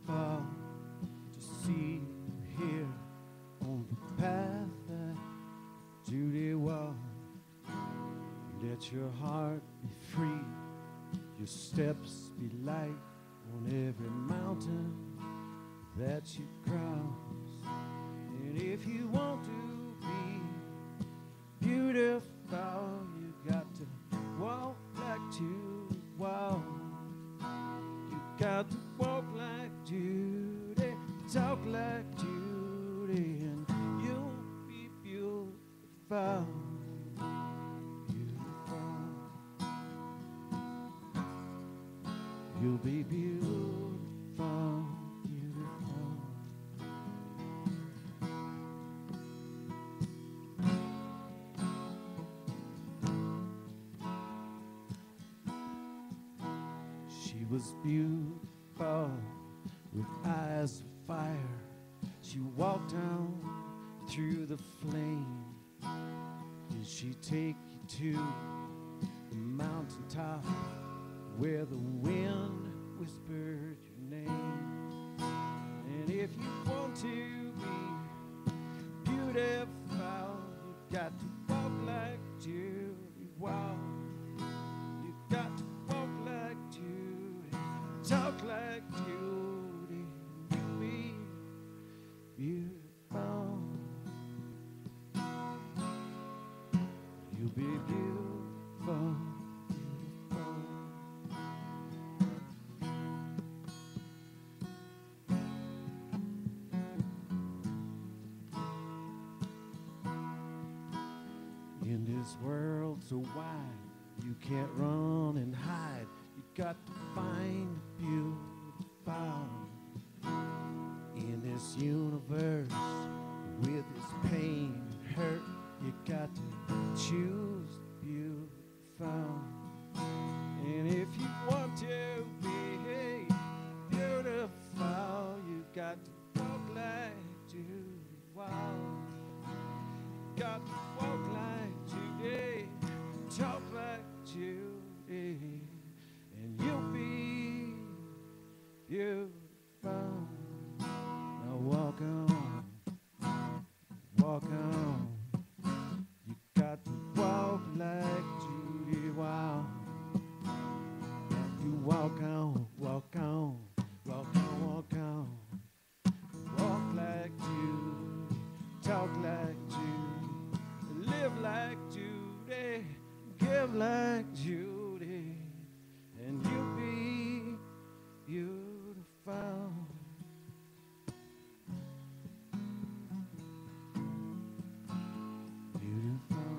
to see you here on the path that Judy walked. Let your heart be free, your steps be light on every mountain that you cross. And if you want to be beautiful, you got to walk like Judy walked. Got to walk like Judy, talk like Judy, and you'll be beautiful, beautiful. You'll be beautiful, beautiful. was beautiful with eyes of fire. She walked down through the flame. Did she take you to the mountaintop where the wind whispered your name? And if you want to be beautiful, you got to walk like Judy. Wow, you got to walk like Judy, talk like Judy, you be beautiful. You'll be beautiful, beautiful. In this world so wide, you can't run and hide. You got to find the beautiful. In this universe, with its pain and hurt, you got to choose the beautiful. And if you want to be beautiful, you got to walk like Judy. Wow. Got to walk like Judy, talk like Judy, and you'll be beautiful. Now walk on, walk on. You got to walk like Judy. Wow. You walk on, walk on, walk on, walk on. Walk like Judy, talk like Judy, live like Judy, give like Judy, and you'll be beautiful. Beautiful.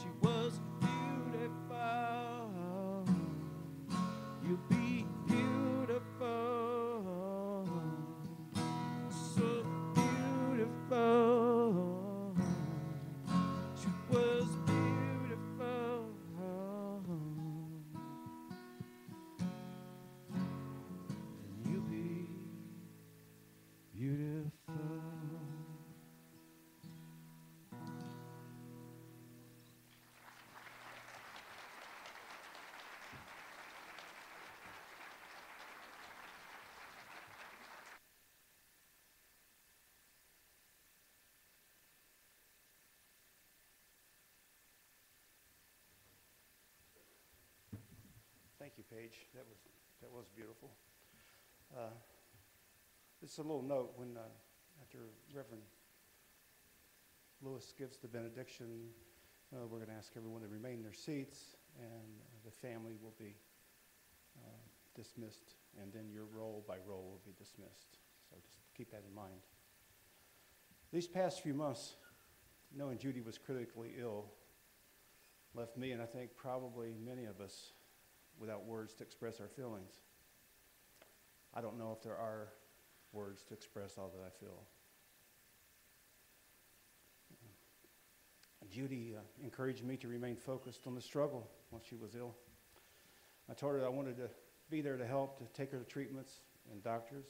She was beautiful. You'll be beautiful. So beautiful. She was beautiful. And you'll be beautiful. Thank you, Paige. That was beautiful. Just a little note when after Reverend Lewis gives the benediction, we're going to ask everyone to remain in their seats, and the family will be dismissed, and then your roll by roll will be dismissed. So just keep that in mind. These past few months, knowing Judy was critically ill, left me, and I think probably many of us, without words to express our feelings. I don't know if there are words to express all that I feel. Judy encouraged me to remain focused on the struggle while she was ill. I told her that I wanted to be there to help, to take her to treatments and doctors,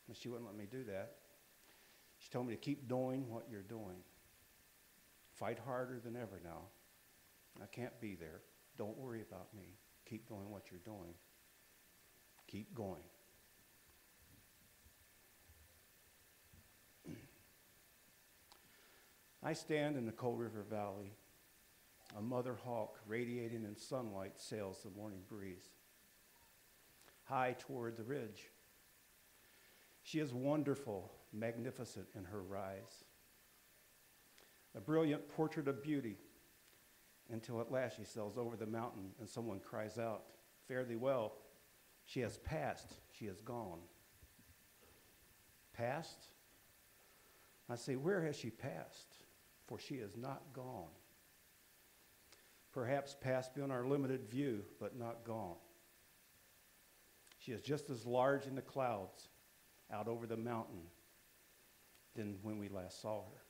and she wouldn't let me do that. She told me to keep doing what you're doing. Fight harder than ever now. I can't be there. Don't worry about me. Keep doing what you're doing. Keep going. I stand in the Coal River Valley. A mother hawk radiating in sunlight sails the morning breeze. High toward the ridge. She is wonderful, magnificent in her rise. A brilliant portrait of beauty, until at last she sails over the mountain and someone cries out, "Fare thee well. She has passed, she has gone." Passed? I say, where has she passed? For she is not gone. Perhaps passed beyond our limited view, but not gone. She is just as large in the clouds out over the mountain than when we last saw her.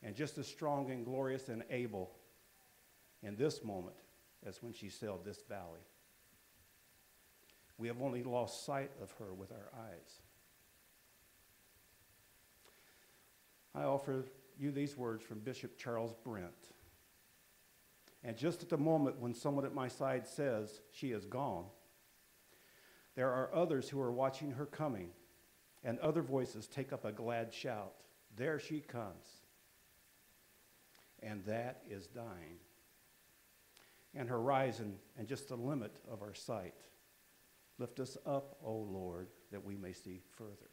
And just as strong and glorious and able in this moment as when she sailed this valley. We have only lost sight of her with our eyes. I offer you these words from Bishop Charles Brent. And just at the moment when someone at my side says she is gone, there are others who are watching her coming, and other voices take up a glad shout. There she comes. And that is dying. And horizon and just the limit of our sight. Lift us up, O Lord, that we may see further.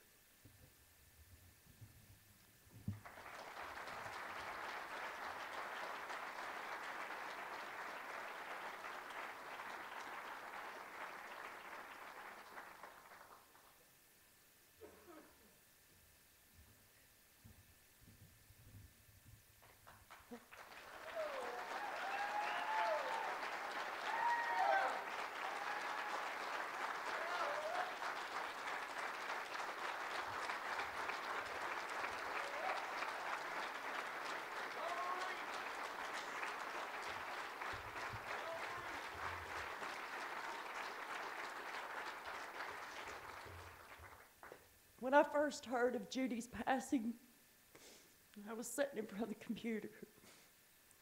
When I first heard of Judy's passing, I was sitting in front of the computer.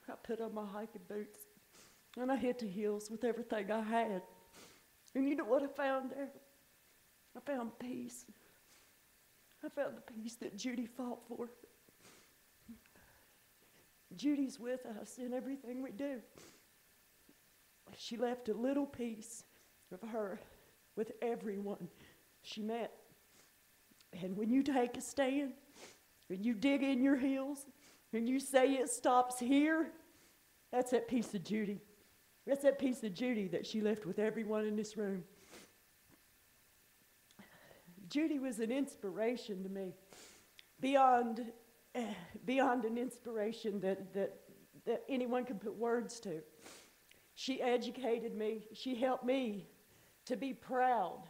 I put on my hiking boots, and I hit the hills with everything I had. And you know what I found there? I found peace. I found the peace that Judy fought for. Judy's with us in everything we do. She left a little piece of her with everyone she met. And when you take a stand, and you dig in your heels, and you say it stops here, that's that piece of Judy. That's that piece of Judy that she left with everyone in this room. Judy was an inspiration to me, beyond an inspiration that anyone can put words to. She educated me. She helped me to be proud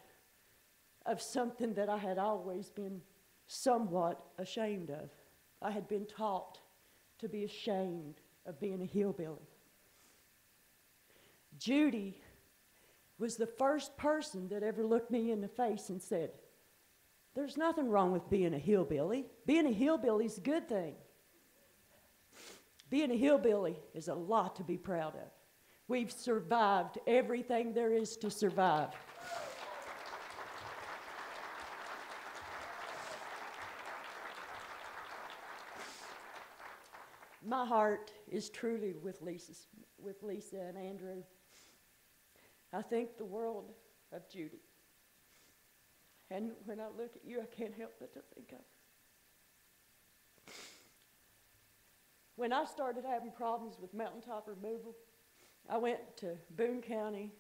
of something that I had always been somewhat ashamed of. I had been taught to be ashamed of being a hillbilly. Judy was the first person that ever looked me in the face and said, "There's nothing wrong with being a hillbilly. Being a hillbilly is a good thing. Being a hillbilly is a lot to be proud of. We've survived everything there is to survive." My heart is truly with Lisa and Andrew. I think the world of Judy. And when I look at you, I can't help but to think of her. When I started having problems with mountaintop removal, I went to Boone County,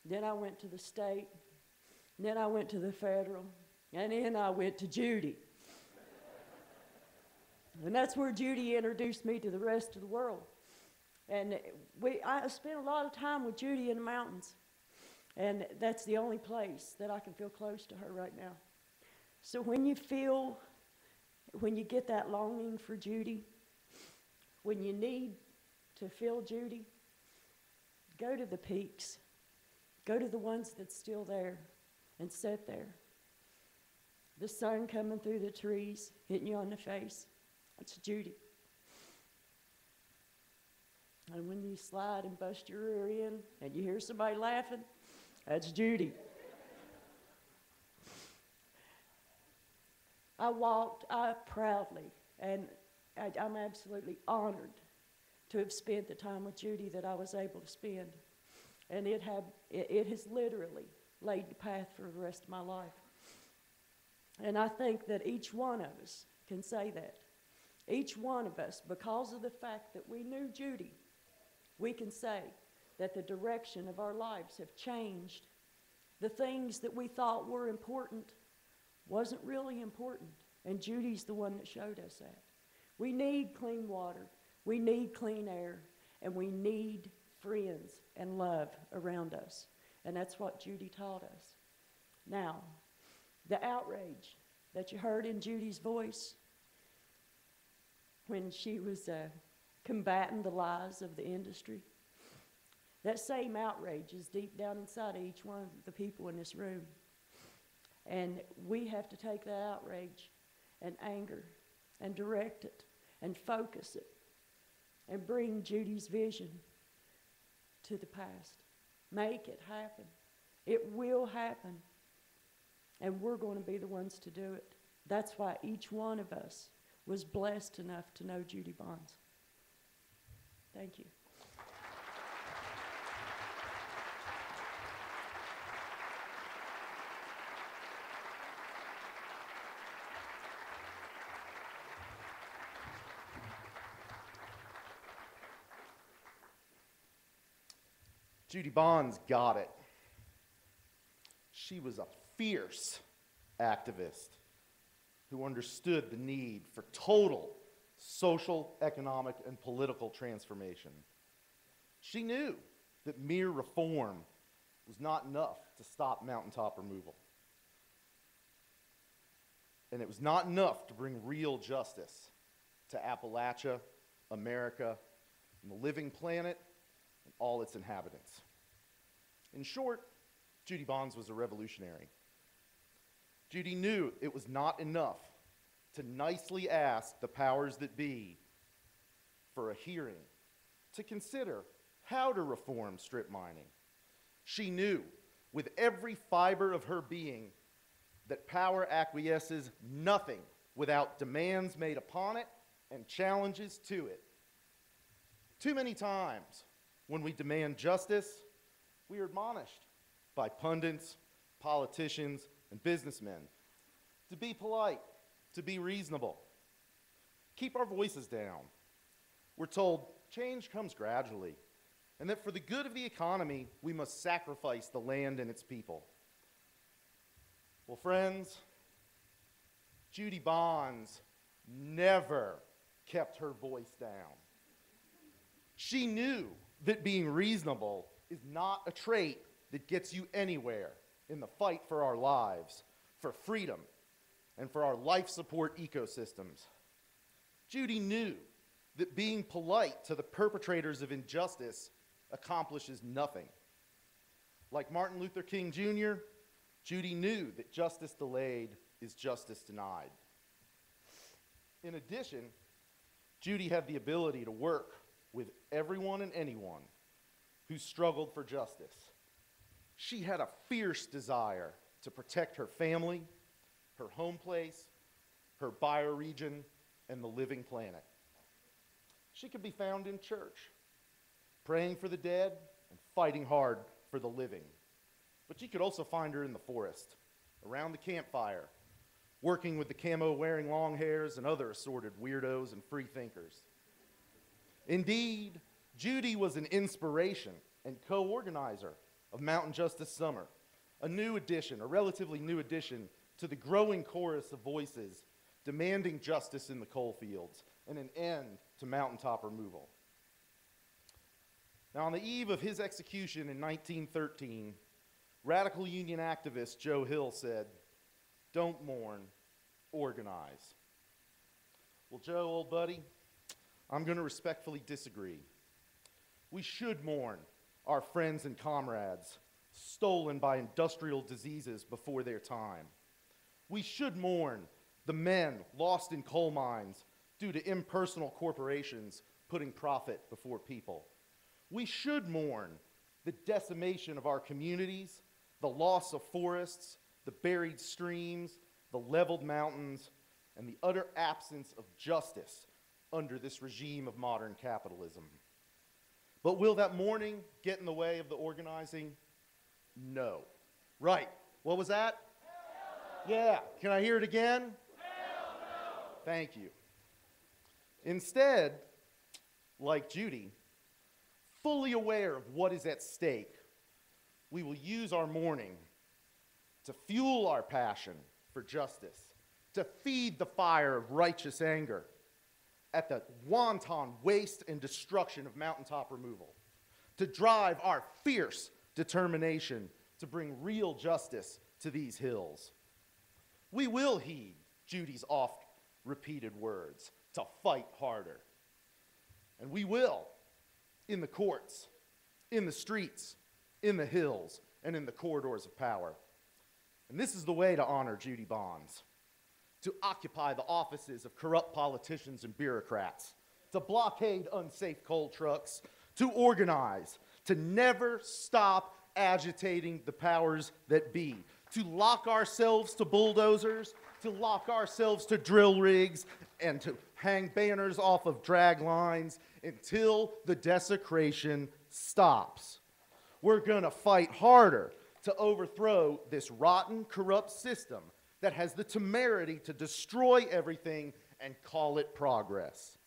then I went to the state, then I went to the federal, and then I went to Judy. And that's where Judy introduced me to the rest of the world. And I spent a lot of time with Judy in the mountains. And that's the only place that I can feel close to her right now. So when you get that longing for Judy, when you need to feel Judy, go to the peaks. Go to the ones that's still there and sit there. The sun coming through the trees, hitting you on the face. That's Judy. And when you slide and bust your rear end and you hear somebody laughing, that's Judy. I walked proudly, and I'm absolutely honored to have spent the time with Judy that I was able to spend. And it has literally laid the path for the rest of my life. And I think that each one of us can say that. Each one of us, because of the fact that we knew Judy, we can say that the direction of our lives have changed. The things that we thought were important wasn't really important, and Judy's the one that showed us that. We need clean water, we need clean air, and we need friends and love around us. And that's what Judy taught us. Now, the outrage that you heard in Judy's voice when she was combating the lies of the industry, That same outrage is deep down inside of each one of the people in this room. And we have to take that outrage and anger and direct it and focus it and bring Judy's vision to the past. Make it happen. It will happen. And we're going to be the ones to do it. That's why each one of us was blessed enough to know Judy Bonds. Thank you. Judy Bonds got it. She was a fierce activist who understood the need for total social, economic, and political transformation. She knew that mere reform was not enough to stop mountaintop removal. And it was not enough to bring real justice to Appalachia, America, and the living planet, and all its inhabitants. In short, Judy Bonds was a revolutionary. Judy knew it was not enough to nicely ask the powers that be for a hearing to consider how to reform strip mining. She knew with every fiber of her being that power acquiesces nothing without demands made upon it and challenges to it. Too many times, when we demand justice, we are admonished by pundits, politicians, and businessmen to be polite, to be reasonable. Keep our voices down. We're told change comes gradually, and that for the good of the economy, we must sacrifice the land and its people. Well, friends, Judy Bonds never kept her voice down. She knew that being reasonable is not a trait that gets you anywhere in the fight for our lives, for freedom, and for our life support ecosystems. Judy knew that being polite to the perpetrators of injustice accomplishes nothing. Like Martin Luther King Jr., Judy knew that justice delayed is justice denied. In addition, Judy had the ability to work with everyone and anyone who struggled for justice. She had a fierce desire to protect her family, her home place, her bioregion, and the living planet. She could be found in church, praying for the dead and fighting hard for the living. But you could also find her in the forest, around the campfire, working with the camo-wearing long hairs and other assorted weirdos and free thinkers. Indeed, Judy was an inspiration and co-organizer of Mountain Justice Summer, a relatively new addition to the growing chorus of voices demanding justice in the coal fields and an end to mountaintop removal. Now, on the eve of his execution in 1913, radical union activist Joe Hill said, "Don't mourn, organize." Well, Joe, old buddy, I'm going to respectfully disagree. We should mourn our friends and comrades stolen by industrial diseases before their time. We should mourn the men lost in coal mines due to impersonal corporations putting profit before people. We should mourn the decimation of our communities, the loss of forests, the buried streams, the leveled mountains, and the utter absence of justice under this regime of modern capitalism. But will that mourning get in the way of the organizing? No. Right. What was that? Yeah. Can I hear it again? Thank you. Instead, like Judy, fully aware of what is at stake, we will use our mourning to fuel our passion for justice, to feed the fire of righteous anger at the wanton waste and destruction of mountaintop removal, to drive our fierce determination to bring real justice to these hills. We will heed Judy's oft-repeated words to fight harder. And we will, in the courts, in the streets, in the hills, and in the corridors of power. And this is the way to honor Judy Bonds: to occupy the offices of corrupt politicians and bureaucrats, to blockade unsafe coal trucks, to organize, to never stop agitating the powers that be, to lock ourselves to bulldozers, to lock ourselves to drill rigs, and to hang banners off of drag lines until the desecration stops. We're going to fight harder to overthrow this rotten, corrupt system that has the temerity to destroy everything and call it progress.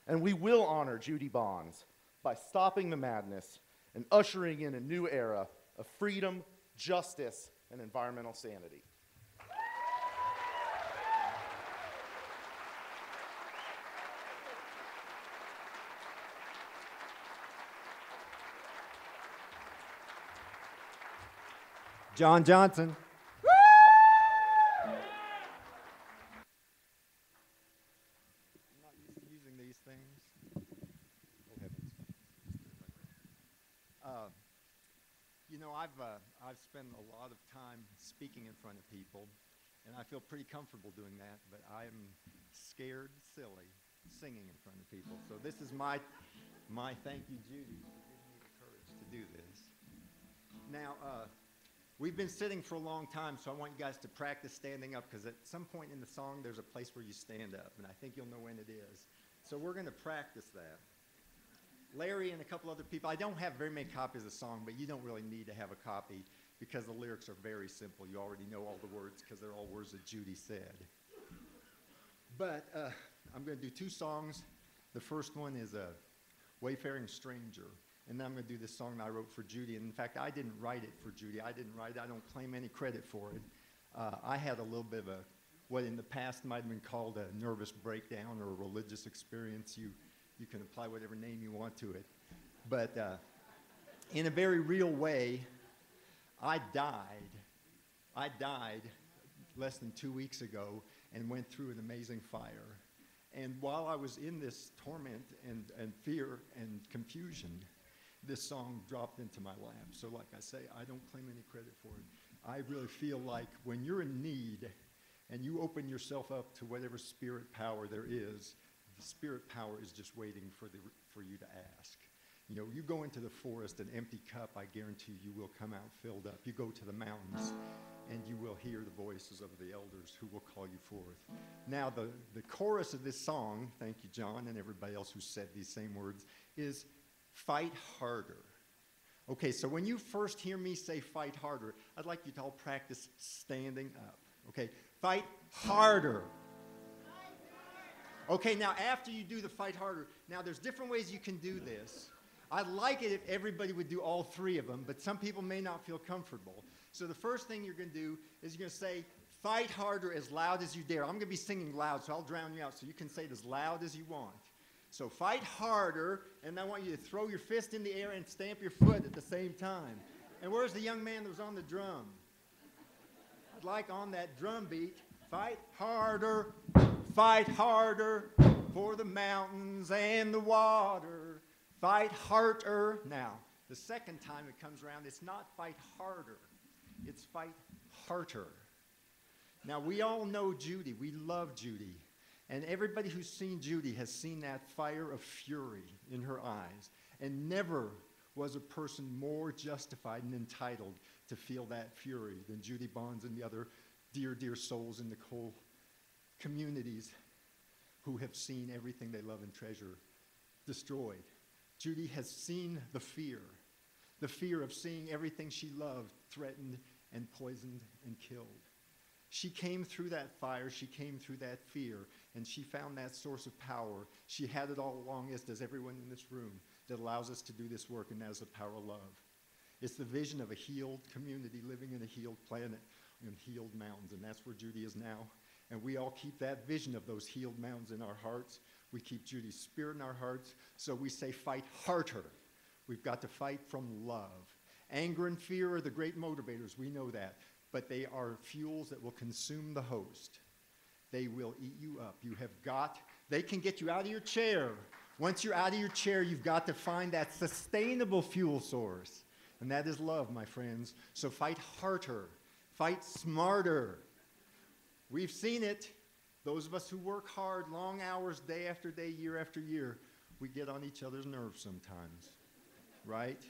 And we will honor Judy Bonds by stopping the madness and ushering in a new era of freedom, justice, and environmental sanity. John Johnson. I'm not used to using these things. Oh, heavens. You know, I've spent a lot of time speaking in front of people, and I feel pretty comfortable doing that, but I'm scared silly singing in front of people. So this is my thank you, Judy, for giving me the courage to do this. Now, we've been sitting for a long time, so I want you guys to practice standing up, because at some point in the song, there's a place where you stand up, and I think you'll know when it is. So we're going to practice that. Larry and a couple other people, I don't have very many copies of the song, but you don't really need to have a copy because the lyrics are very simple. You already know all the words because they're all words that Judy said. But I'm going to do two songs. The first one is a Wayfaring Stranger. And then I'm going to do this song that I wrote for Judy. And in fact, I didn't write it for Judy. I didn't write it. I don't claim any credit for it. I had a little bit of what in the past might have been called a nervous breakdown or a religious experience. You can apply whatever name you want to it. But in a very real way, I died less than 2 weeks ago and went through an amazing fire. And while I was in this torment and fear and confusion, this song dropped into my lap. So like I say, I don't claim any credit for it. I really feel like when you're in need and you open yourself up to whatever spirit power there is, the spirit power is just waiting for you to ask. You know, you go into the forest, an empty cup, I guarantee you will come out filled up. You go to the mountains, and you will hear the voices of the elders who will call you forth. Now, the chorus of this song, thank you, John, and everybody else who said these same words, is fight harder. Okay, so when you first hear me say fight harder, I'd like you to all practice standing up. Okay, fight harder. Okay, now after you do the fight harder, now there's different ways you can do this. I'd like it if everybody would do all three of them, but some people may not feel comfortable. So the first thing you're going to do is you're going to say, fight harder as loud as you dare. I'm going to be singing loud, so I'll drown you out, so you can say it as loud as you want. So fight harder, and I want you to throw your fist in the air and stamp your foot at the same time. And where's the young man that was on the drum? I'd like on that drum beat, fight harder for the mountains and the water. Fight harder. Now, the second time it comes around, it's not fight harder. It's fight harder. Now, we all know Judy. We love Judy. And everybody who's seen Judy has seen that fire of fury in her eyes. And never was a person more justified and entitled to feel that fury than Judy Bonds and the other dear, dear souls in the coal communities who have seen everything they love and treasure destroyed. Judy has seen the fear of seeing everything she loved threatened and poisoned and killed. She came through that fire, she came through that fear, and she found that source of power. She had it all along, as does everyone in this room, that allows us to do this work, and that is the power of love. It's the vision of a healed community living in a healed planet and healed mountains, and that's where Judy is now. And we all keep that vision of those healed mountains in our hearts. We keep Judy's spirit in our hearts, so we say fight harder. We've got to fight from love. Anger and fear are the great motivators, we know that, but they are fuels that will consume the host. They will eat you up. They can get you out of your chair Once you're out of your chair, you've got to find that sustainable fuel source. And that is love, my friends. So fight harder. Fight smarter. We've seen it. Those of us who work hard, long hours, day after day, year after year, we get on each other's nerves sometimes, right?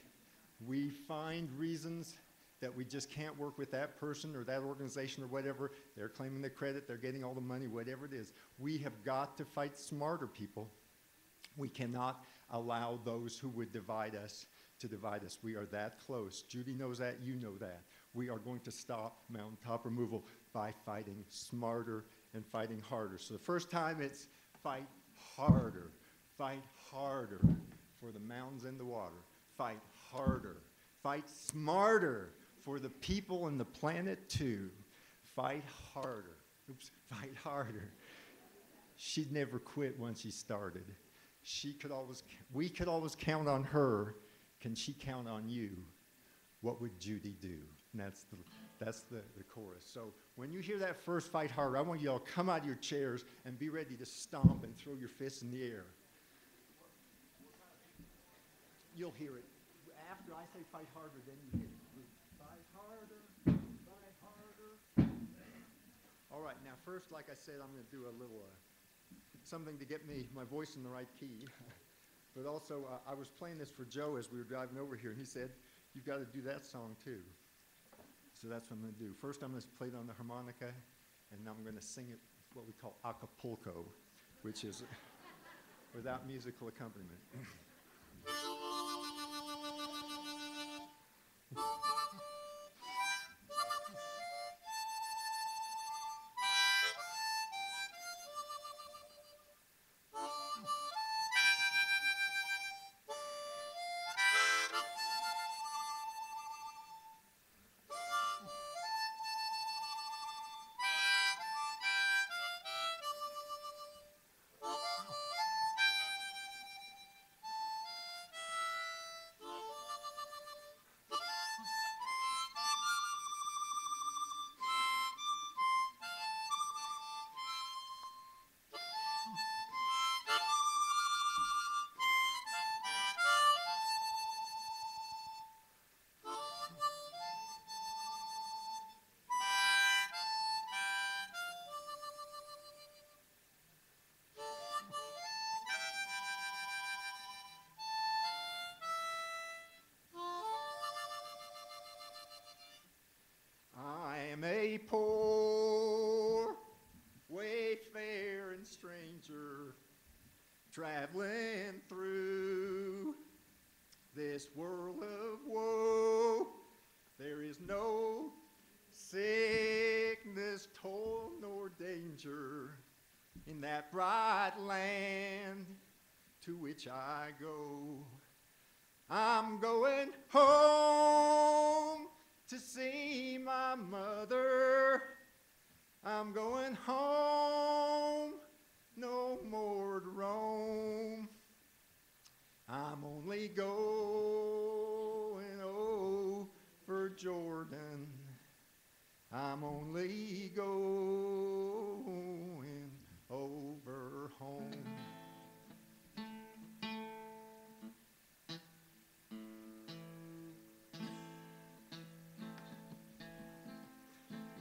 We find reasons that we just can't work with that person or that organization or whatever. They're claiming the credit, they're getting all the money, whatever it is. We have got to fight smarter, people. We cannot allow those who would divide us to divide us. We are that close. Judy knows that, you know that. We are going to stop mountaintop removal by fighting smarter and fighting harder. So the first time it's fight harder for the mountains and the water. Fight harder, fight smarter for the people and the planet too. Fight harder, fight harder. She'd never quit once she started. We could always count on her. Can she count on you? What would Judy do? And that's the chorus. So when you hear that first fight harder, I want you all to come out of your chairs and be ready to stomp and throw your fists in the air. You'll hear it. After I say fight harder, then you hit it. Fight harder, fight harder. All right, now first, like I said, I'm going to do a little something to get my voice in the right key. But also, I was playing this for Joe as we were driving over here, and he said, you've got to do that song too. So that's what I'm going to do. First, I'm going to play it on the harmonica, and I'm going to sing it what we call acapulco, which is without musical accompaniment. A poor wayfaring stranger traveling through this world of woe. There is no sickness, toil, nor danger in that bright land to which I go. I'm going home to see my mother. I'm going home, no more to roam. I'm only going over Jordan. I'm only going over home.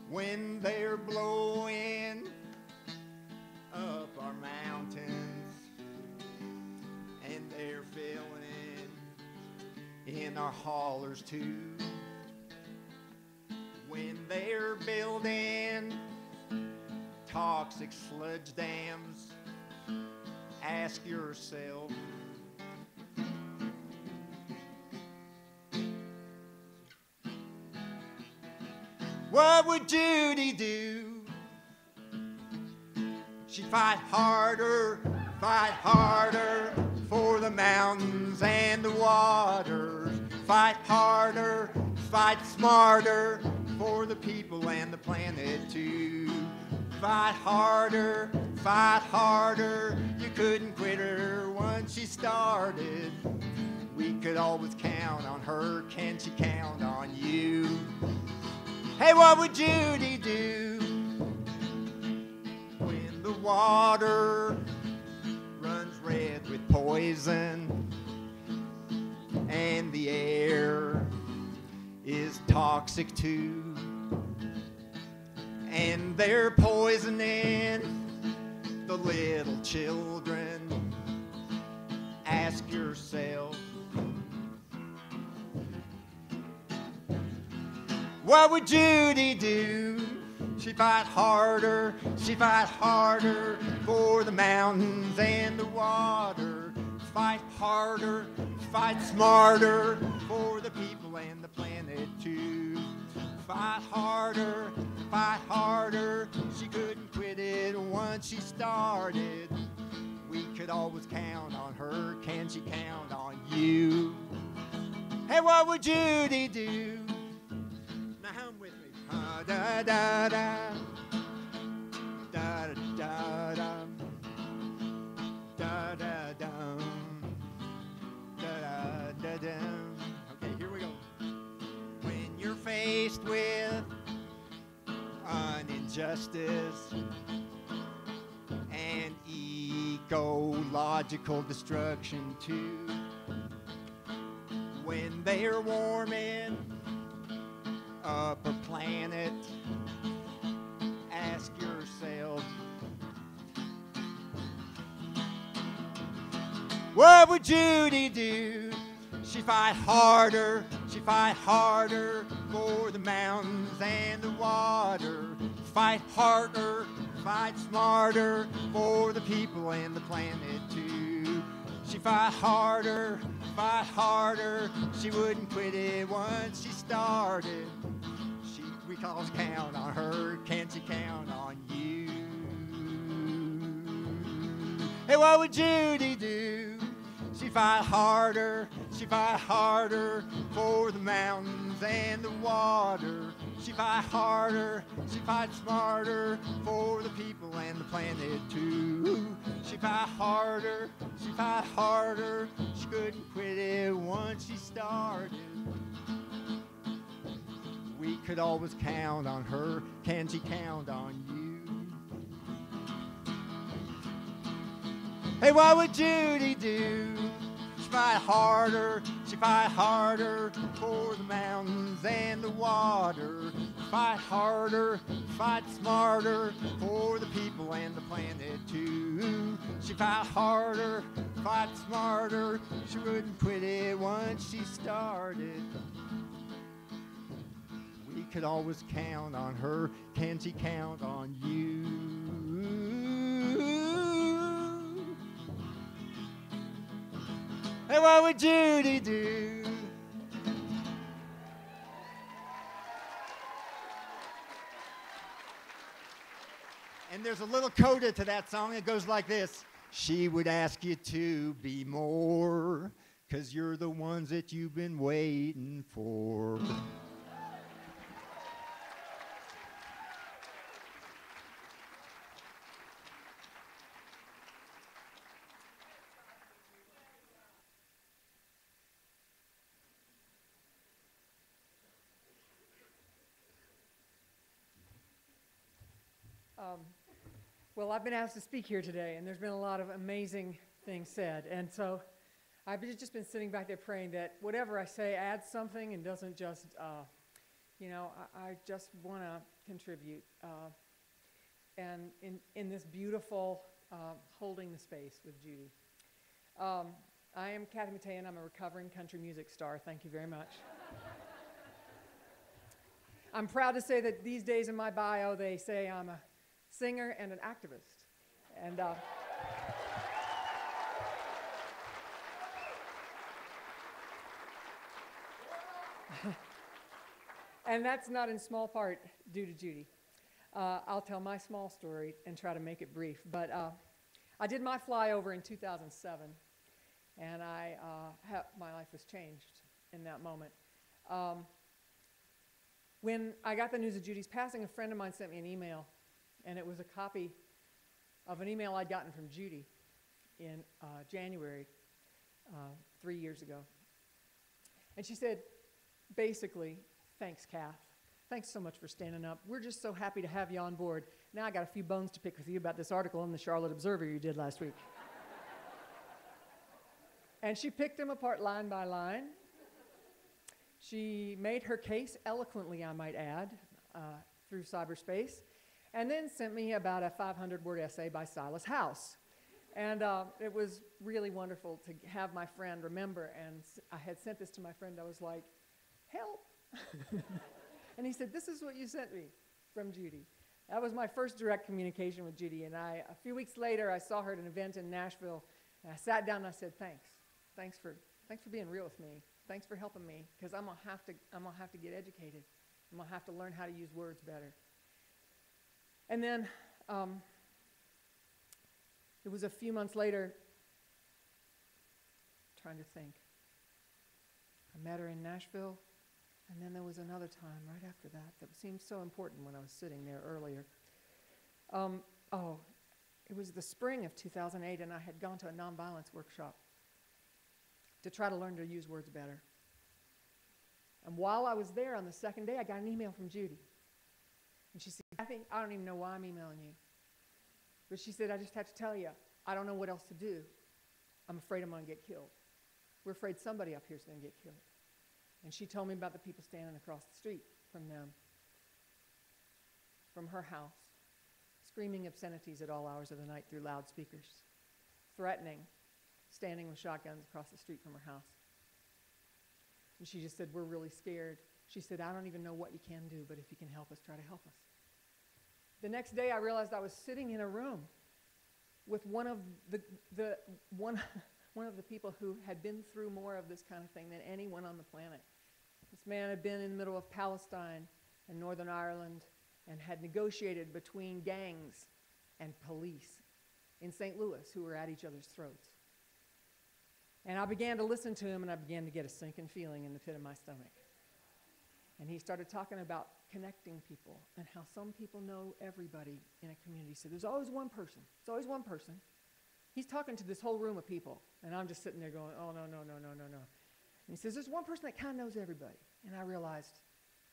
When they're blowing up our mountains and they're filling in our hollers too. When they're building toxic sludge dams, ask yourself, what would Judy do? She'd fight harder for the mountains and the waters. Fight harder, fight smarter for the people and the planet too. Fight harder, you couldn't quit her once she started. We could always count on her, can she count on you? Hey, what would Judy do when the water runs red with poison? poison, and the air is toxic too. And they're poisoning the little children. Ask yourself, what would Judy do? She'd fight harder for the mountains and the water. Fight harder, fight smarter for the people and the planet too. Fight harder, she couldn't quit it once she started. We could always count on her, can she count on you? Hey, what would Judy do? Now hum with me. Da da da da da da da da da da da da. Okay, here we go. When you're faced with an injustice and ecological destruction too, when they're warming up a planet, ask yourself, what would Judy do? She'd fight harder for the mountains and the water. Fight harder, fight smarter for the people and the planet too. She'd fight harder, she wouldn't quit it once she started. We can always count on her, can't she count on you? Hey, what would Judy do? She'd fight harder for the mountains and the water. She'd fight harder, she'd fight smarter for the people and the planet too. She'd fight harder, she couldn't quit it once she started. We could always count on her, can she count on you? Hey, what would Judy do? She'd fight harder for the mountains and the water. Fight harder, fight smarter for the people and the planet too. She'd fight harder, fight smarter, she wouldn't quit it once she started. We could always count on her, can she count on you? Hey, what would Judy do? And there's a little coda to that song. It goes like this. She would ask you to be more, 'cause you're the ones that you've been waiting for. Well, I've been asked to speak here today, and there's been a lot of amazing things said. And so I've just been sitting back there praying that whatever I say adds something and doesn't just, I just want to contribute. And in this beautiful holding the space with Judy. I am Kathy Matei, and I'm a recovering country music star. Thank you very much. I'm proud to say that these days in my bio, they say I'm a singer and an activist. And and that's not in small part due to Judy. I'll tell my small story and try to make it brief. But I did my flyover in 2007, and my life was changed in that moment. When I got the news of Judy's passing, a friend of mine sent me an email, and it was a copy of an email I'd gotten from Judy in January 3 years ago. And she said, basically, thanks, Kath. Thanks so much for standing up. We're just so happy to have you on board. Now I got a few bones to pick with you about this article in the Charlotte Observer you did last week. And she picked them apart line by line. She made her case eloquently, I might add, through cyberspace, and then sent me about a 500-word essay by Silas House. And it was really wonderful to have my friend remember, and I had sent this to my friend. I was like, help. And he said, this is what you sent me from Judy. That was my first direct communication with Judy, and a few weeks later, I saw her at an event in Nashville, and I sat down and I said, thanks for being real with me. Thanks for helping me, because I'm gonna have to get educated. I'm gonna have to learn how to use words better. And then it was a few months later, trying to think. I met her in Nashville, and then there was another time right after that seemed so important when I was sitting there earlier. It was the spring of 2008, and I had gone to a nonviolence workshop to try to learn to use words better. And while I was there on the second day, I got an email from Judy. And she said, Kathy, I don't even know why I'm emailing you. But she said, I just have to tell you, I don't know what else to do. I'm afraid I'm going to get killed. We're afraid somebody up here is going to get killed. And she told me about the people standing across the street from them, from her house, screaming obscenities at all hours of the night through loudspeakers, threatening, standing with shotguns across the street from her house. And she just said, we're really scared. She said, I don't even know what you can do, but if you can help us, try to help us. The next day, I realized I was sitting in a room with one of the people who had been through more of this kind of thing than anyone on the planet. This man had been in the middle of Palestine and Northern Ireland and had negotiated between gangs and police in St. Louis who were at each other's throats. And I began to listen to him, and I began to get a sinking feeling in the pit of my stomach. And he started talking about connecting people and how some people know everybody in a community. So there's always one person. It's always one person. He's talking to this whole room of people, and I'm just sitting there going, oh, no. And he says, there's one person that kind of knows everybody. And I realized,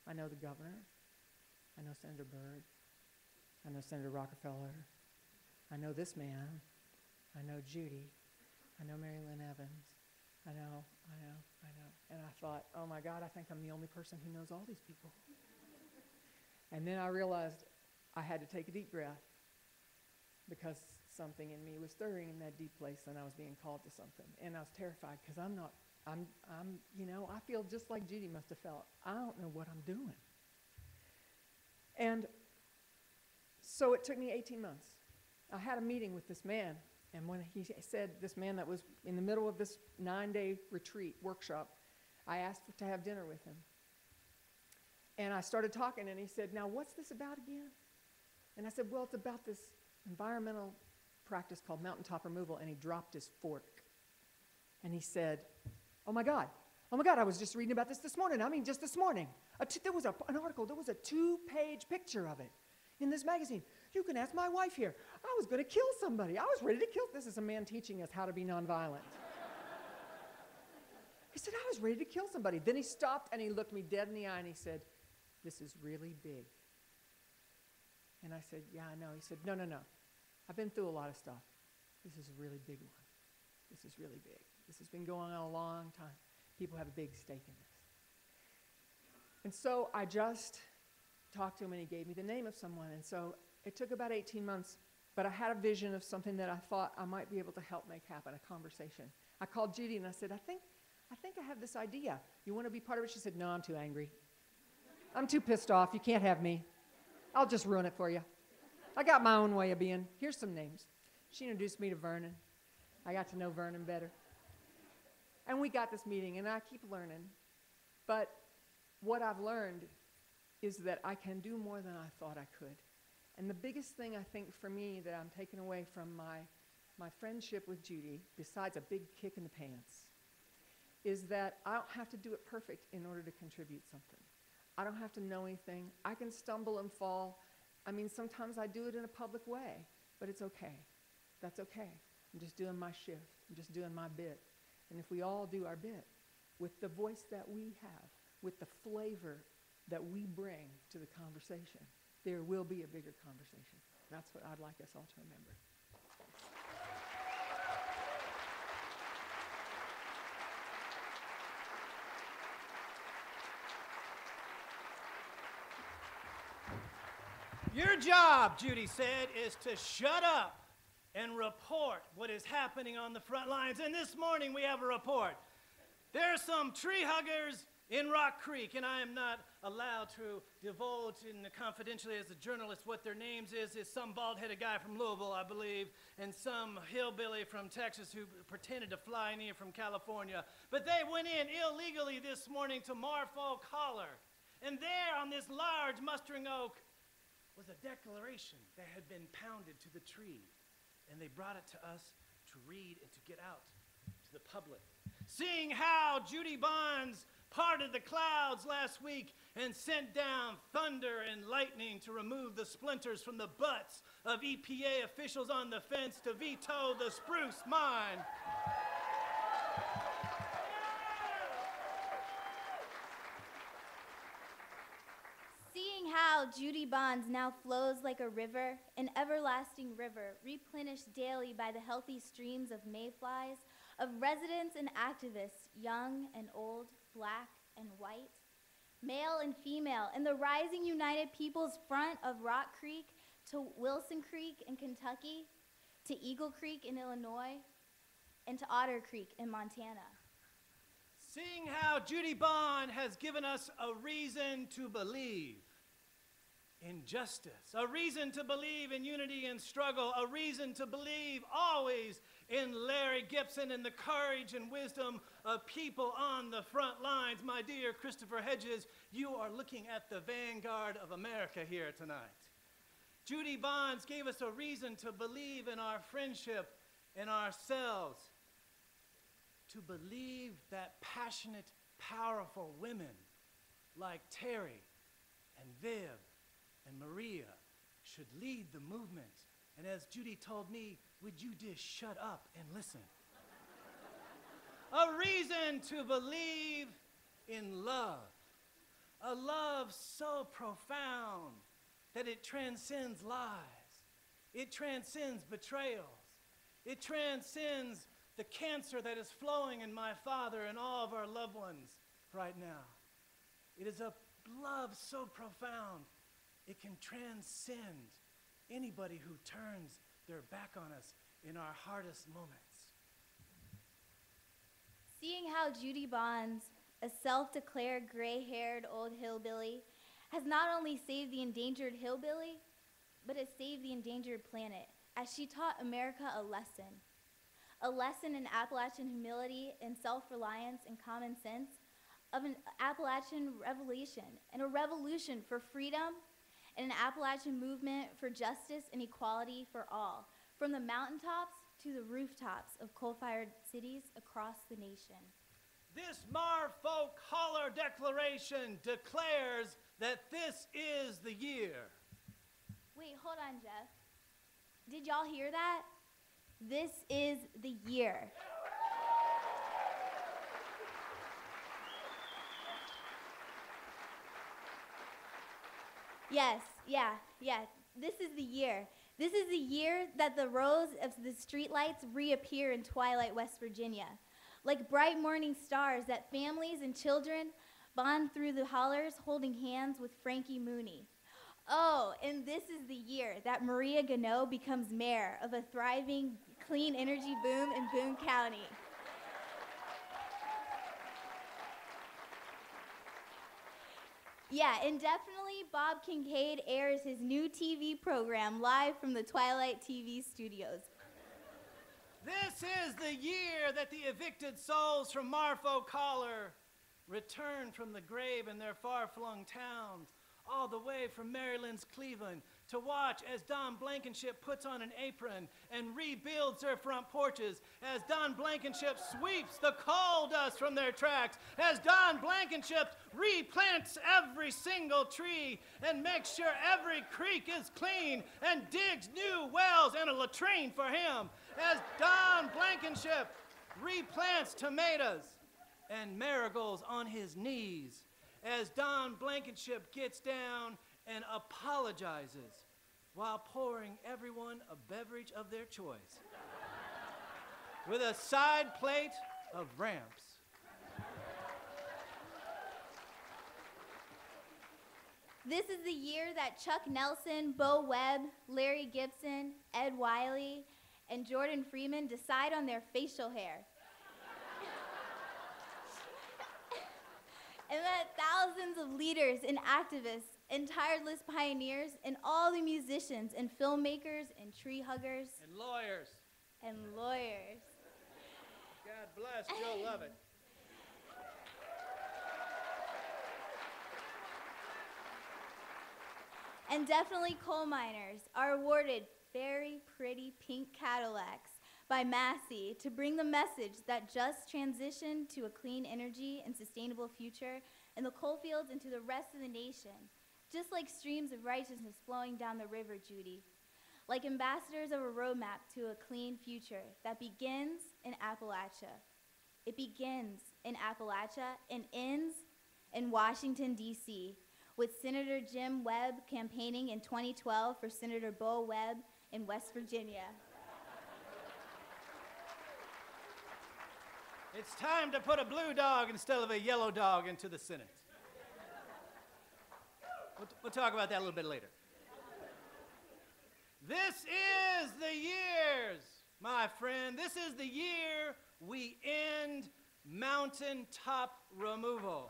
I know the governor. I know Senator Byrd. I know Senator Rockefeller. I know this man. I know Judy. I know Mary Lynn Evans. I know. And I thought, oh my God, I think I'm the only person who knows all these people. And then I realized I had to take a deep breath because something in me was stirring in that deep place, and I was being called to something. And I was terrified because I feel just like Judy must have felt. I don't know what I'm doing. And so it took me 18 months. I had a meeting with this man, and when he said, this man that was in the middle of this 9-day retreat workshop, I asked to have dinner with him. And I started talking, and he said, now what's this about again? And I said, well, it's about this environmental practice called mountaintop removal, and he dropped his fork. And he said, oh my God, I was just reading about this morning. I mean, just this morning. There was an article, there was a 2-page picture of it in this magazine. You can ask my wife here. I was going to kill somebody. I was ready to kill. This is a man teaching us how to be nonviolent. He said, I was ready to kill somebody. Then he stopped and he looked me dead in the eye and he said, this is really big. And I said, yeah, I know. He said, no. I've been through a lot of stuff. This is a really big one. This is really big. This has been going on a long time. People have a big stake in this. And so I just talked to him, and he gave me the name of someone. And so it took about 18 months, but I had a vision of something that I thought I might be able to help make happen, a conversation. I called Judy, and I said, I think I have this idea. You want to be part of it? She said, no, I'm too angry. I'm too pissed off. You can't have me. I'll just ruin it for you. I got my own way of being. Here's some names. She introduced me to Vernon. I got to know Vernon better. And we got this meeting, and I keep learning. But what I've learned is that I can do more than I thought I could. And the biggest thing I think for me that I'm taking away from my friendship with Judy, besides a big kick in the pants, is that I don't have to do it perfect in order to contribute something. I don't have to know anything. I can stumble and fall. I mean, sometimes I do it in a public way, but it's okay. That's okay. I'm just doing my shift. I'm just doing my bit. And if we all do our bit with the voice that we have, with the flavor that we bring to the conversation, there will be a bigger conversation. That's what I'd like us all to remember. Your job, Judy said, is to shut up and report what is happening on the front lines. And this morning we have a report. There are some tree huggers in Rock Creek, and I am not allowed to divulge confidentially as a journalist what their names is some bald-headed guy from Louisville, I believe, and some hillbilly from Texas who pretended to fly in here from California. But they went in illegally this morning to Marfo Collar, and there on this large mustering oak was a declaration that had been pounded to the tree, and they brought it to us to read and to get out to the public. Seeing how Judy Bonds parted the clouds last week and sent down thunder and lightning to remove the splinters from the butts of EPA officials on the fence to veto the spruce mine. Seeing how Judy Bonds now flows like a river, an everlasting river, replenished daily by the healthy streams of mayflies, of residents and activists, young and old, black and white, male and female, in the rising United Peoples Front of Rock Creek to Wilson Creek in Kentucky, to Eagle Creek in Illinois, and to Otter Creek in Montana. Seeing how Judy Bond has given us a reason to believe in justice, a reason to believe in unity and struggle, a reason to believe always in Larry Gibson and the courage and wisdom of people on the front lines. My dear Christopher Hedges, you are looking at the vanguard of America here tonight. Judy Bonds gave us a reason to believe in our friendship and ourselves, to believe that passionate, powerful women like Terry and Viv and Maria should lead the movement. And as Judy told me, would you just shut up and listen? A reason to believe in love. A love so profound that it transcends lies. It transcends betrayals. It transcends the cancer that is flowing in my father and all of our loved ones right now. It is a love so profound, it can transcend anybody who turns their back on us in our hardest moments. Seeing how Judy Bonds, a self-declared gray-haired old hillbilly, has not only saved the endangered hillbilly, but has saved the endangered planet, as she taught America a lesson in Appalachian humility and self-reliance and common sense, of an Appalachian revolution, and a revolution for freedom, and an Appalachian movement for justice and equality for all, from the mountaintops to the rooftops of coal-fired cities across the nation. This Marfo Collar Declaration declares that this is the year. Wait, hold on, Jeff. Did y'all hear that? This is the year. Yes, yeah. This is the year. This is the year that the rows of the streetlights reappear in Twilight, West Virginia. Like bright morning stars that families and children bond through the hollers holding hands with Frankie Mooney. Oh, and this is the year that Maria Gano becomes mayor of a thriving clean energy boom in Boone County. Yeah, and definitely Bob Kincaid airs his new TV program live from the Twilight TV studios. This is the year that the evicted souls from Marfo Collar return from the grave in their far-flung towns, all the way from Maryland's Cleveland, to watch as Don Blankenship puts on an apron and rebuilds their front porches, as Don Blankenship sweeps the coal dust from their tracks, as Don Blankenship replants every single tree and makes sure every creek is clean and digs new wells and a latrine for him, as Don Blankenship replants tomatoes and marigolds on his knees, as Don Blankenship gets down and apologizes while pouring everyone a beverage of their choice with a side plate of ramps. This is the year that Chuck Nelson, Bo Webb, Larry Gibson, Ed Wiley, and Jordan Freeman decide on their facial hair. And that thousands of leaders and activists and tireless pioneers and all the musicians and filmmakers and tree huggers And lawyers. and lawyers. God bless Joe Lovett. And definitely coal miners are awarded very pretty pink Cadillacs by Massey to bring the message that just transition to a clean energy and sustainable future in the coal fields and to the rest of the nation, just like streams of righteousness flowing down the river, Judy, like ambassadors of a roadmap to a clean future that begins in Appalachia. It begins in Appalachia and ends in Washington, D.C., with Senator Jim Webb campaigning in 2012 for Senator Bo Webb in West Virginia. It's time to put a blue dog instead of a yellow dog into the Senate. We'll talk about that a little bit later. This is the years, my friend. This is the year we end mountaintop removal.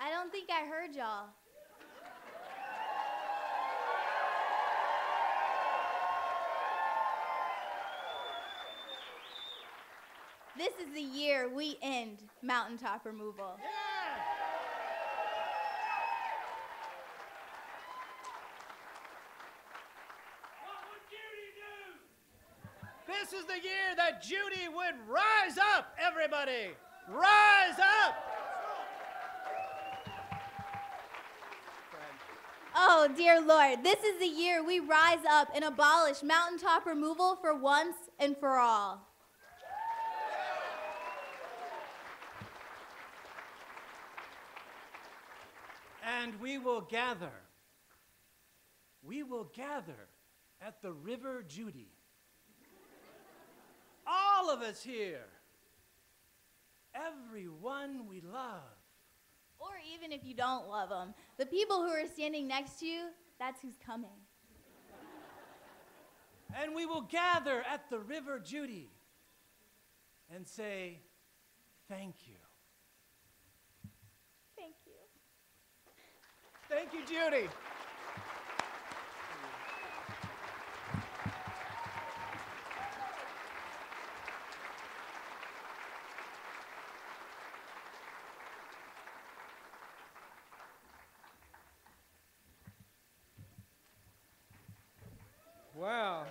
I don't think I heard y'all. This is the year we end mountaintop removal. This is the year that Judy would rise up, everybody. Rise up. Oh, dear Lord, this is the year we rise up and abolish mountaintop removal for once and for all. And we will gather at the River Judy. All of us here, everyone we love. Or even if you don't love them, the people who are standing next to you, that's who's coming. And we will gather at the River Judy and say, thank you. Thank you. Thank you, Judy. Wow.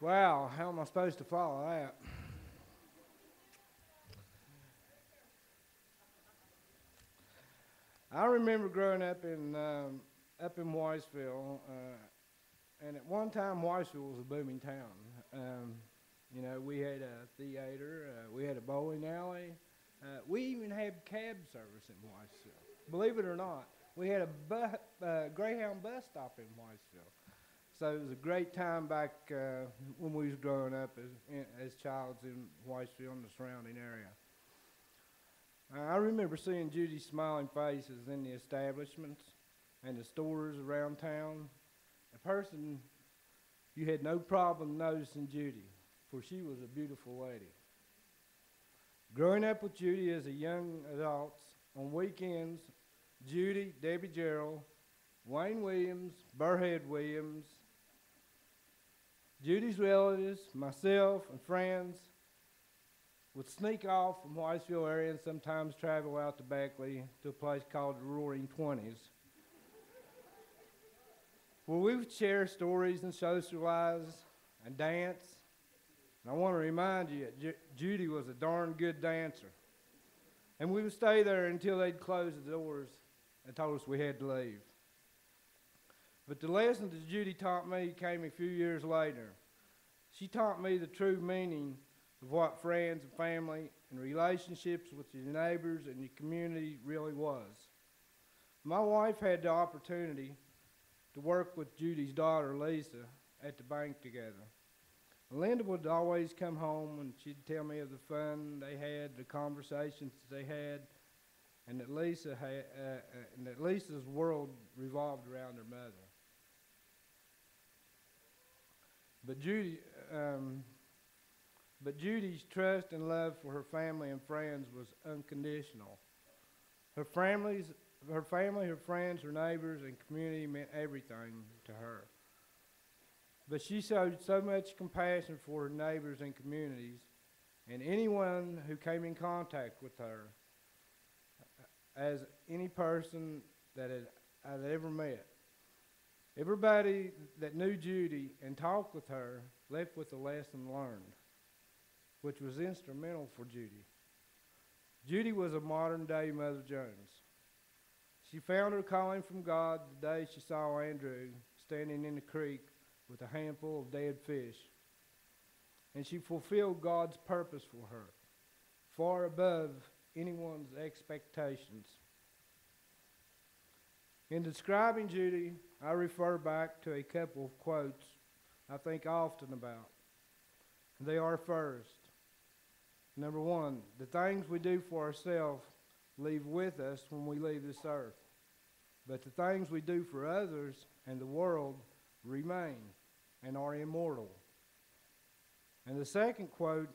Wow, how am I supposed to follow that? I remember growing up in Whitesville, and at one time Whitesville was a booming town. You know, we had a theater, we had a bowling alley, we even had cab service in Whitesville. Believe it or not, we had a Greyhound bus stop in Whitesville. So it was a great time back when we was growing up as childs in Whitesville and the surrounding area. I remember seeing Judy's smiling faces in the establishments and the stores around town. A person you had no problem noticing Judy, for she was a beautiful lady. Growing up with Judy as a young adult, on weekends, Judy, Debbie Gerald, Wayne Williams, Burhead Williams, Judy's relatives, myself, and friends would sneak off from Whitesville area and sometimes travel out to Beckley to a place called the Roaring Twenties, where we would share stories and socialize and dance. And I want to remind you that Judy was a darn good dancer. And we would stay there until they'd close the doors and told us we had to leave. But the lesson that Judy taught me came a few years later. She taught me the true meaning of what friends and family and relationships with your neighbors and your community really was. My wife had the opportunity to work with Judy's daughter, Lisa, at the bank together. Linda would always come home and she'd tell me of the fun they had, the conversations that they had, and that Lisa's world revolved around her mother. But Judy's trust and love for her family and friends was unconditional. Her family, her friends, her neighbors, and community meant everything to her. But she showed so much compassion for her neighbors and communities and anyone who came in contact with her as any person that I'd ever met. Everybody that knew Judy and talked with her left with a lesson learned, which was instrumental for Judy. Judy was a modern-day Mother Jones. She found her calling from God the day she saw Andrew standing in the creek with a handful of dead fish. And she fulfilled God's purpose for her, far above anyone's expectations. In describing Judy, I refer back to a couple of quotes I think often about. They are first, number one, the things we do for ourselves leave with us when we leave this earth. But the things we do for others and the world remain and are immortal. And the second quote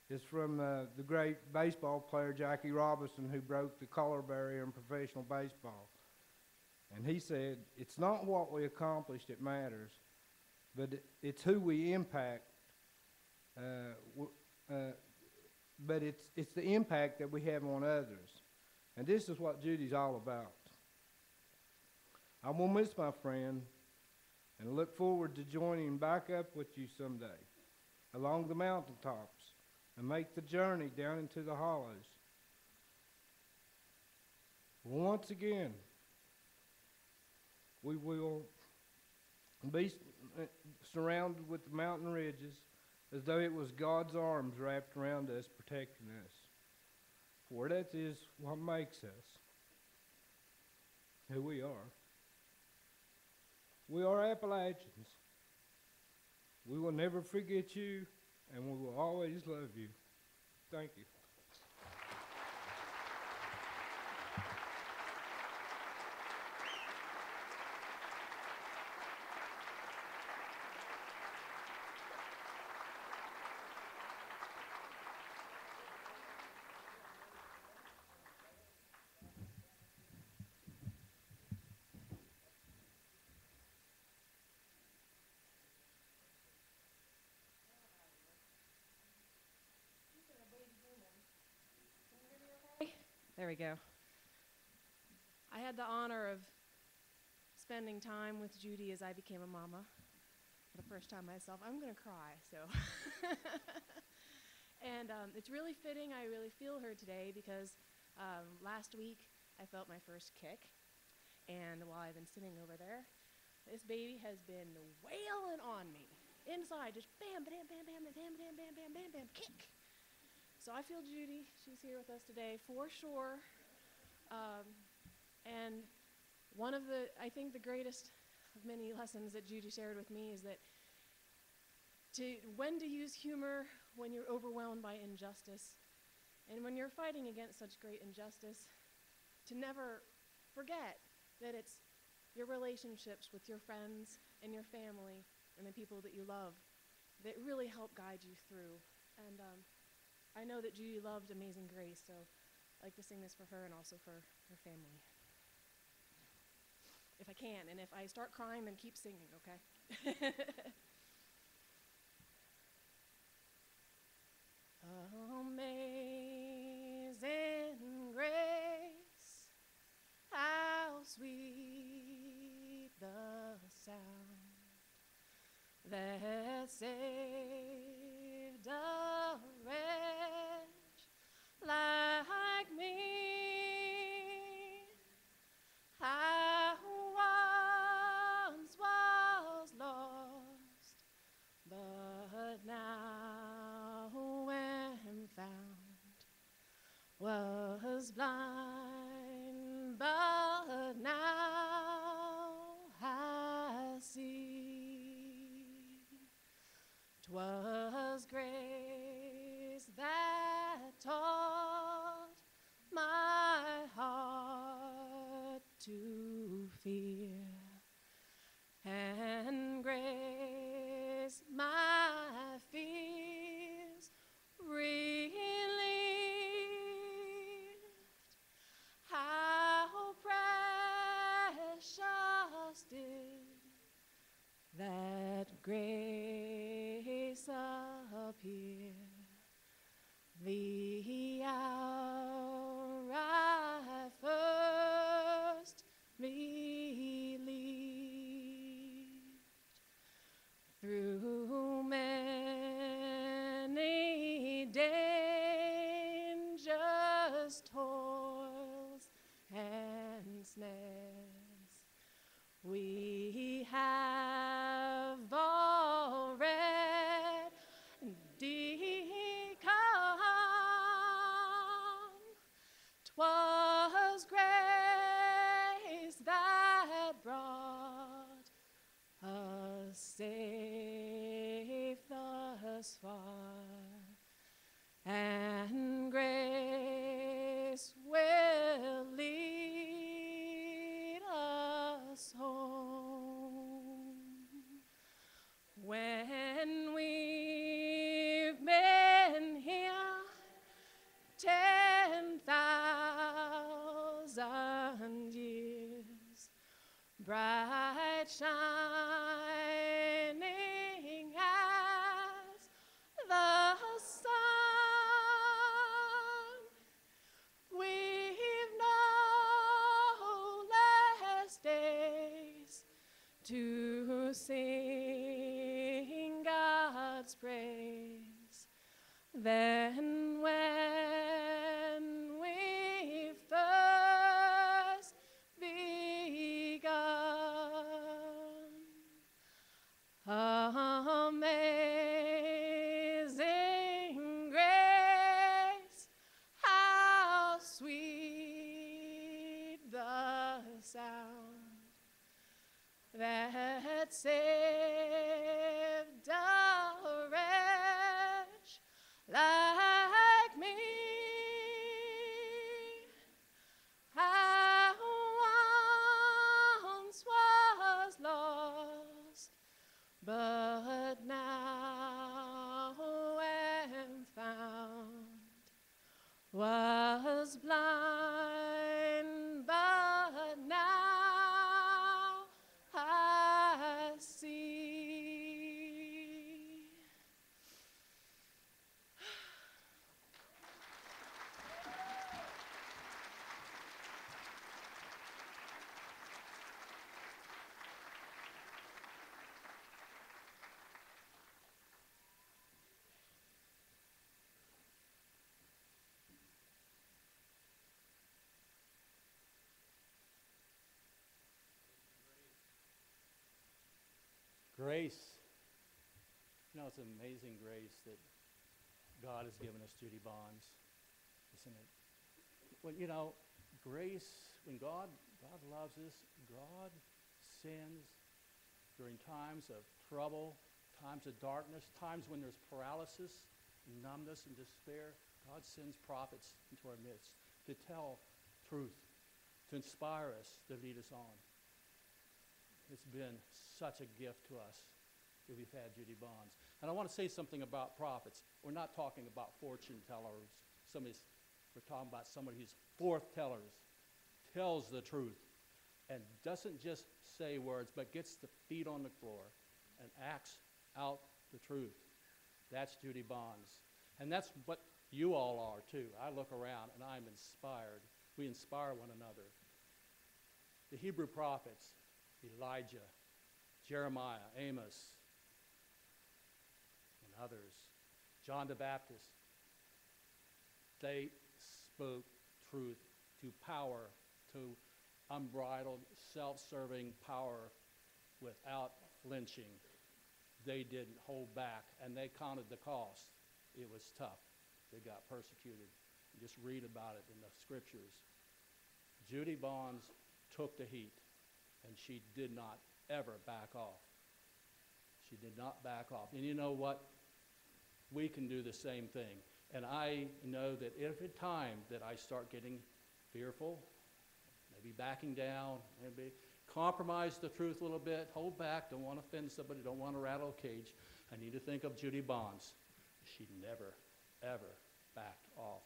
is from the great baseball player Jackie Robinson, who broke the color barrier in professional baseball. And he said, "It's not what we accomplish that matters, but it's who we impact. But it's the impact that we have on others." And this is what Judy's all about. I will miss my friend and look forward to joining back up with you someday along the mountaintops and make the journey down into the hollows. Once again, we will be surrounded with the mountain ridges as though it was God's arms wrapped around us, protecting us. For that is what makes us who we are. We are Appalachians. We will never forget you, and we will always love you. Thank you. There we go. I had the honor of spending time with Judy as I became a mama for the first time myself. I'm going to cry, so. And it's really fitting. I really feel her today because last week I felt my first kick. And while I've been sitting over there, this baby has been wailing on me. Inside, just bam, bam, bam, bam, bam, bam, bam, bam, bam, bam, kick. So I feel Judy. She's here with us today for sure. And one of I think the greatest of many lessons that Judy shared with me is that when to use humor when you're overwhelmed by injustice, and when you're fighting against such great injustice, to never forget that it's your relationships with your friends and your family and the people that you love that really help guide you through. And I know that Judy loved Amazing Grace, so I'd like to sing this for her and also for her family. If I can, and if I start crying, then keep singing, okay? Amazing grace, how sweet the sound that saved a wretch like me. Was blind, but now I see. 'Twas grace that taught my heart to fear, and grace my fears relieved. How precious did that grace appear, the hour I first believed. Through many dangers, toils, and snares, we have already come. 'Twas grace that brought us safe thus far, and grace will lead us home. When we've been here 10,000 years, bright shining as the sun, we've no less days to sing God's praise than when we first begun. Amazing grace, how sweet the sound that saved a wretch like me. I once was lost, but now am found. Was blind, but now I see. Grace. You know, it's amazing grace that God has given us, Judy Bonds, isn't it? When, you know, grace, when God loves us, God sends during times of trouble, times of darkness, times when there's paralysis, numbness, and despair. God sends prophets into our midst to tell truth, to inspire us, to lead us on. It's been such a gift to us that we've had Judy Bonds. And I want to say something about prophets. We're not talking about fortune tellers. We're talking about somebody who's forth tellers, tells the truth, and doesn't just say words, but gets the feet on the floor and acts out the truth. That's Judy Bonds. And that's what you all are, too. I look around, and I'm inspired. We inspire one another. The Hebrew prophets, Elijah, Jeremiah, Amos, and others, John the Baptist, they spoke truth to power, to unbridled, self-serving power without flinching. They didn't hold back, and they counted the cost. It was tough. They got persecuted. Just read about it in the scriptures. Judy Bonds took the heat, and she did not ever back off. She did not back off. And you know what? We can do the same thing. And I know that every time that I start getting fearful, maybe backing down, maybe compromise the truth a little bit, hold back, don't want to offend somebody, don't want to rattle a cage, I need to think of Judy Bonds. She never, ever backed off.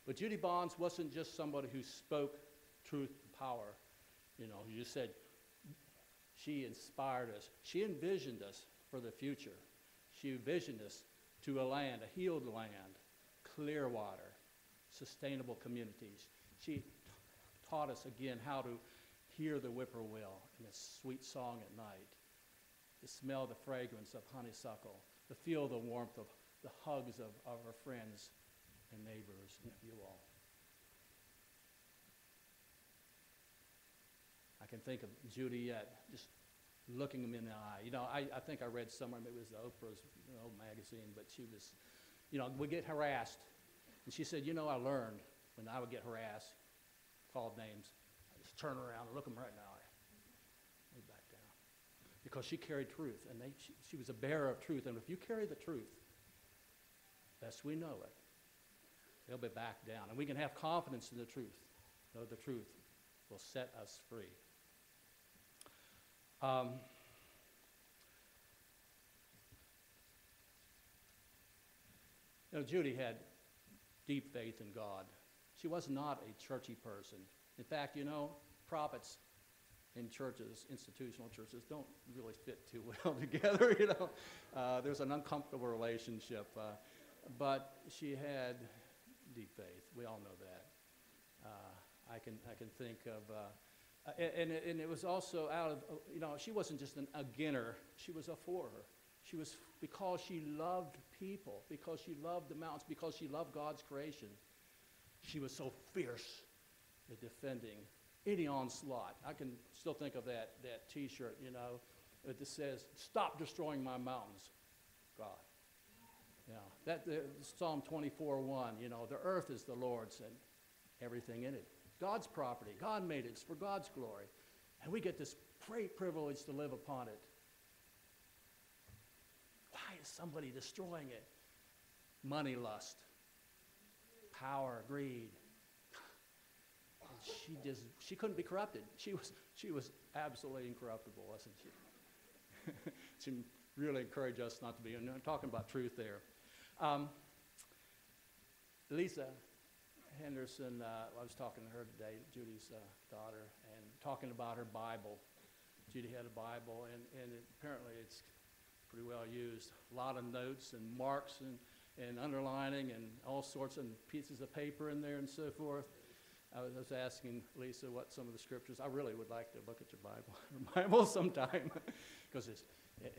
But Judy Bonds wasn't just somebody who spoke truth to power. You know, you said she inspired us. She envisioned us for the future. She envisioned us to a land, a healed land, clear water, sustainable communities. She taught us again how to hear the whippoorwill in its sweet song at night, to smell the fragrance of honeysuckle, to feel the warmth of the hugs of our friends and neighbors and you all. I can think of Judy yet, just looking them in the eye. You know, I think I read somewhere, maybe it was the Oprah's old magazine, but she was, you know, we get harassed. And she said, you know, I learned when I would get harassed, called names, I just turn around and look them right in the eye. They back down. Because she carried truth, and she was a bearer of truth. And if you carry the truth, best we know it, they'll be back down. And we can have confidence in the truth, though the truth will set us free. You know, Judy had deep faith in God. She was not a churchy person. In fact, you know, prophets in churches, institutional churches, don't really fit too well together, you know. There's an uncomfortable relationship. But she had deep faith. We all know that. I can think of, and it was also out of, you know, she wasn't just a beginner, she was a forer. She was, because she loved people, because she loved the mountains, because she loved God's creation, she was so fierce at defending any onslaught. I can still think of that T-shirt, you know, that says, "Stop destroying my mountains, God." Yeah, that Psalm 24:1, you know, the earth is the Lord's and everything in it. God's property. God made it. It's for God's glory. And we get this great privilege to live upon it. Why is somebody destroying it? Money lust, power, greed. And she couldn't be corrupted. She was absolutely incorruptible, wasn't she? She really encouraged us not to be, and I'm talking about truth there. Lisa Henderson, I was talking to her today, Judy's daughter, and talking about her Bible. Judy had a Bible, and apparently it's pretty well used. A lot of notes and marks and underlining and all sorts of pieces of paper in there and so forth. I was asking Lisa what some of the scriptures, I really would like to look at your Bible sometime, because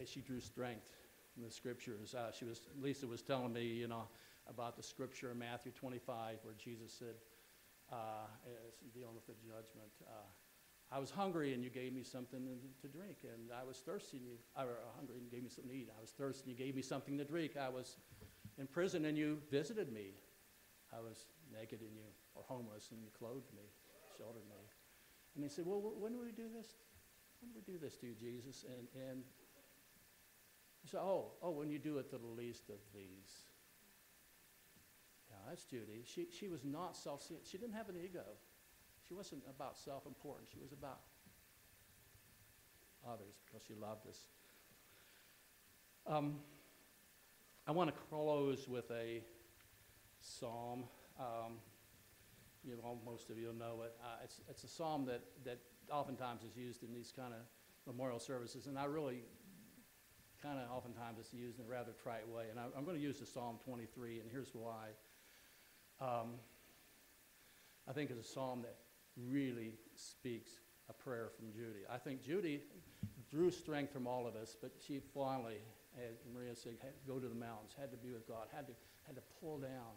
she drew strength from the scriptures. Lisa was telling me, you know, about the scripture in Matthew 25 where Jesus said, dealing with the judgment, I was hungry and you gave me something to drink, and I was thirsty and you were hungry and you gave me something to eat. I was thirsty and you gave me something to drink. I was in prison and you visited me. I was naked and you were homeless and you clothed me, sheltered me. And they said, well, when do we do this? When do we do this to you, Jesus? And he said, oh, when you do it to the least of these. Yeah, that's Judy. She was not self-centered. She didn't have an ego. She wasn't about self-importance. She was about others because she loved us. I want to close with a psalm. You know, most of you know it. It's a psalm that oftentimes is used in these kind of memorial services, and I really kind of oftentimes it's used in a rather trite way. And I'm going to use the Psalm 23, and here's why. I think it's a psalm that really speaks a prayer from Judy. I think Judy drew strength from all of us, but she finally, as Maria said, had to go to the mountains, had to be with God, had to pull down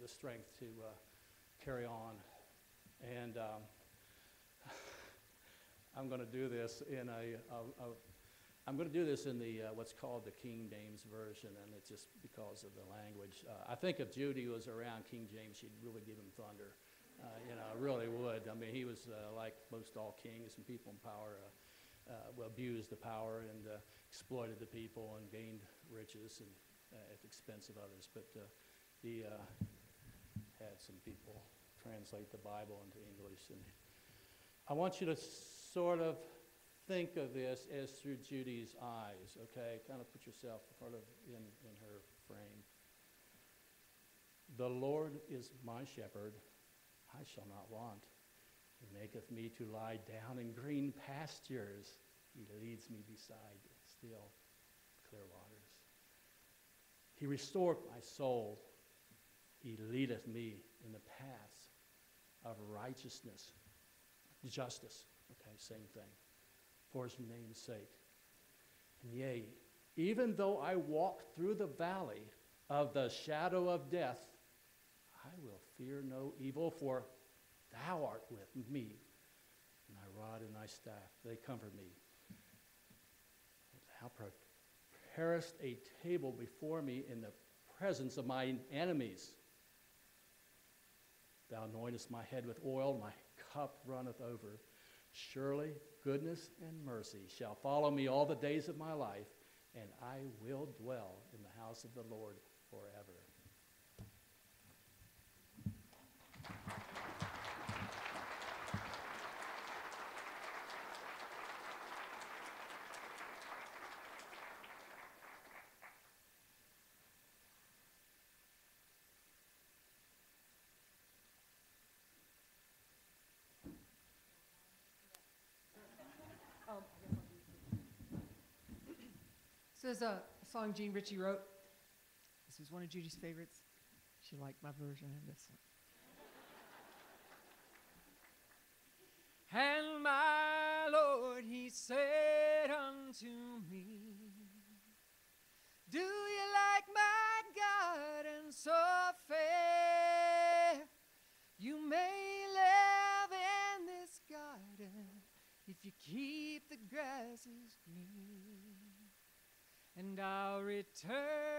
the strength to carry on. And I'm going to do this in I'm going to do this in the what's called the King James Version, and it's just because of the language. I think if Judy was around King James, she'd really give him thunder. You know, really would. I mean, he was like most all kings and people in power, abused the power and exploited the people and gained riches and at the expense of others. But he had some people translate the Bible into English, and I want you to sort of think of this as through Judy's eyes, okay? Kind of put yourself sort of in her frame. The Lord is my shepherd, I shall not want. He maketh me to lie down in green pastures. He leads me beside still clear waters. He restored my soul. He leadeth me in the paths of righteousness, justice, okay, same thing, for his name's sake. And yea, even though I walk through the valley of the shadow of death, I will fear no evil, for thou art with me. And thy rod and thy staff, they comfort me. Thou preparest a table before me in the presence of mine enemies. Thou anointest my head with oil, my cup runneth over. Surely goodness and mercy shall follow me all the days of my life, and I will dwell in the house of the Lord forever. This is a song Gene Ritchie wrote. This was one of Judy's favorites. She liked my version of this one. And my Lord, he said unto me, do you like my garden so fair? You may live in this garden if you keep the grasses green. And I'll return